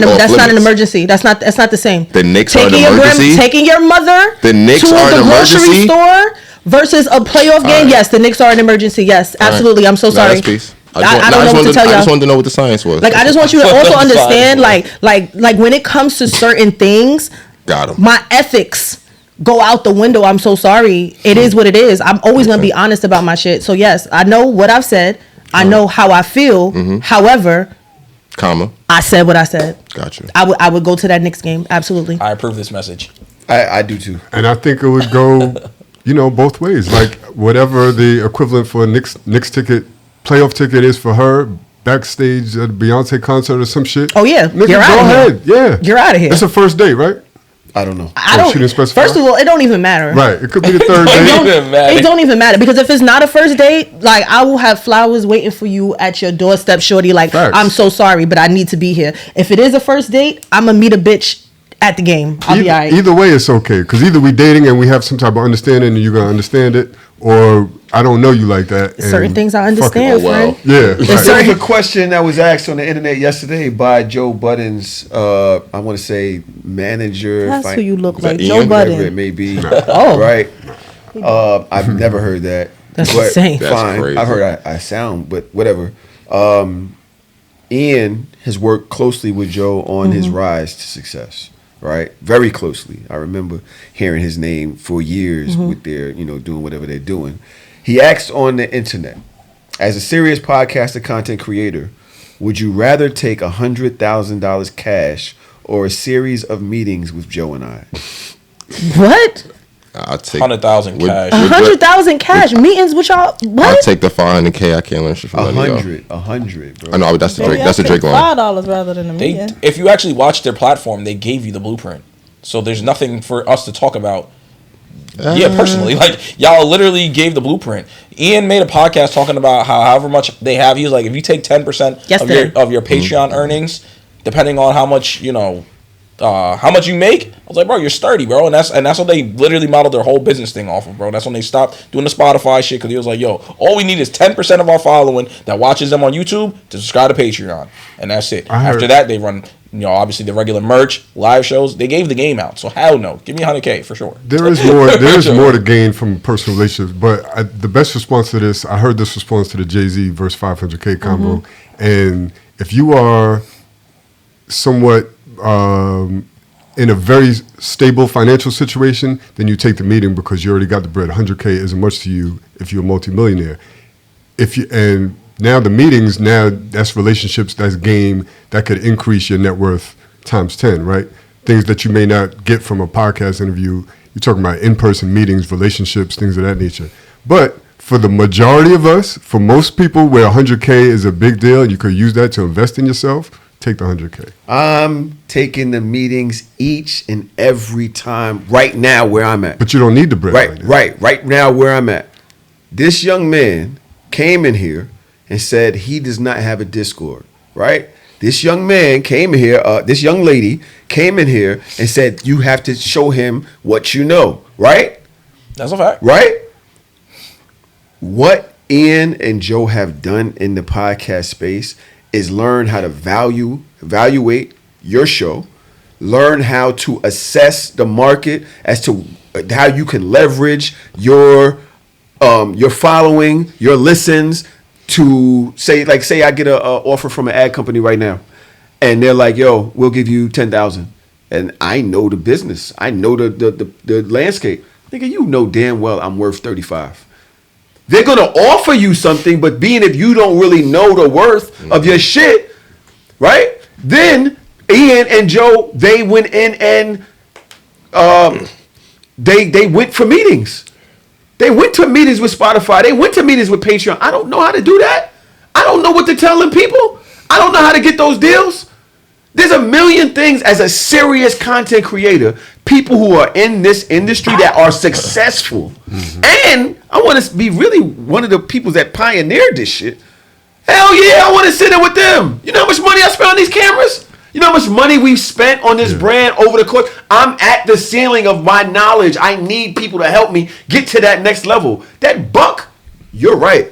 an emergency. That's not the same. The Knicks are an emergency. Taking your mother the Knicks to are the an grocery emergency store versus a playoff game. Right. Yes, the Knicks are an emergency. Yes, absolutely. Right. I'm so sorry. I don't know what to tell y'all. I just wanted to know what the science was. Like, I just want you to also understand, like when it comes to certain things, my ethics go out the window. I'm so sorry. It is what it is. I'm always gonna be honest about my shit. So yes, I know what I've said. I know how I feel. However, I said what I said. Gotcha. I would go to that Knicks game. Absolutely. I approve this message. I do too. And I think it would go, both ways. Like, whatever the equivalent for a Knicks ticket, playoff ticket is for her, backstage at a Beyonce concert or some shit. Oh yeah, nigga, you're out of here. Yeah, you're out of here. It's a first date, right? I don't know. She didn't specify? First of all, it don't even matter. Right. It could be the third date. It don't even matter, because if it's not a first date, like, I will have flowers waiting for you at your doorstep, shorty. Like, facts. I'm so sorry, but I need to be here. If it is a first date, I'm gonna meet a bitch at the game. I'll be all right. Either way, it's okay, because either we dating and we have some type of understanding and you're gonna understand it, or I don't know you like that. Certain things I understand, friend. Yeah. Right. There was a question that was asked on the internet yesterday by Joe Budden's, I want to say, manager. That's who you look like, Joe Budden. Whatever it may be. Oh. Right. I've never heard that. That's insane. Fine. Crazy. I've heard I sound, but whatever. Ian has worked closely with Joe on his rise to success. Right, very closely. I remember hearing his name for years with their, doing whatever they're doing. He asked on the internet, as a serious podcaster, content creator, would you rather take $100,000 cash or a series of meetings with Joe and I? What? I'll take 100,000 cash. 100,000 cash meetings with y'all. What? I'll take the 500K. I can't learn shit from 100, bro. I know that's the Drake. That's the Drake line. $5 rather than a meeting. If you actually watch their platform, they gave you the blueprint, so there's nothing for us to talk about. Yeah, personally, like, y'all literally gave the blueprint. Ian made a podcast talking about however much they have. He was like, if you take 10% of your Patreon earnings, depending on how much how much you make, I was like, bro, you're sturdy, bro. And that's what they literally modeled their whole business thing off of, bro. That's when they stopped doing the Spotify shit, because he was like, yo, all we need is 10% of our following that watches them on YouTube to subscribe to Patreon, and that's it. After that, they run, obviously the regular merch, live shows. They gave the game out, so hell no, give me 100K for sure. There is more to gain from personal relationships, but the best response to this, I heard this response to the Jay-Z versus 500K combo, and if you are somewhat in a very stable financial situation, then you take the meeting because you already got the bread. 100K isn't much to you if you're a multimillionaire. And now the meetings, that's relationships, that's game, that could increase your net worth times 10, right? Things that you may not get from a podcast interview. You're talking about in-person meetings, relationships, things of that nature. But for the majority of us, for most people where 100K is a big deal, you could use that to invest in yourself, take the 100K. I'm taking the meetings each and every time right now where I'm at. But you don't need the bread. Right now where I'm at. This young man came in here and said he does not have a Discord, right? This young man came here, this young lady came in here and said you have to show him what you know, right? That's a fact. Right? What Ian and Joe have done in the podcast space is learn how to evaluate your show, learn how to assess the market as to how you can leverage your following, your listens to say I get a offer from an ad company right now, and they're like, "Yo, we'll give you 10,000," and I know the business, I know the landscape. Nigga, you know damn well I'm worth 35. They're gonna offer you something, but being if you don't really know the worth of your shit, right? Then Ian and Joe, they went in and they went for meetings. They went to meetings with Spotify. They went to meetings with Patreon. I don't know how to do that. I don't know what to tell them people. I don't know how to get those deals. There's a million things as a serious content creator, people who are in this industry that are successful. And I want to be really one of the people that pioneered this shit. Hell yeah, I want to sit there with them. You know how much money I spent on these cameras? You know how much money we've spent on this brand over the course? I'm at the ceiling of my knowledge. I need people to help me get to that next level. That buck, you're right.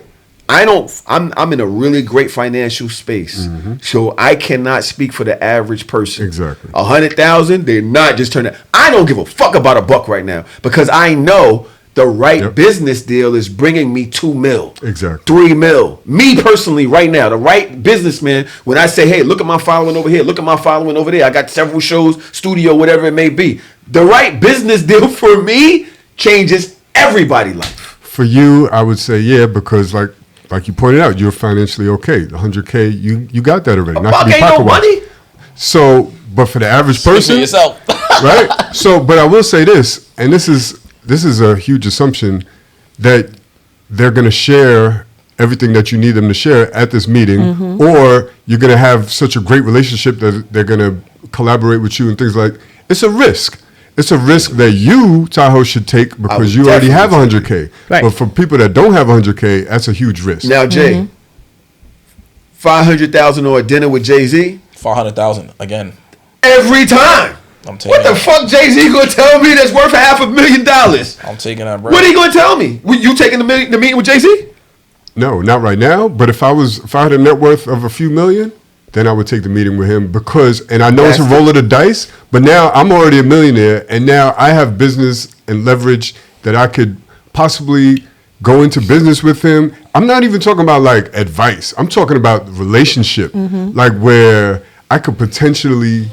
I'm in a really great financial space. So I cannot speak for the average person. Exactly. 100,000, they're not just turning. I don't give a fuck about a buck right now because I know the right business deal is bringing me 2 mil. Exactly. 3 mil. Me personally right now, the right businessman, when I say, hey, look at my following over here, look at my following over there. I got several shows, studio, whatever it may be. The right business deal for me changes everybody's life. For you, I would say, yeah, because like you pointed out, you're financially okay. The 100K, you got that already. Not to be pocket money. So, but for the average person, for yourself. right? So, but I will say this, and this is a huge assumption that they're going to share everything that you need them to share at this meeting, or you're going to have such a great relationship that they're going to collaborate with you and things like. It's a risk. It's a risk that you, Tahoe, should take because you already have 100K. Right. But for people that don't have 100K, that's a huge risk. Now, Jay, 500,000 or a dinner with Jay-Z? 400,000 again. Every time. I'm taking What the fuck Jay-Z gonna tell me that's worth $500,000? I'm taking that, bro. What are you gonna tell me? You taking the meeting with Jay-Z? No, not right now. But if I had a net worth of a few million, then I would take the meeting with him because, and I know it's a roll of the dice, but now I'm already a millionaire and now I have business and leverage that I could possibly go into business with him. I'm not even talking about like advice. I'm talking about relationship, like where I could potentially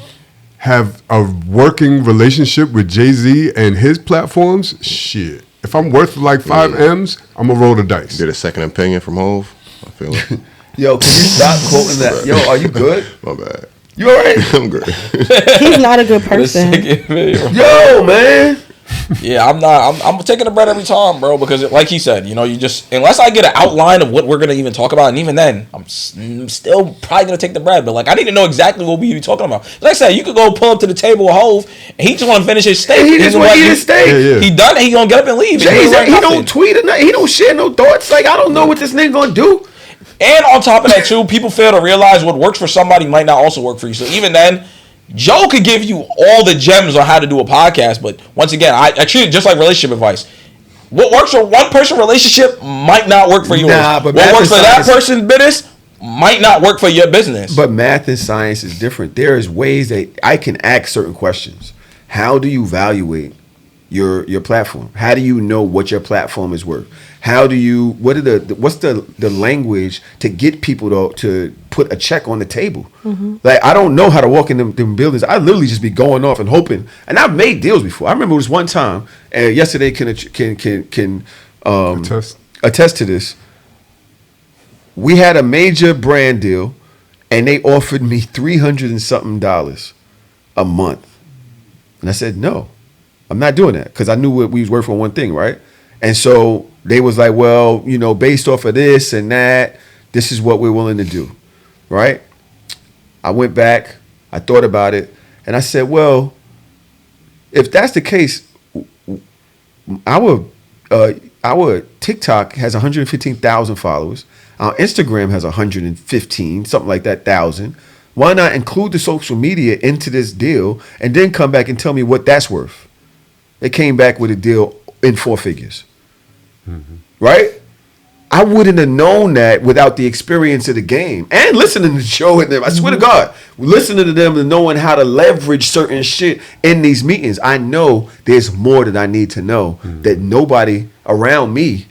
have a working relationship with Jay-Z and his platforms. Shit. If I'm worth like 5 M's, I'm going to roll the dice. Get a second opinion from Hov. I feel like. Yo, can you stop quoting that? Yo, are you good? My bad. You all right? I'm good. He's not a good person. Yo, man. Yeah, I'm not. I'm taking the bread every time, bro, because like he said, you just unless I get an outline of what we're gonna even talk about, and even then, I'm still probably gonna take the bread. But like, I need to know exactly what we be talking about. Like I said, you could go pull up to the table with Hov, and he just want to finish his steak. He just want to eat his steak. Yeah. He done it. He gonna get up and leave. He don't tweet or nothing. He don't share no thoughts. Like, I don't know what this nigga gonna do. And on top of that, too, people fail to realize what works for somebody might not also work for you. So even then, Joe could give you all the gems on how to do a podcast. But once again, I treat it just like relationship advice. What works for one person relationship might not work for yours. But what works for that person's business might not work for your business. But math and science is different. There is ways that I can ask certain questions. How do you evaluate your platform? How do you know what your platform is worth? How do you? What's the language to get people to put a check on the table? Like, I don't know how to walk in them buildings. I literally just be going off and hoping. And I've made deals before. I remember it was one time, and yesterday can attest to this. We had a major brand deal, and they offered me $300 and something a month, and I said no, I'm not doing that because I knew what we was worth for one thing, right? And so they was like, well, based off of this and that, this is what we're willing to do, right? I went back, I thought about it, and I said, well, if that's the case, our TikTok has 115,000 followers. Our Instagram has 115, something like that, 1,000. Why not include the social media into this deal and then come back and tell me what that's worth? They came back with a deal in 4 figures. Right? I wouldn't have known that without the experience of the game and listening to Joe and them. I swear to God, listening to them and knowing how to leverage certain shit in these meetings. I know there's more that I need to know that nobody around me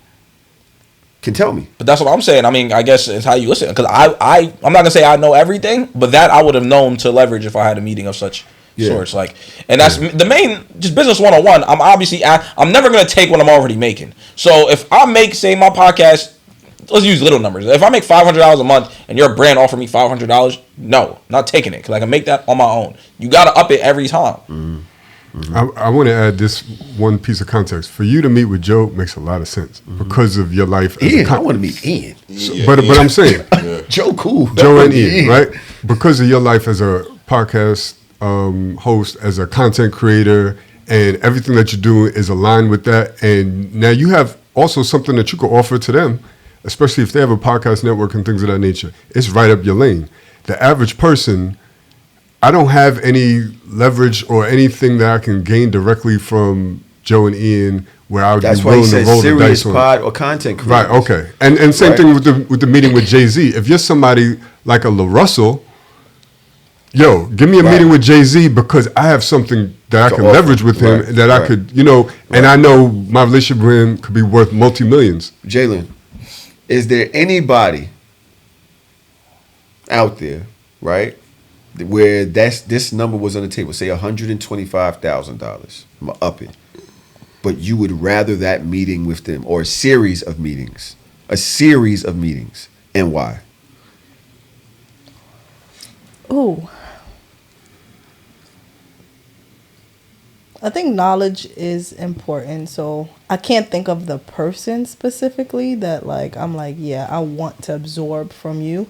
can tell me. But that's what I'm saying. I mean, I guess it's how you listen. Because I'm not gonna say I know everything, but that I would have known to leverage if I had a meeting of such sorts. Like, and that's the main, just business 101. I'm never gonna take what I'm already making. So if I make, say, my podcast, let's use little numbers. If I make $500 a month and your brand offer me $500, no, not taking it because I can make that on my own. You gotta up it every time. I want to add this one piece of context. For you to meet with Joe makes a lot of sense because of your life. Ian, I want to meet Ian. But I'm saying, Joe, cool. Joe and Ian, right? Because of your life as a podcast host, as a content creator, and everything that you're doing is aligned with that. And now you have also something that you can offer to them, especially if they have a podcast network and things of that nature. It's right up your lane. The average person, I don't have any leverage or anything that I can gain directly from Joe and Ian where I would be willing to roll the dice on. Pod or content creators. Right, okay. And same thing with the meeting with Jay-Z. If you're somebody like a La Russell, yo, give me a meeting with Jay-Z because I have something that I can leverage with him that I could, and I know my relationship with him could be worth multi-millions. Jaylin, is there anybody out there, right, where this number was on the table, say $125,000, I'm gonna up it, but you would rather that meeting with them or a series of meetings, and why? Ooh. I think knowledge is important, so I can't think of the person specifically that I'm like, yeah, I want to absorb from you.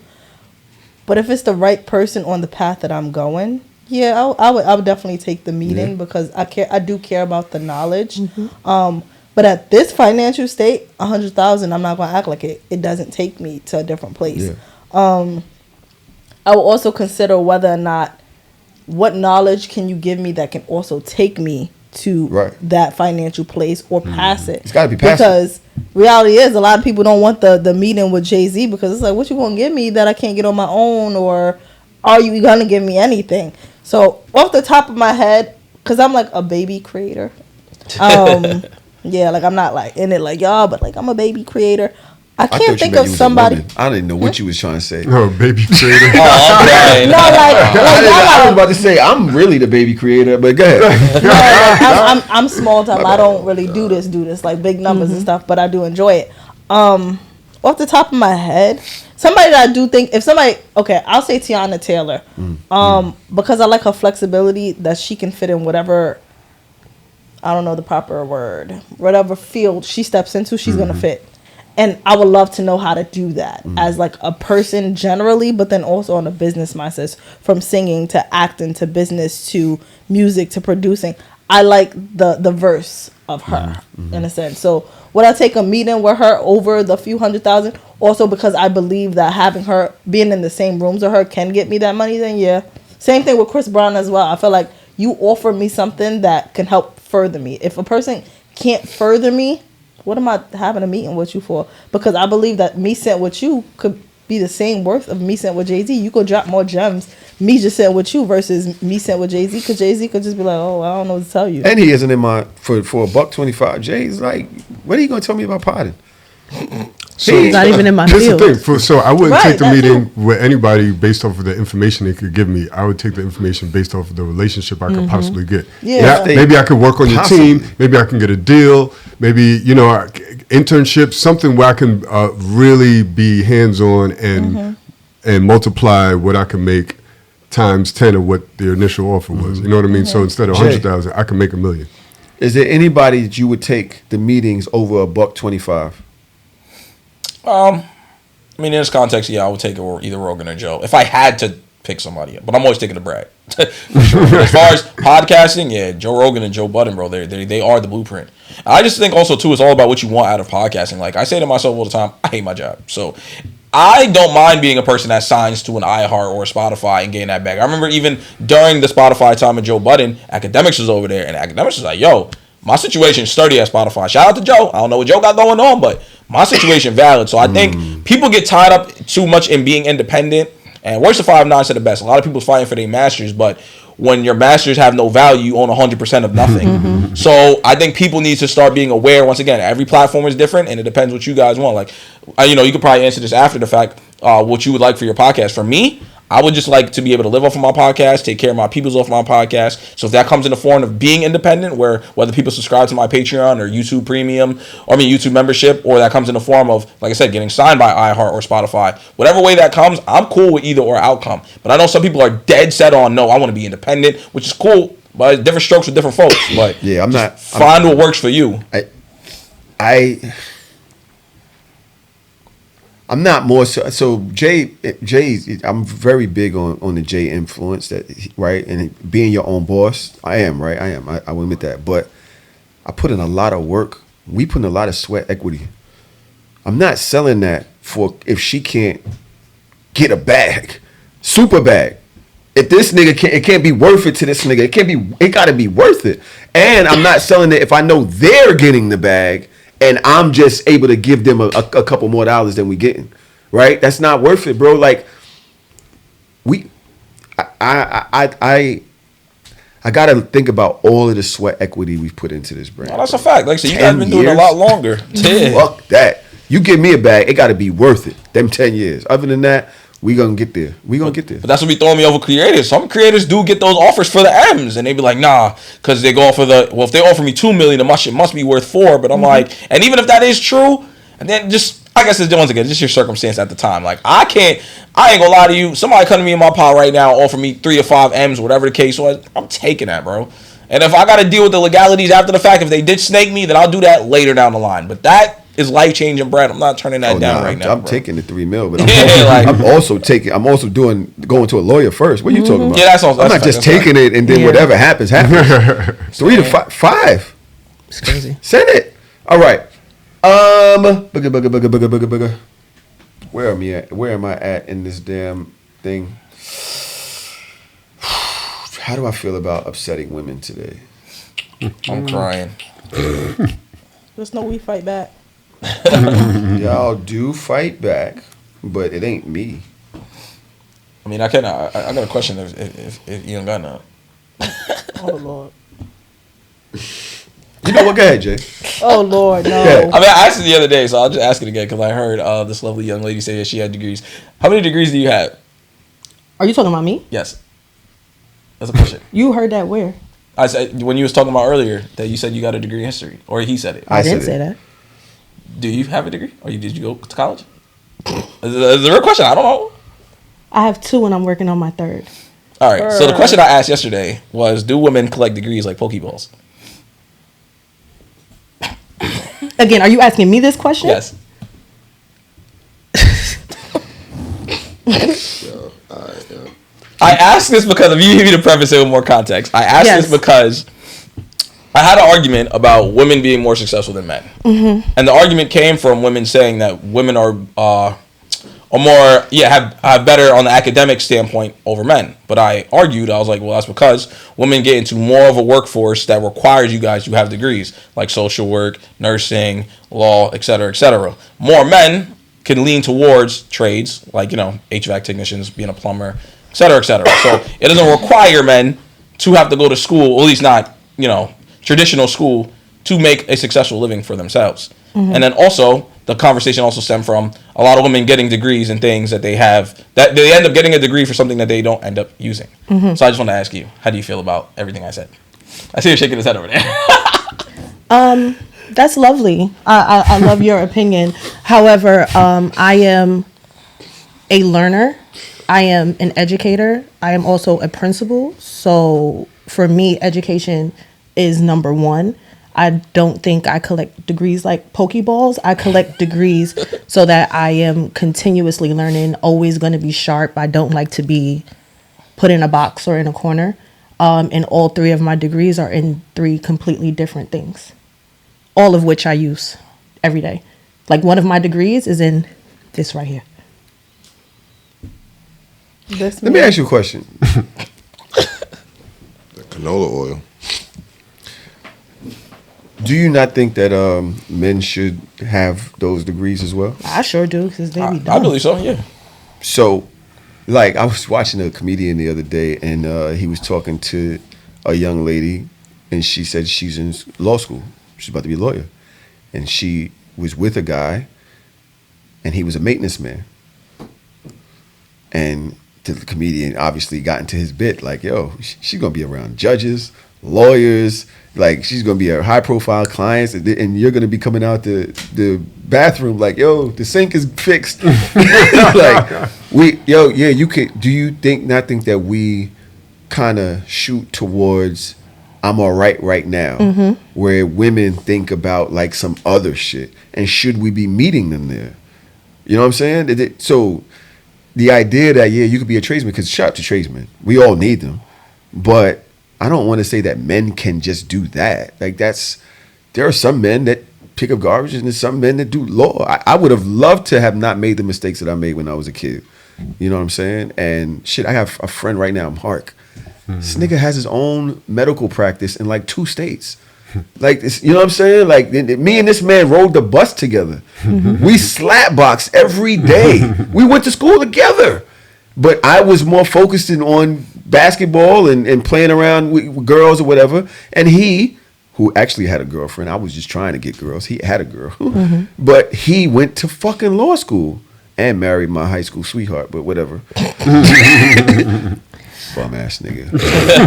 But if it's the right person on the path that I'm going, yeah, I would definitely take the meeting because I do care about the knowledge. But at this financial state, $100,000, I'm not gonna act like it doesn't take me to a different place. I will also consider whether or not what knowledge can you give me that can also take me to that financial place or pass it. It's got to be past because reality is a lot of people don't want the meeting with Jay-Z because it's like, what you gonna give me that I can't get on my own, or are you gonna give me anything? So off the top of my head, because I'm like a baby creator, yeah, like I'm not like in it like y'all, but like I'm a baby creator. I can't think of somebody. I didn't know what you was trying to say. No, baby creator. I was about to say I'm really the baby creator, but go ahead. No, I'm small time. I don't really do this like big numbers and stuff, but I do enjoy it. Off the top of my head, somebody that I do think I'll say Tiana Taylor, because I like her flexibility that she can fit in whatever. I don't know the proper word. Whatever field she steps into, she's gonna fit. And I would love to know how to do that as like a person generally, but then also on a business mindset, from singing to acting to business to music to producing. I like the verse of her in a sense. So would I take a meeting with her over the few $100,000? Also because I believe that having her being in the same rooms with her can get me that money, then yeah. Same thing with Chris Brown as well. I feel like you offer me something that can help further me. If a person can't further me, what am I having a meeting with you for? Because I believe that me sitting with you could be the same worth of me sitting with Jay-Z. You could drop more gems me just sitting with you versus me sitting with Jay-Z, because Jay-Z could just be like, oh, I don't know what to tell you. And he isn't in my for $125. Jay's like, what are you gonna tell me about potting? So he's not even in my field. Here's the thing. So I wouldn't take the meeting with anybody based off of the information they could give me. I would take the information based off of the relationship I could possibly get. Yeah. Maybe I could work on your team. Maybe I can get a deal. Maybe, internship, something where I can really be hands-on and multiply what I can make times 10 of what the initial offer was. You know what I mean? So instead of 100,000, I can make $1 million. Is there anybody that you would take the meetings over $125? I mean, in this context, I would take either Rogan or Joe if I had to pick somebody. But I'm always taking the Brad. For sure. As far as podcasting, Joe Rogan and Joe Budden, bro, they are the blueprint. I just think also too, it's all about what you want out of podcasting. Like I say to myself all the time, I hate my job, so I don't mind being a person that signs to an iHeart or a Spotify and getting that bag. I remember even during the Spotify time of Joe Budden, Academics was over there, and Academics was like, yo, My situation is sturdy at Spotify. Shout out to Joe. I don't know what Joe got going on, but my situation valid. So I think people get tied up too much in being independent. And Works of 5 9 said the best. A lot of people's fighting for their masters, but when your masters have no value, you own 100% of nothing. So I think people need to start being aware. Once again, every platform is different, and it depends what you guys want. Like, you could probably answer this after the fact. What you would like for your podcast. For me, I would just like to be able to live off of my podcast, take care of my peoples off my podcast. So if that comes in the form of being independent, where whether people subscribe to my Patreon or YouTube Premium, YouTube membership, or that comes in the form of, like I said, getting signed by iHeart or Spotify, whatever way that comes, I'm cool with either or outcome. But I know some people are dead set on, no, I want to be independent, which is cool, but different strokes with different folks. But yeah, find what works for you. I'm not more so Jay. I'm very big on the Jay influence, that right, and being your own boss. I am right. I will admit that, but I put in a lot of work. We put in a lot of sweat equity. I'm not selling that for if she can't get a bag, super bag. If this nigga can't, it can't be worth it to this nigga. It gotta be worth it. And I'm not selling it if I know they're getting the bag. And I'm just able to give them a couple more dollars than we getting, right? That's not worth it, bro. Like I gotta think about all of the sweat equity we've put into this brand. Well, that's a fact. Like I said, you guys have been doing it a lot longer. Fuck that. You give me a bag, it gotta be worth it. Them 10 years. Other than that, we gonna get there. But that's what be throwing me over creators. Some creators do get those offers for the M's, and they be like, nah, because they go for if they offer me $2 million, then my shit must be worth $4 million. But I'm like, and even if that is true, and then just, I guess it's once again, just your circumstance at the time. Like, I ain't gonna lie to you. Somebody come to me in my pod right now, offer me 3 or 5 M's, whatever the case was. I'm taking that, bro. And if I gotta deal with the legalities after the fact, if they did snake me, then I'll do that later down the line. But that is life-changing bread. I'm not turning that down right now. I'm taking the $3 million, but I'm also going to a lawyer first. What are you talking about? Yeah, that's I'm not just taking it and then whatever happens. 3 to 5. It's crazy. Send it. All right. Booga. Where am I at in this damn thing? How do I feel about upsetting women today? I'm crying. There's no we fight back. Y'all do fight back, but it ain't me. I mean, I got a question if you don't got none. Oh Lord. You know what? Go ahead, Jay. Oh Lord, no. Yeah. I mean, I asked it the other day, so I'll just ask it again because I heard this lovely young lady say that she had degrees. How many degrees do you have? Are you talking about me? Yes. That's a question. You heard that where? I said when you was talking about earlier that you said you got a degree in history, or he said it. I didn't say that. Do you have a degree, or did you go to college? Is it a real question? I don't know. I have 2 and I'm working on my 3rd. All right. So the question I asked yesterday was, do women collect degrees like Pokeballs? Again, are you asking me this question? Yes. I asked this because if you give me the preface it with more context. I asked this because I had an argument about women being more successful than men, and the argument came from women saying that women are more have better on the academic standpoint over men. But I argued, I was like, well, that's because women get into more of a workforce that requires you guys to have degrees like social work, nursing, law, etc., etc. More men can lean towards trades like HVAC technicians, being a plumber, etc., etc. So it doesn't require men to have to go to school, or at least not traditional school, to make a successful living for themselves. And then also the conversation also stemmed from a lot of women getting degrees and things that they have that they end up getting a degree for something that they don't end up using. So I just want to ask you, how do you feel about everything I said? I see you shaking his head over there. That's lovely. I love your opinion. However, I am a learner. I am an educator. I am also a principal. So for me, education is number 1. I don't think I collect degrees like Pokeballs. I collect degrees so that I am continuously learning, always going to be sharp. I don't like to be put in a box or in a corner. And all 3 of my degrees are in 3 completely different things, all of which I use every day. Like one of my degrees is in this right here. Let me ask you a question. The canola oil. Do you not think that men should have those degrees as well? I sure do, because they be dumb. I believe so, yeah. So, like, I was watching a comedian the other day, and he was talking to a young lady, and she said she's in law school. She's about to be a lawyer. And she was with a guy, and he was a maintenance man. And the comedian obviously got into his bit, like, yo, she's going to be around judges, lawyers, like, she's going to be a high-profile clients, and you're going to be coming out the bathroom like, yo, the sink is fixed. Like, you could, do you not think that we kind of shoot towards I'm all right now, where women think about, like, some other shit, and should we be meeting them there? You know what I'm saying? So the idea that, you could be a tradesman, because shout out to tradesmen. We all need them. But I don't want to say that men can just do that. Like, there are some men that pick up garbage, and there's some men that do law. I would have loved to have not made the mistakes that I made when I was a kid. You know what I'm saying? And shit, I have a friend right now, Mark. This nigga has his own medical practice in like 2 states. Like, you know what I'm saying? Like, me and this man rode the bus together. We slapboxed every day. We went to school together. But I was more focused on basketball and playing around with girls or whatever. And he, who actually had a girlfriend, I was just trying to get girls. He had a girl. But he went to fucking law school and married my high school sweetheart, but whatever. Bum ass nigga.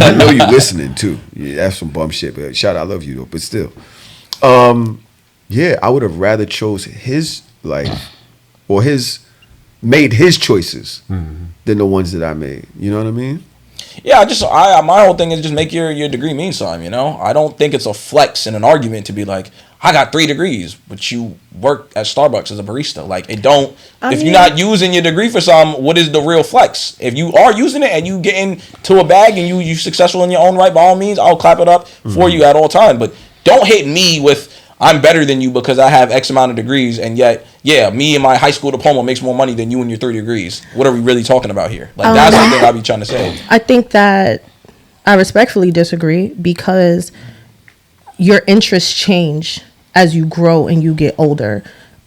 I know you listening too. Yeah, that's some bum shit, but shout out, I love you though. But still, I would have rather chose his life or made his choices than the ones that I made. You know what I mean? Yeah, my whole thing is just make your degree mean something. You know, I don't think it's a flex in an argument to be like, I got 3 degrees, but you work at Starbucks as a barista. Like, it don't. If you're not using your degree for something, what is the real flex? If you are using it and you get into a bag and you successful in your own right, by all means, I'll clap it up for you at all time. But don't hit me with I'm better than you because I have X amount of degrees, and yet, me and my high school diploma makes more money than you and your 3 degrees. What are we really talking about here? Like, that's the thing I be trying to say. I think that I respectfully disagree, because your interests change as you grow and you get older.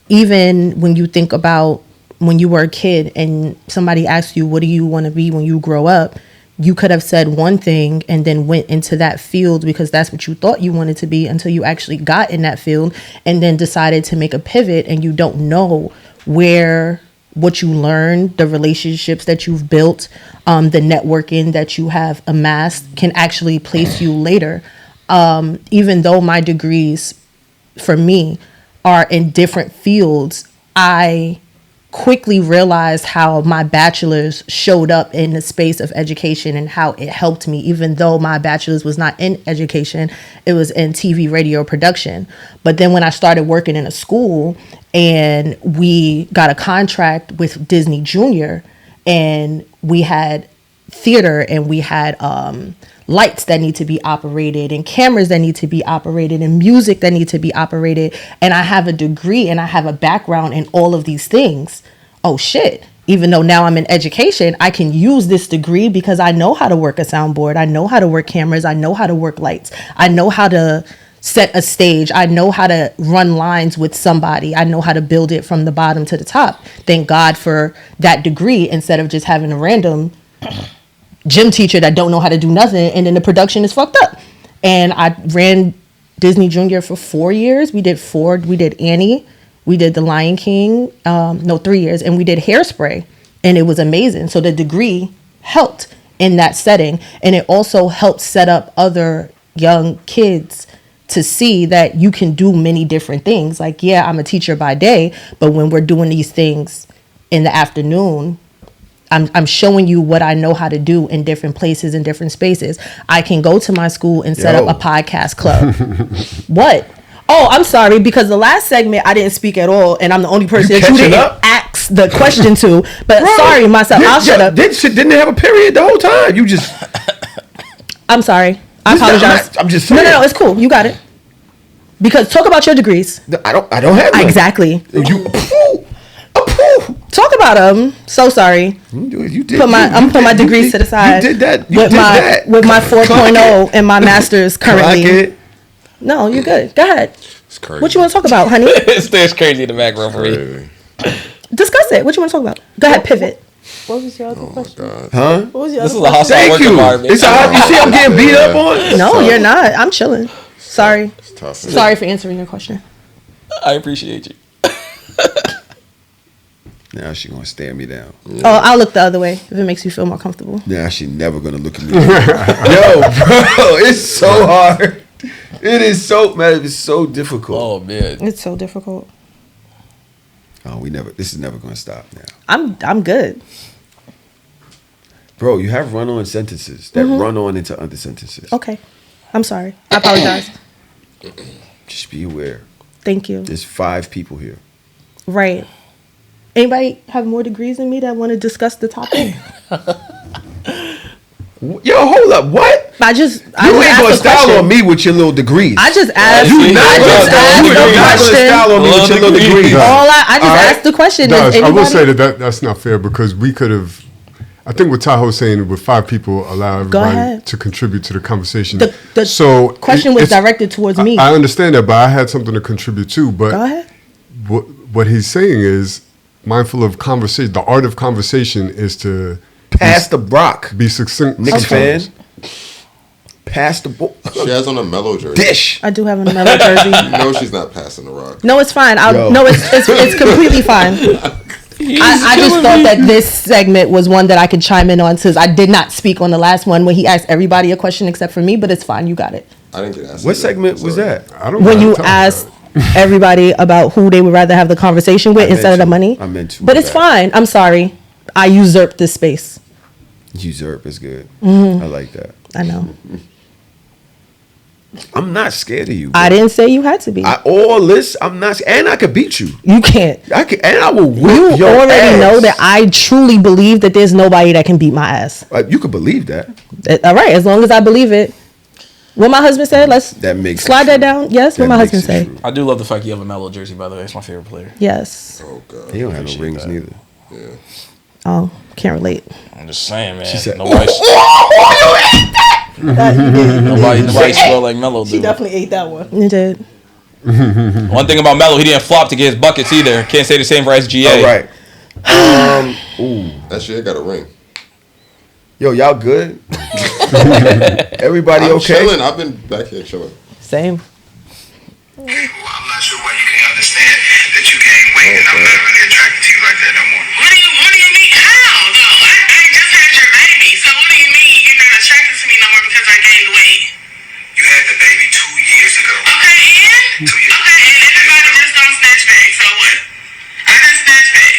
Even when you think about when you were a kid and somebody asked you, what do you want to be when you grow up? You could have said one thing and then went into that field because that's what you thought you wanted to be, until you actually got in that field and then decided to make a pivot, and you don't know what you learned, the relationships that you've built, the networking that you have amassed can actually place you later. Even though my degrees for me are in different fields, I quickly realized how my bachelor's showed up in the space of education and how it helped me, even though my bachelor's was not in education, it was in TV, radio production. But then when I started working in a school and we got a contract with Disney Junior, and we had theater and we had lights that need to be operated and cameras that need to be operated and music that need to be operated, and I have a degree and I have a background in all of these things. Oh shit, even though now I'm in education, I can use this degree because I know how to work a soundboard, I know how to work cameras, I know how to work lights, I know how to set a stage, I know how to run lines with somebody, I know how to build it from the bottom to the top. Thank God for that degree, instead of just having a random gym teacher that don't know how to do nothing, and then the production is fucked up. And I ran Disney Junior for 4 years. We did Annie, we did The Lion King, 3 years, and we did Hairspray, and it was amazing. So the degree helped in that setting, and it also helped set up other young kids to see that you can do many different things. Like, yeah, I'm a teacher by day, but when we're doing these things in the afternoon, I'm showing you what I know how to do in different places, in different spaces. I can go to my school and set up a podcast club. What? Oh, I'm sorry, because the last segment I didn't speak at all, and I'm the only person that you didn't ask the question to. But bro, sorry, myself. I'll shut up. Didn't have a period the whole time. You just. I'm sorry. I apologize. I'm just saying. No, it's cool. You got it. Because talk about your degrees. I don't have them. Exactly. Talk about them. So sorry. You did. I'm putting my degrees to the side. You did that. With my 4.0 and my master's currently. No, you're good. Go ahead. It's crazy. What you want to talk about, honey? It's crazy in the background for me. Discuss it. What you want to talk about? Go ahead, pivot. What was your other question? God. Huh? What was your This is other a hostile Thank work you. environment. It's a hot. You see, I'm getting beat up on. No, you're not. I'm chilling. Sorry. It's tough. Sorry for answering your question. I appreciate you. Now she gonna stare me down. Oh, I'll look the other way if it makes you feel more comfortable. Now she never gonna look at me. Yo, bro, it's so hard. It is so, man. It's so difficult. Oh man, It's so difficult. Oh, this is never gonna stop now. I'm good. Bro, you have run-on sentences that run on into other sentences. Okay. I'm sorry. I apologize. Just be aware. Thank you. There's 5 people here. Right. Anybody have more degrees than me that want to discuss the topic? Yo, hold up. What? I You just ain't gonna asked a style question. on me with your little degrees. I just asked. You not I just asked gonna the style on me with your little degrees. I just Alright. asked the question. Does, Is I will anybody- say that's not fair because we could have. I think what Tahoe's saying with 5 people allow everybody ahead. to contribute to the conversation. The so question was it's- directed towards me. I understand that, but I had something to contribute too. But Go ahead. what he's saying is mindful of conversation. The art of conversation is to Pass the Brock. be succinct. Knicks sometimes. fan. Pass the ball. She has on a mellow jersey. Dish. I do have a mellow jersey. No, she's not passing the rock. No, it's fine. Yo. No, it's completely fine. I just thought that this segment was one that I could chime in on since I did not speak on the last one when he asked everybody a question except for me, but it's fine. You got it. I didn't get asked. What either. segment was Sorry. that? I don't When know you how to tell asked that. everybody about who they would rather have the conversation with I meant instead of the to. money. I meant to, But my it's bad. fine. I'm sorry. I usurped this space. Usurp is good. Mm-hmm. I like that. I know. I'm not scared of you. Bro. I didn't say you had to be. All this, I'm not, and I could beat you. You can't. I can, and I will whip You your already ass. know that I truly believe that there's nobody that can beat my ass. You could believe that. All right, as long as I believe it. What my husband said, let's That makes slide it that true. down. Yes, what That my makes husband it say. true. I do love the fact you have a mellow jersey. By the way, it's my favorite player. Yes. Oh God. He don't have no Appreciate rings that. neither. Yeah. Oh, can't relate. I'm just saying, man. She said, Nobody's spell like Melo. She Dude. definitely ate that one. You did. One thing about Melo, he didn't flop to get his buckets either. Can't say the same for SGA. All right. Ooh. That shit got a ring. Yo, y'all good? Everybody I'm okay? chilling. I've been back here chilling. Same. I'm not sure why you can't understand that you gained weight and I'm not really attracted to you like that no more. What do you mean? How though? I just had your baby. So what do you mean you're not attracted to me no more because I gained weight? You had the baby 2 years ago. Okay, and? 2 years. Okay, and everybody just don't snatch back. So what? I just snatch back.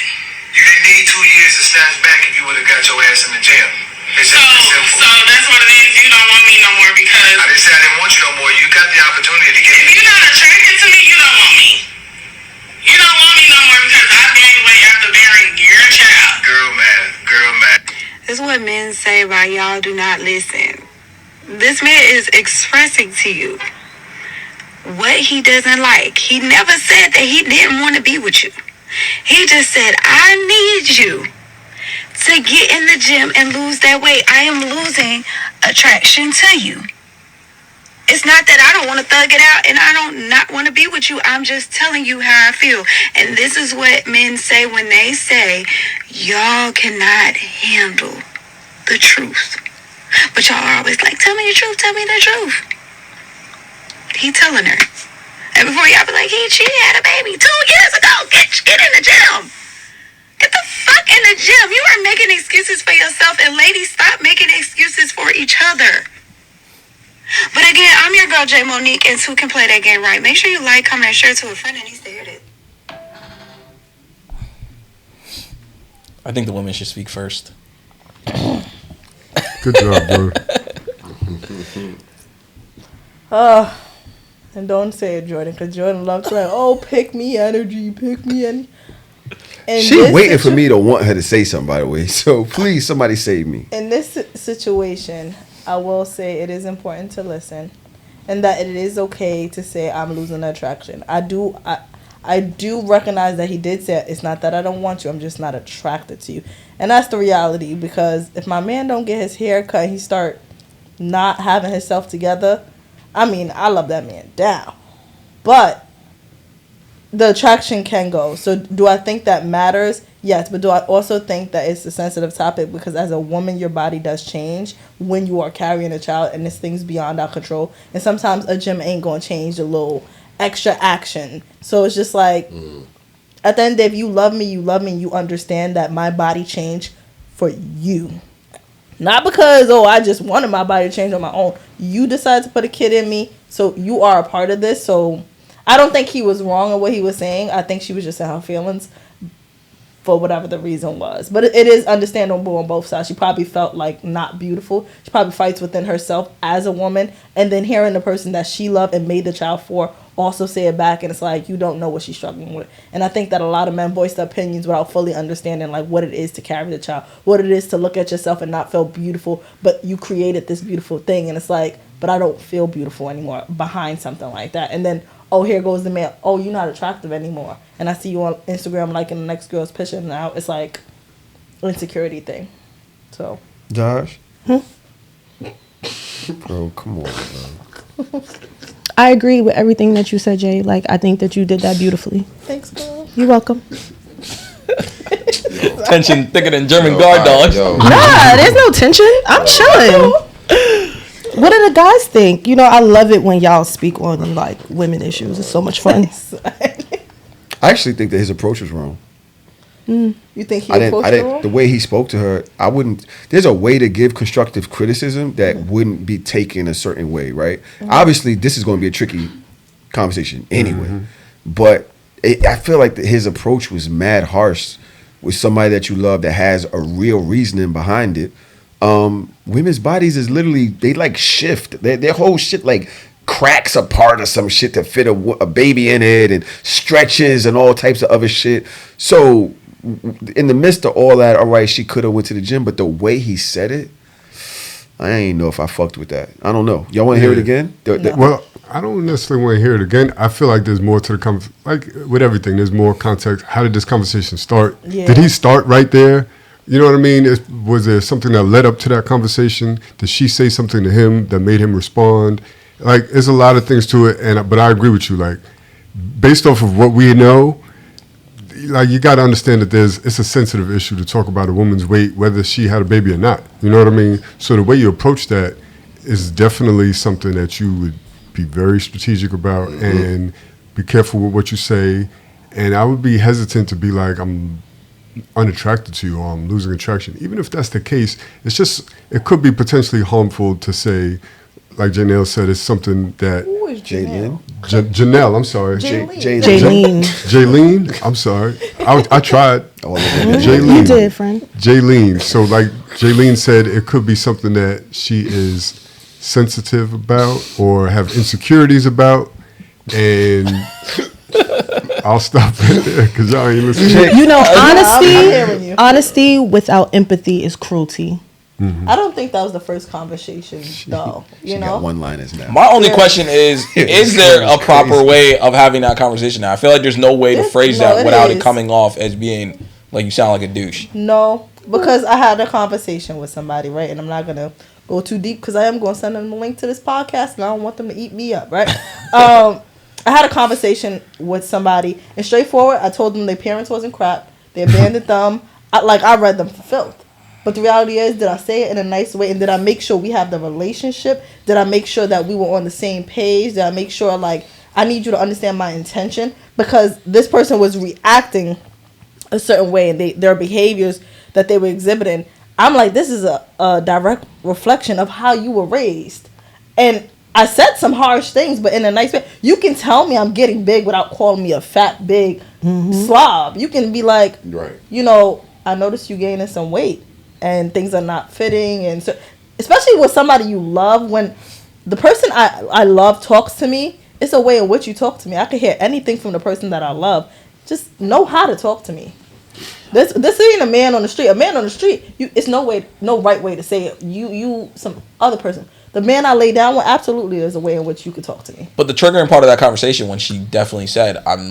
You didn't need 2 years to snatch back if you would have got your ass in the gym. It's So just that simple. that's what it is. You don't want me no more because I didn't say I didn't want you no more. You got the opportunity to get if it. you're not attracted to me, you don't want me. You don't want me no more because I gained weight after bearing your child. Girl, man. This is what men say about y'all do not listen. This man is expressing to you what he doesn't like. He never said that he didn't want to be with you. He just said, I need you to get in the gym and lose that weight. I am losing attraction to you. It's not that I don't want to thug it out and I don't not want to be with you. I'm just telling you how I feel. And this is what men say when they say, y'all cannot handle the truth. But y'all are always like, tell me the truth, tell me the truth. He telling her. And before y'all be like, she had a baby 2 years ago. Get in the gym. Get the fuck in the gym. You are making excuses for yourself. And ladies, stop making excuses for each other. But again, I'm your girl, J Monique, and who can play that game right. Make sure you like, comment, and share to a friend that needs to hear this. I think the women should speak first. Good job, bro. And don't say it, Jordan, because Jordan loves to like, oh, pick me energy. She waiting for me to want her to say something, by the way. So please, somebody save me. In this situation, I will say it is important to listen, and that it is okay to say I'm losing attraction. I do recognize that he did say it's not that I don't want you, I'm just not attracted to you, and that's the reality. Because if my man don't get his hair cut, he start not having himself together, I mean, I love that man down. But the attraction can go. So do I think that matters? Yes. But do I also think that it's a sensitive topic? Because as a woman, your body does change when you are carrying a child, and this thing's beyond our control. And sometimes a gym ain't going to change a little extra action. So it's just like, at the end of the day, if you love me, and you understand that my body changed for you. Not because, I just wanted my body to change on my own. You decided to put a kid in me, so you are a part of this. So I don't think he was wrong in what he was saying. I think she was just in her feelings for whatever the reason was. But it is understandable on both sides. She probably felt like not beautiful. She probably fights within herself as a woman. And then hearing the person that she loved and made the child for also say it back, and it's like, you don't know what she's struggling with. And I think that a lot of men voice their opinions without fully understanding like what it is to carry the child, what it is to look at yourself and not feel beautiful, but you created this beautiful thing, and it's like, but I don't feel beautiful anymore behind something like that. And then, here goes the man, you're not attractive anymore, and I see you on Instagram liking the next girl's picture, and now it's like an insecurity thing. So Josh, bro, come on, bro. I agree with everything that you said, Jay. Like, I think that you did that beautifully. Thanks, girl. You're welcome. Tension thicker than German guard dogs. Nah, there's no tension. I'm chilling. What do the guys think? I love it when y'all speak on like women issues. It's so much fun. I actually think that his approach was wrong. You think he approached her wrong? The way he spoke to her, I wouldn't. There's a way to give constructive criticism that wouldn't be taken a certain way, right? Obviously, this is going to be a tricky conversation anyway. But I feel like his approach was mad harsh with somebody that you love that has a real reasoning behind it. Women's bodies is literally, they like shift. Their whole shit like cracks apart or some shit to fit a baby in it, and stretches and all types of other shit. So in the midst of all that, all right, she could have went to the gym, but the way he said it, I ain't know if I fucked with that. I don't know. Y'all want to hear it again? Well, I don't necessarily want to hear it again. I feel like there's more to the like with everything. There's more context. How did this conversation start? Yeah. Did he start right there? You know what I mean? Was there something that led up to that conversation? Did she say something to him that made him respond? Like, there's a lot of things to it, but I agree with you. Like, based off of what we know, like, you got to understand that it's a sensitive issue to talk about a woman's weight, whether she had a baby or not. You know what I mean? So the way you approach that is definitely something that you would be very strategic about and be careful with what you say. And I would be hesitant to be like, I'm unattracted to you or I'm losing attraction. Even if that's the case, it could be potentially harmful to say, like Janelle said, it's something that... Who is Janelle? Janelle, I'm sorry. Jaylene. Jaylene, I'm sorry. I tried. Jaylene. You did, friend. Jaylene. So like Jaylene said, it could be something that she is sensitive about or have insecurities about. And... I'll stop right there because y'all ain't listening. Honesty without empathy is cruelty. I don't think that was the first conversation, though. She got one-liners now. My only question is there a proper way of having that conversation now? I feel like there's no way to phrase that without it coming off as being like you sound like a douche. No, because I had a conversation with somebody, right? And I'm not going to go too deep because I am going to send them a link to this podcast and I don't want them to eat me up, right? I had a conversation with somebody, and straightforward, I told them their parents wasn't crap. They abandoned them. I read them for filth. But the reality is, did I say it in a nice way? And did I make sure we have the relationship? Did I make sure that we were on the same page? Did I make sure, like, I need you to understand my intention? Because this person was reacting a certain way, and their behaviors that they were exhibiting, I'm like, this is a direct reflection of how you were raised. And I said some harsh things, but in a nice way. You can tell me I'm getting big without calling me a fat, big slob. You can be like, I noticed you gaining some weight and things are not fitting. And so, especially with somebody you love, when the person I love talks to me, it's a way in which you talk to me. I can hear anything from the person that I love. Just know how to talk to me. This ain't a man on the street. A man on the street, it's no right way to say it. You some other person. The man I lay down with, absolutely is a way in which you could talk to me. But the triggering part of that conversation, when she definitely said, I'm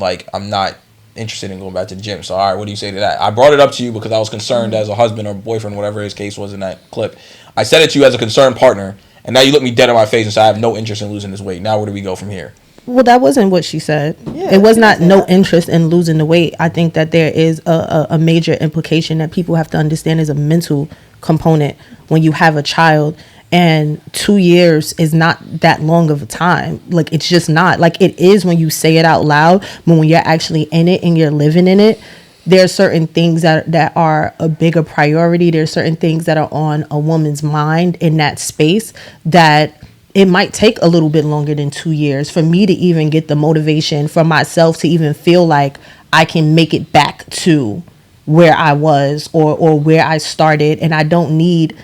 not interested in going back to the gym. So, all right, what do you say to that? I brought it up to you because I was concerned as a husband or boyfriend, whatever his case was in that clip. I said it to you as a concerned partner, And now you look me dead in my face and say I have no interest in losing this weight. Now where do we go from here? Well, that wasn't what she said. Yeah, it was not no interest in losing the weight. I think that there is a major implication that people have to understand is a mental component when you have a child. And 2 years is not that long of a time. Like, it's just not. Like, it is when you say it out loud, but when you're actually in it and you're living in it, there are certain things that are a bigger priority. There are certain things that are on a woman's mind in that space that it might take a little bit longer than 2 years for me to even get the motivation for myself to even feel like I can make it back to where I was or where I started. And I don't need...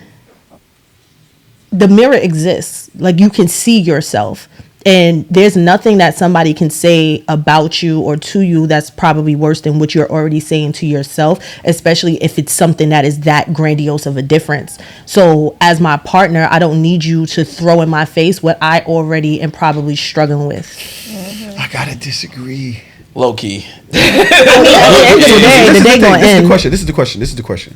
The mirror exists. Like, you can see yourself, and there's nothing that somebody can say about you or to you that's probably worse than what you're already saying to yourself, especially if it's something that is that grandiose of a difference. So as my partner, I don't need you to throw in my face what I already am probably struggling with. I gotta disagree. Low key. The day gonna end. This is the question.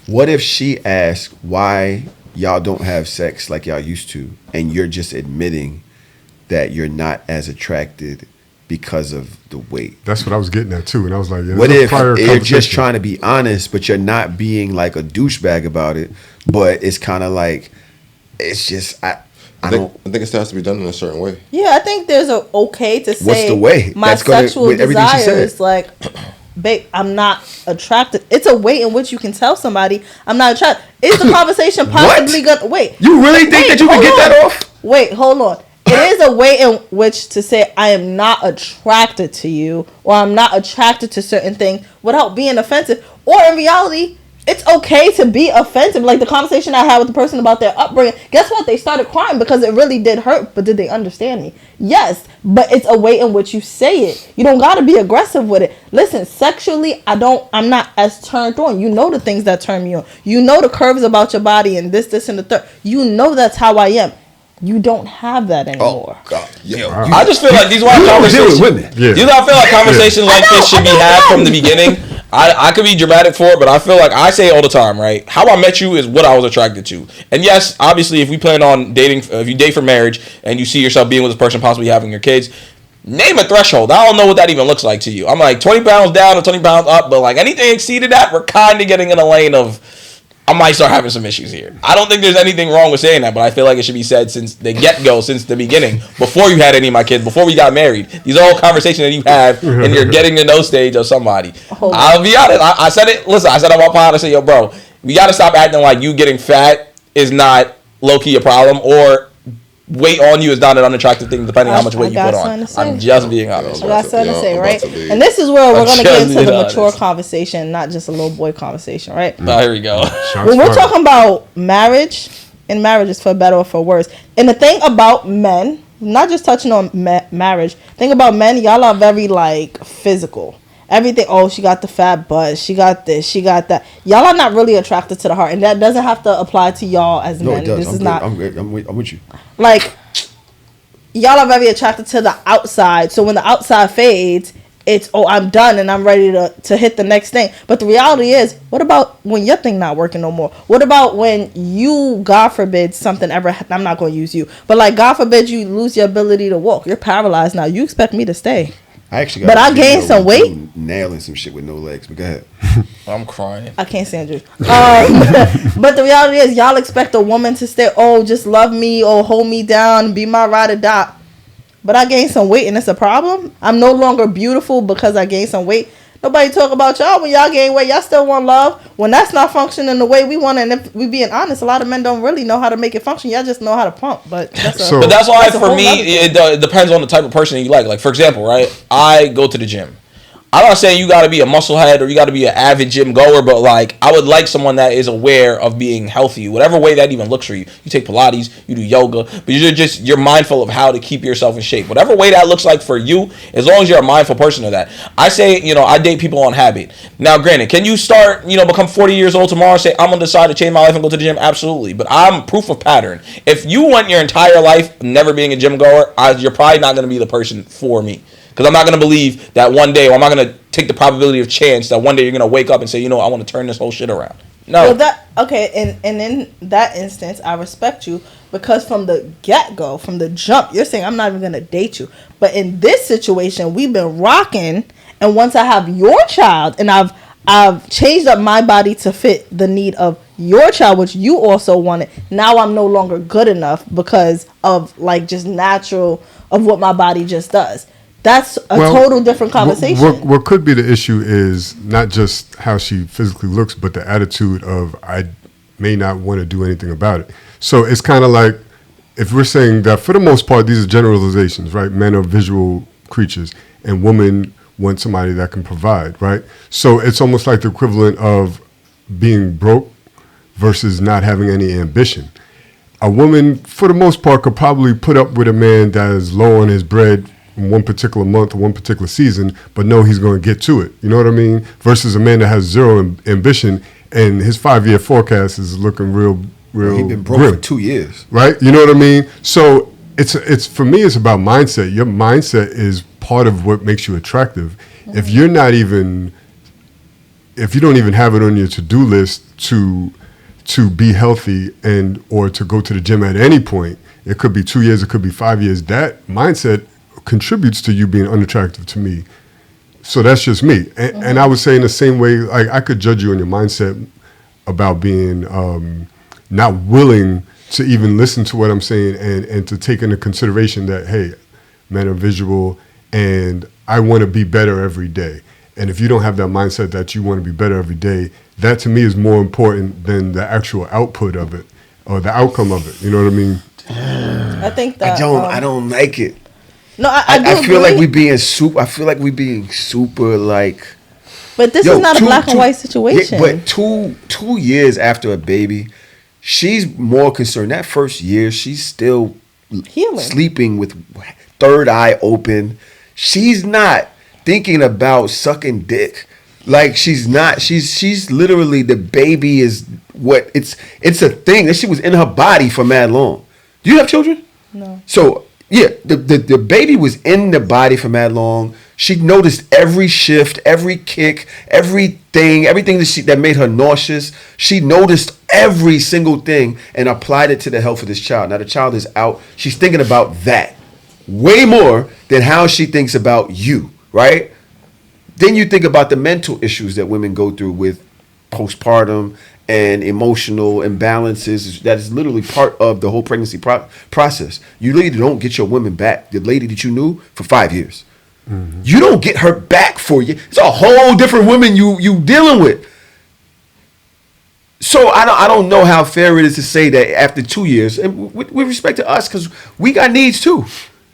What if she asks why y'all don't have sex like y'all used to, and you're just admitting that you're not as attracted because of the weight? That's what I was getting at too, and I was like, yeah, what if you're just trying to be honest, but you're not being like a douchebag about it, but it's kind of like, it's just I think it still has to be done in a certain way. Yeah, I think there's a okay to say, what's the way? My sexual desire is like, babe, I'm not attracted. It's a way in which you can tell somebody I'm not attracted. Is the conversation possibly gonna wait? You really think that you can get that off? Wait, hold on. It is a way in which to say I am not attracted to you, or I'm not attracted to certain things without being offensive. Or in reality, it's okay to be offensive. Like the conversation I had with the person about their upbringing. Guess what? They started crying because it really did hurt. But did they understand me? Yes. But it's a way in which you say it. You don't got to be aggressive with it. Listen, sexually, I'm not as turned on. You know the things that turn me on. You know the curves about your body and this, and the third. You know that's how I am. You don't have that anymore. Oh, God. I just feel like these are conversations. You don't feel like conversations like this should be had from the beginning. I could be dramatic for it, but I feel like I say it all the time, right? How I met you is what I was attracted to. And yes, obviously, if we plan on dating, if you date for marriage and you see yourself being with this person, possibly having your kids, name a threshold. I don't know what that even looks like to you. I'm like 20 pounds down or 20 pounds up, but like anything exceeded that, we're kind of getting in a lane of, I might start having some issues here. I don't think there's anything wrong with saying that, but I feel like it should be said since the get-go, since the beginning, before you had any of my kids, before we got married. These are all conversations that you have in your getting to know stage of somebody. I'll be honest. I said it. Listen, I said on my pod, I said, yo, bro, we got to stop acting like you getting fat is not low-key a problem, or weight on you is not an unattractive thing depending on how much weight you put on. I'm just being honest. I got something to say, right? And this is where we're going to get into the mature conversation, not just a little boy conversation, right? Oh, here we go. When we're talking about marriage, and marriage is for better or for worse, and the thing about men, not just touching on marriage, thing about men, y'all are very like physical. Everything, oh, she got the fat butt, she got this, she got that. Y'all are not really attracted to the heart, and that doesn't have to apply to y'all as men. It does. This is not. I'm with you. Like, y'all are very attracted to the outside, so when the outside fades, it's, oh, I'm done and I'm ready to hit the next thing. But the reality is, what about when your thing not working no more? What about when you, God forbid, something ever, I'm not going to use you, but like, God forbid you lose your ability to walk. You're paralyzed now. You expect me to stay. I actually got, but I gained some weight. Nailing some shit with no legs. But go ahead. I'm crying. I can't stand you. But the reality is, y'all expect a woman to stay. Oh, just love me or hold me down, be my ride or die. But I gained some weight, and it's a problem. I'm no longer beautiful because I gained some weight. Nobody talk about y'all when y'all gain weight. Y'all still want love. When that's not functioning the way we want it, and if we being honest, a lot of men don't really know how to make it function. Y'all just know how to pump. But that's why for me, it depends on the type of person you like. Like, for example, right? I go to the gym. I'm not saying you got to be a musclehead or you got to be an avid gym goer, but like I would like someone that is aware of being healthy, whatever way that even looks for you. You take Pilates, you do yoga, but you're mindful of how to keep yourself in shape. Whatever way that looks like for you, as long as you're a mindful person of that. I say, I date people on habit. Now, granted, can you start, become 40 years old tomorrow and say, I'm going to decide to change my life and go to the gym? Absolutely. But I'm proof of pattern. If you went your entire life never being a gym goer, you're probably not going to be the person for me. Because I'm not gonna believe that one day, or I'm not gonna take the probability of chance that one day you're gonna wake up and say, you know, I want to turn this whole shit around. No. Well, and in that instance, I respect you because from the get-go, from the jump, you're saying I'm not even gonna date you. But in this situation, we've been rocking, and once I have your child, and I've changed up my body to fit the need of your child, which you also wanted. Now I'm no longer good enough because of like just natural of what my body just does. That's a total different conversation. What could be the issue is not just how she physically looks, but the attitude of I may not want to do anything about it. So it's kind of like if we're saying that for the most part, these are generalizations, right? Men are visual creatures and women want somebody that can provide, right? So it's almost like the equivalent of being broke versus not having any ambition. A woman, for the most part, could probably put up with a man that is low on his bread in one particular month or one particular season, but know he's going to get to it. You know what I mean? Versus a man that has zero ambition and his 5-year forecast is looking real He's been broke grim, for 2 years. right? You know what I mean? So it's for me, it's about mindset. Your mindset is part of what makes you attractive. If you're not even, if you don't even have it on your to-do list to be healthy and or to go to the gym at any point, it could be 2 years, it could be 5 years. That mindset contributes to you being unattractive to me. So that's just me. And I would say in the same way, like I could judge you on your mindset about being not willing to even listen to what I'm saying and to take into consideration that, hey, men are visual and I want to be better every day. And if you don't have that mindset that you want to be better every day, that to me is more important than the actual output of it or the outcome of it. You know what I mean? I think that I don't like it. No, I feel like we being super. I feel like we being super like. But this is not a black and white situation. Yeah, but 2 years after a baby, she's more concerned. That first year, she's still healing, sleeping with third eye open. She's not thinking about sucking dick. Like she's not. She's literally, the baby is what it's a thing. That shit was in her body for mad long. Do you have children? No. So yeah, the baby was in the body for mad long. She noticed every shift, every kick, everything that made her nauseous. She noticed every single thing and applied it to the health of this child. Now the child is out. She's thinking about that way more than how she thinks about you, right? Then you think about the mental issues that women go through with postpartum and emotional imbalances. That is literally part of the whole pregnancy process. You literally don't get your woman back, the lady that you knew, for 5 years. Mm-hmm. You don't get her back for you. It's a whole different woman you dealing with. So I don't know how fair it is to say that after 2 years, and with respect to us, because we got needs too.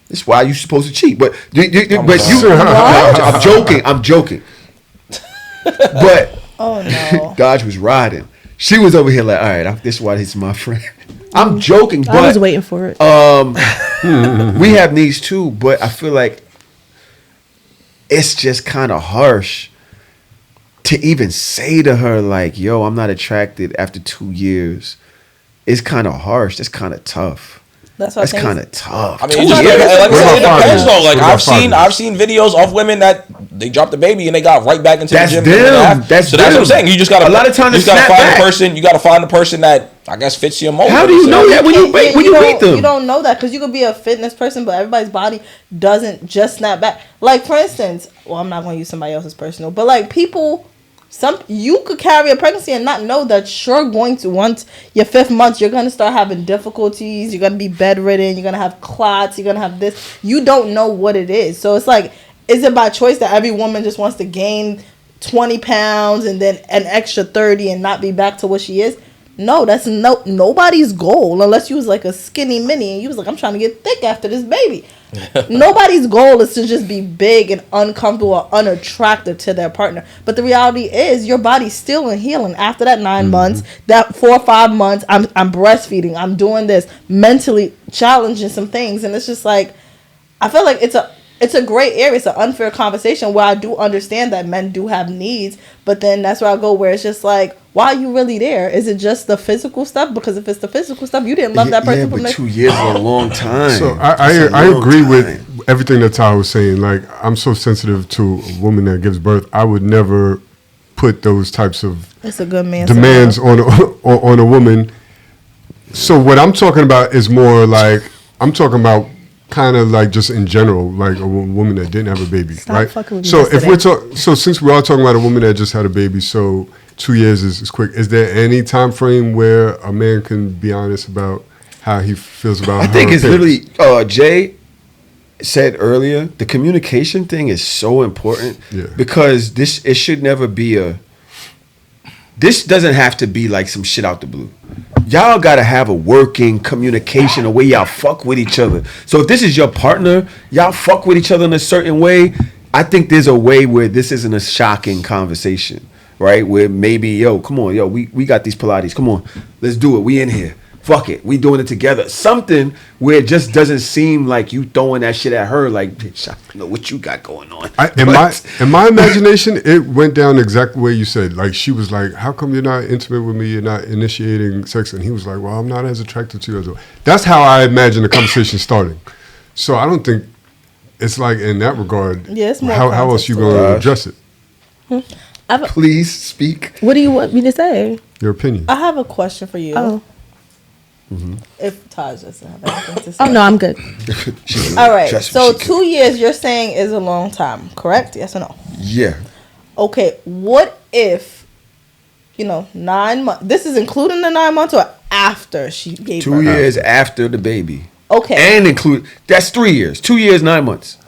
That's why you're supposed to cheat. But I'm joking. But oh no, Dodge was riding. She was over here like, all right, this is why he's my friend. I'm joking, but I was waiting for it. We have needs too, but I feel like it's just kind of harsh to even say to her like, yo, I'm not attracted after 2 years. It's kind of harsh. That's kind of tough. That's kind of tough. I mean, it depends though. Like I've seen videos of women that they dropped the baby and they got right back into the gym. That's what I'm saying. You just got a lot of times you got to find the person. You got to find the person that I guess fits your mold. How do you know that when you meet them? You don't know that because you could be a fitness person, but everybody's body doesn't just snap back. Like for instance, well, I'm not going to use somebody else's personal, but like people. You could carry a pregnancy and not know that you're going to, once your 5th month, you're going to start having difficulties. You're going to be bedridden. You're going to have clots. You're going to have this. You don't know what it is. So it's like, is it by choice that every woman just wants to gain 20 pounds and then an extra 30 and not be back to what she is? No, that's nobody's goal unless you was like a skinny mini and you was like, I'm trying to get thick after this baby. Nobody's goal is to just be big and uncomfortable or unattractive to their partner. But the reality is your body's still in healing after that 9 months, that 4 or 5 months. I'm breastfeeding. I'm doing this, mentally challenging some things. And it's just like, I feel like it's it's a gray area. It's an unfair conversation where I do understand that men do have needs, but then that's where I go where it's just like, why are you really there? Is it just the physical stuff? Because if it's the physical stuff, you didn't love that person from but 2 years is a long time. So I agree with everything that Tahoe was saying. Like, I'm so sensitive to a woman that gives birth. I would never put those types of it's a good man demands on a woman. So what I'm talking about is more like, I'm talking about kind of like just in general, like a woman that didn't have a baby, right? So if we're so since we are talking about a woman that just had a baby, so 2 years is quick. Is there any time frame where a man can be honest about how he feels about? I think it's literally Jay said earlier. The communication thing is so important because it should never be This doesn't have to be like some shit out the blue. Y'all gotta have a working communication, a way y'all fuck with each other. So if this is your partner, y'all fuck with each other in a certain way. I think there's a way where this isn't a shocking conversation, right? Where maybe, yo, come on, yo, we got these Pilates. Come on, let's do it. We in here. Fuck it. We doing it together. Something where it just doesn't seem like you throwing that shit at her like, bitch, I know what you got going on. In my imagination, it went down exactly the way you said. Like, she was like, how come you're not intimate with me? You're not initiating sex. And he was like, well, I'm not as attracted to you as well. That's how I imagine the conversation starting. So I don't think it's like in that regard. Yeah, it's more how else you going to address it? Please speak. What do you want me to say? Your opinion. I have a question for you. Oh. If Taj doesn't have anything to say. Oh, no, I'm good. All right. So 2 years you're saying is a long time, correct? Yes or no? Yeah. Okay. What if, 9 months? This is including the 9 months or after she gave birth? 2 years after the baby. Okay. And that's 3 years. 2 years, 9 months.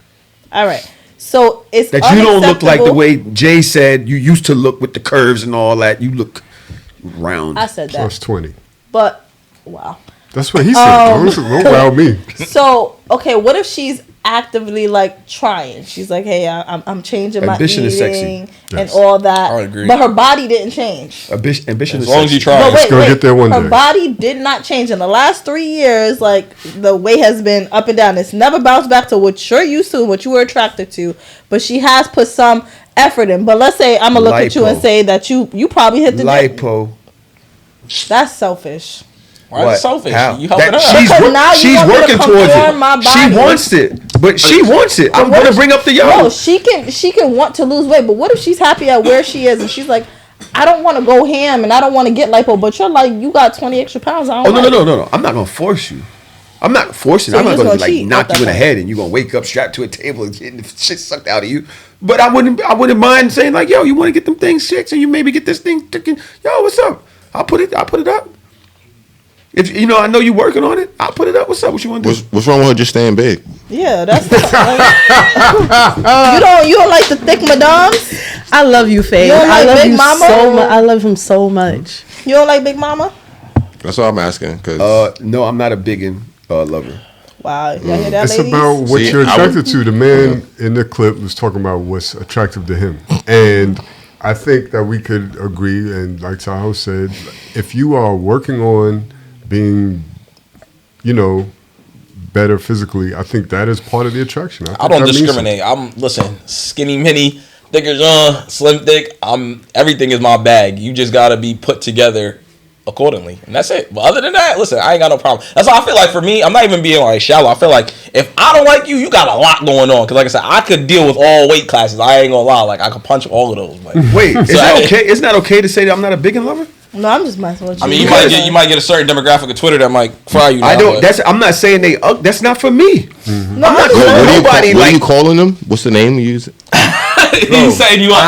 All right. So it's that you don't look like the way Jay said you used to look with the curves and all that. You look round. I said that. Plus 20. But wow. That's what he said. Don't wow me. So okay, what if she's actively like trying? She's like, hey, I'm changing my eating is sexy. And all that. I agree. But her body didn't change. Ambition as is long as you sexy. try. But wait, get there one her day. body did not change in the last 3 years. Like the weight has been up and down. It's never bounced back to what you're used to, what you were attracted to. But she has put some effort in. But let's say I'm gonna look at you and say that you probably hit the lipo. That's selfish. Why is it selfish? How? You helping her. She's working towards it. She wants it, but she wants it. I'm gonna bring up the yo. No, she can want to lose weight, but what if she's happy at where she is and she's like, I don't want to go ham and I don't want to get lipo, but you're like, you got 20 extra pounds. I don't No. I'm not gonna force you. I'm not forcing. So I'm not gonna like knock you in the point. head and you're gonna wake up strapped to a table and getting the shit sucked out of you. But I wouldn't mind saying like, yo, you want to get them things fixed and you maybe get this thing. Yo, what's up? I'll put it up. If I know you working on it, I'll put it up. What's up? What you want to do? What's wrong with her just staying big? Yeah, that's you don't like the thick madams? I love you, Faye. You don't like I love Big you Mama? so much. I love him so much. You don't like Big Mama? That's all I'm asking. Cause no, I'm not a biggin lover. Wow, y'all hear that, It's ladies? about what you're attracted to. The man in the clip was talking about what's attractive to him, and I think that we could agree. And like Tahoe said, if you are working on being, better physically, I think that is part of the attraction. I don't discriminate. Listen, skinny, mini, thicker, slim, thick. Everything is my bag. You just gotta be put together accordingly, and that's it. But other than that, listen, I ain't got no problem. That's why I feel like for me, I'm not even being like shallow. I feel like if I don't like you, you got a lot going on. Because like I said, I could deal with all weight classes. I ain't gonna lie, like I could punch all of those. Like, wait, is that okay? Isn't that okay to say that I'm not a biggin lover? No, I'm just messing with you. I mean, you might get a certain demographic of Twitter that might fry you. Now, I don't. I'm not saying they. That's not for me. Mm-hmm. No, I'm not calling nobody. What are you calling them? What's the name you use? You saying you want?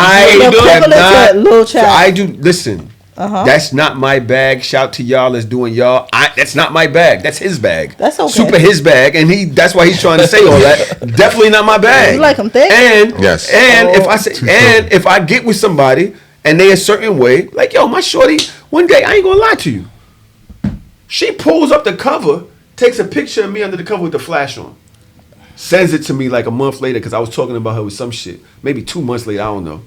I do. Listen. That's not my bag. Shout to y'all that's doing y'all. That's not my bag. That's his bag. That's okay. Super his bag, and that's why he's trying to say all that. Definitely not my bag. You like him thick? And yes. And if I get with somebody and they a certain way, like yo, my shorty, one day I ain't gonna lie to you. She pulls up the cover, takes a picture of me under the cover with the flash on, sends it to me like a month later because I was talking about her with some shit. Maybe 2 months later, I don't know.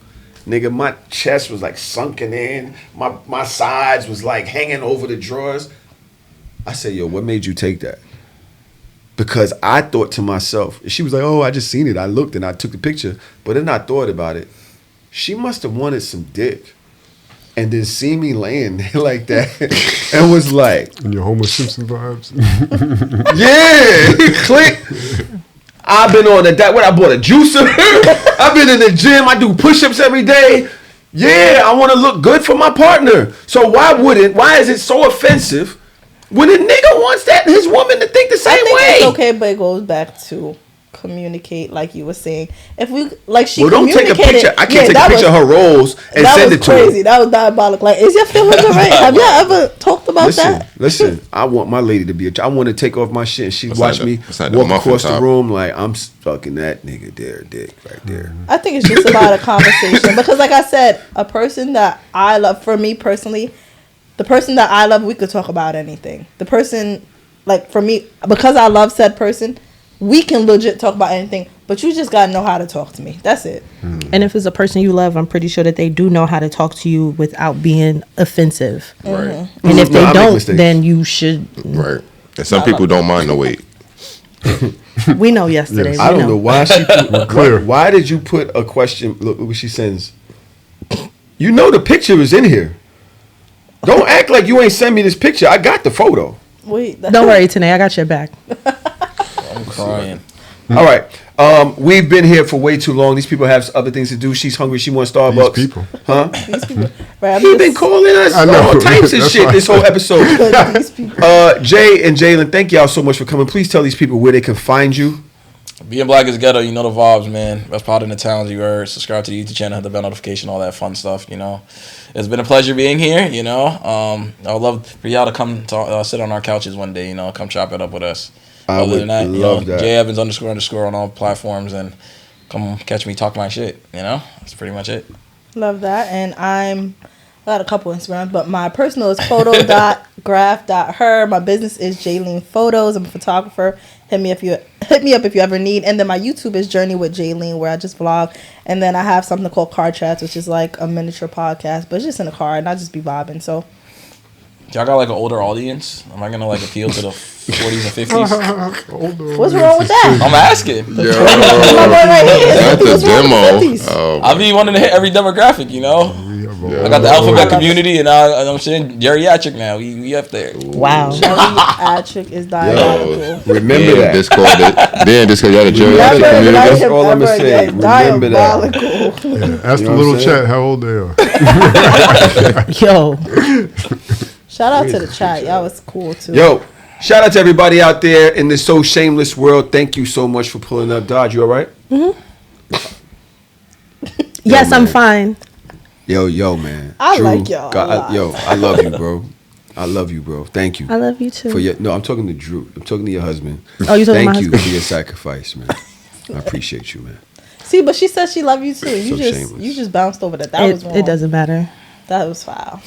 Nigga, my chest was like sunken in. My sides was like hanging over the drawers. I said, yo, what made you take that? because I thought to myself, she was like, oh, I just seen it. I looked and I took the picture. But then I thought about it. She must have wanted some dick. And then see me laying there like that and was like. And your Homer Simpson vibes. Yeah. Click. I've been on that. What I bought a juicer. I've been in the gym. I do push-ups every day. Yeah, I want to look good for my partner. So why is it so offensive when a nigga wants his woman to think the same way? It's okay, but it goes back to communicate, like you were saying. If we don't take a picture. I can't take a picture of her rolls and send it to her. That was crazy. That was diabolical. Like, is your feelings alright? Have y'all ever talked about that? Listen. I want my lady to be I want to take off my shit and she watch me walk across the room like I'm stuck in that nigga there, dick right there. I think it's just about a conversation because, like I said, a person that I love, for me personally, the person that I love, we could talk about anything. The person, like for me, because I love said person, we can legit talk about anything, but you just gotta know how to talk to me. That's it. And if it's a person you love, I'm pretty sure that they do know how to talk to you without being offensive. Right. And if they don't, then you should. Right. And some people don't mind the wait. We know yesterday. Yes. I don't know why she put, why did you put a question? Look what she sends. You know the picture is in here. Don't act like you ain't send me this picture. I got the photo. Wait. Don't worry, Tanae. I got your back. I'm crying. All right. We've been here for way too long. These people have other things to do. She's hungry. She wants Starbucks. These people. Huh? These people. Right, He's been calling us all types of shit this whole episode. Jay and Jaylin, thank y'all so much for coming. Please tell these people where they can find you. Being Black Is Ghetto, you know the vibes, man. Best part in the towns you heard. Subscribe to the YouTube channel, hit the bell notification, all that fun stuff, you know. It's been a pleasure being here, you know. I would love for y'all to come to, sit on our couches one day, you know, come chop it up with us. Other than that, you know, J Evans _ on all platforms, and come catch me talk my shit, you know. That's pretty much it. Love that. And I got a couple Instagrams, but my personal is photo.graph.her. My business is Jaylin Photos. I'm a photographer. Hit me up if you ever need. And then my YouTube is Journey with Jaylin, where I just vlog. And then I have something called Car Chats, which is like a miniature podcast, but it's just in a car and I just be vibing. So y'all got like an older audience? Am I gonna like appeal to the 40s and 50s? What's wrong with that? I'm asking. That's a demo. I be wanting to hit every demographic, you know. I got the alphabet community, and I'm saying geriatric now. We up there. Wow. Geriatric is diabolical. Remember that. Discord, y'all the geriatric community. That's all I'm gonna say. Remember that. Yeah, ask the little chat how old they are. Yo. Shout out to the chat. Y'all was cool too. Yo, shout out to everybody out there in this so shameless world. Thank you so much for pulling up. Dodge, you all right? Mm-hmm. Yes, I'm fine. Yo, man. I like y'all. I love you, bro. I love you, bro. Thank you. I love you too. I'm talking to Drew. I'm talking to your husband. Oh, you talking to my husband? Thank you for your sacrifice, man. I appreciate you, man. See, but she said she loved you too. You so just shameless. you just bounced over that. That was wrong. It doesn't matter. That was foul.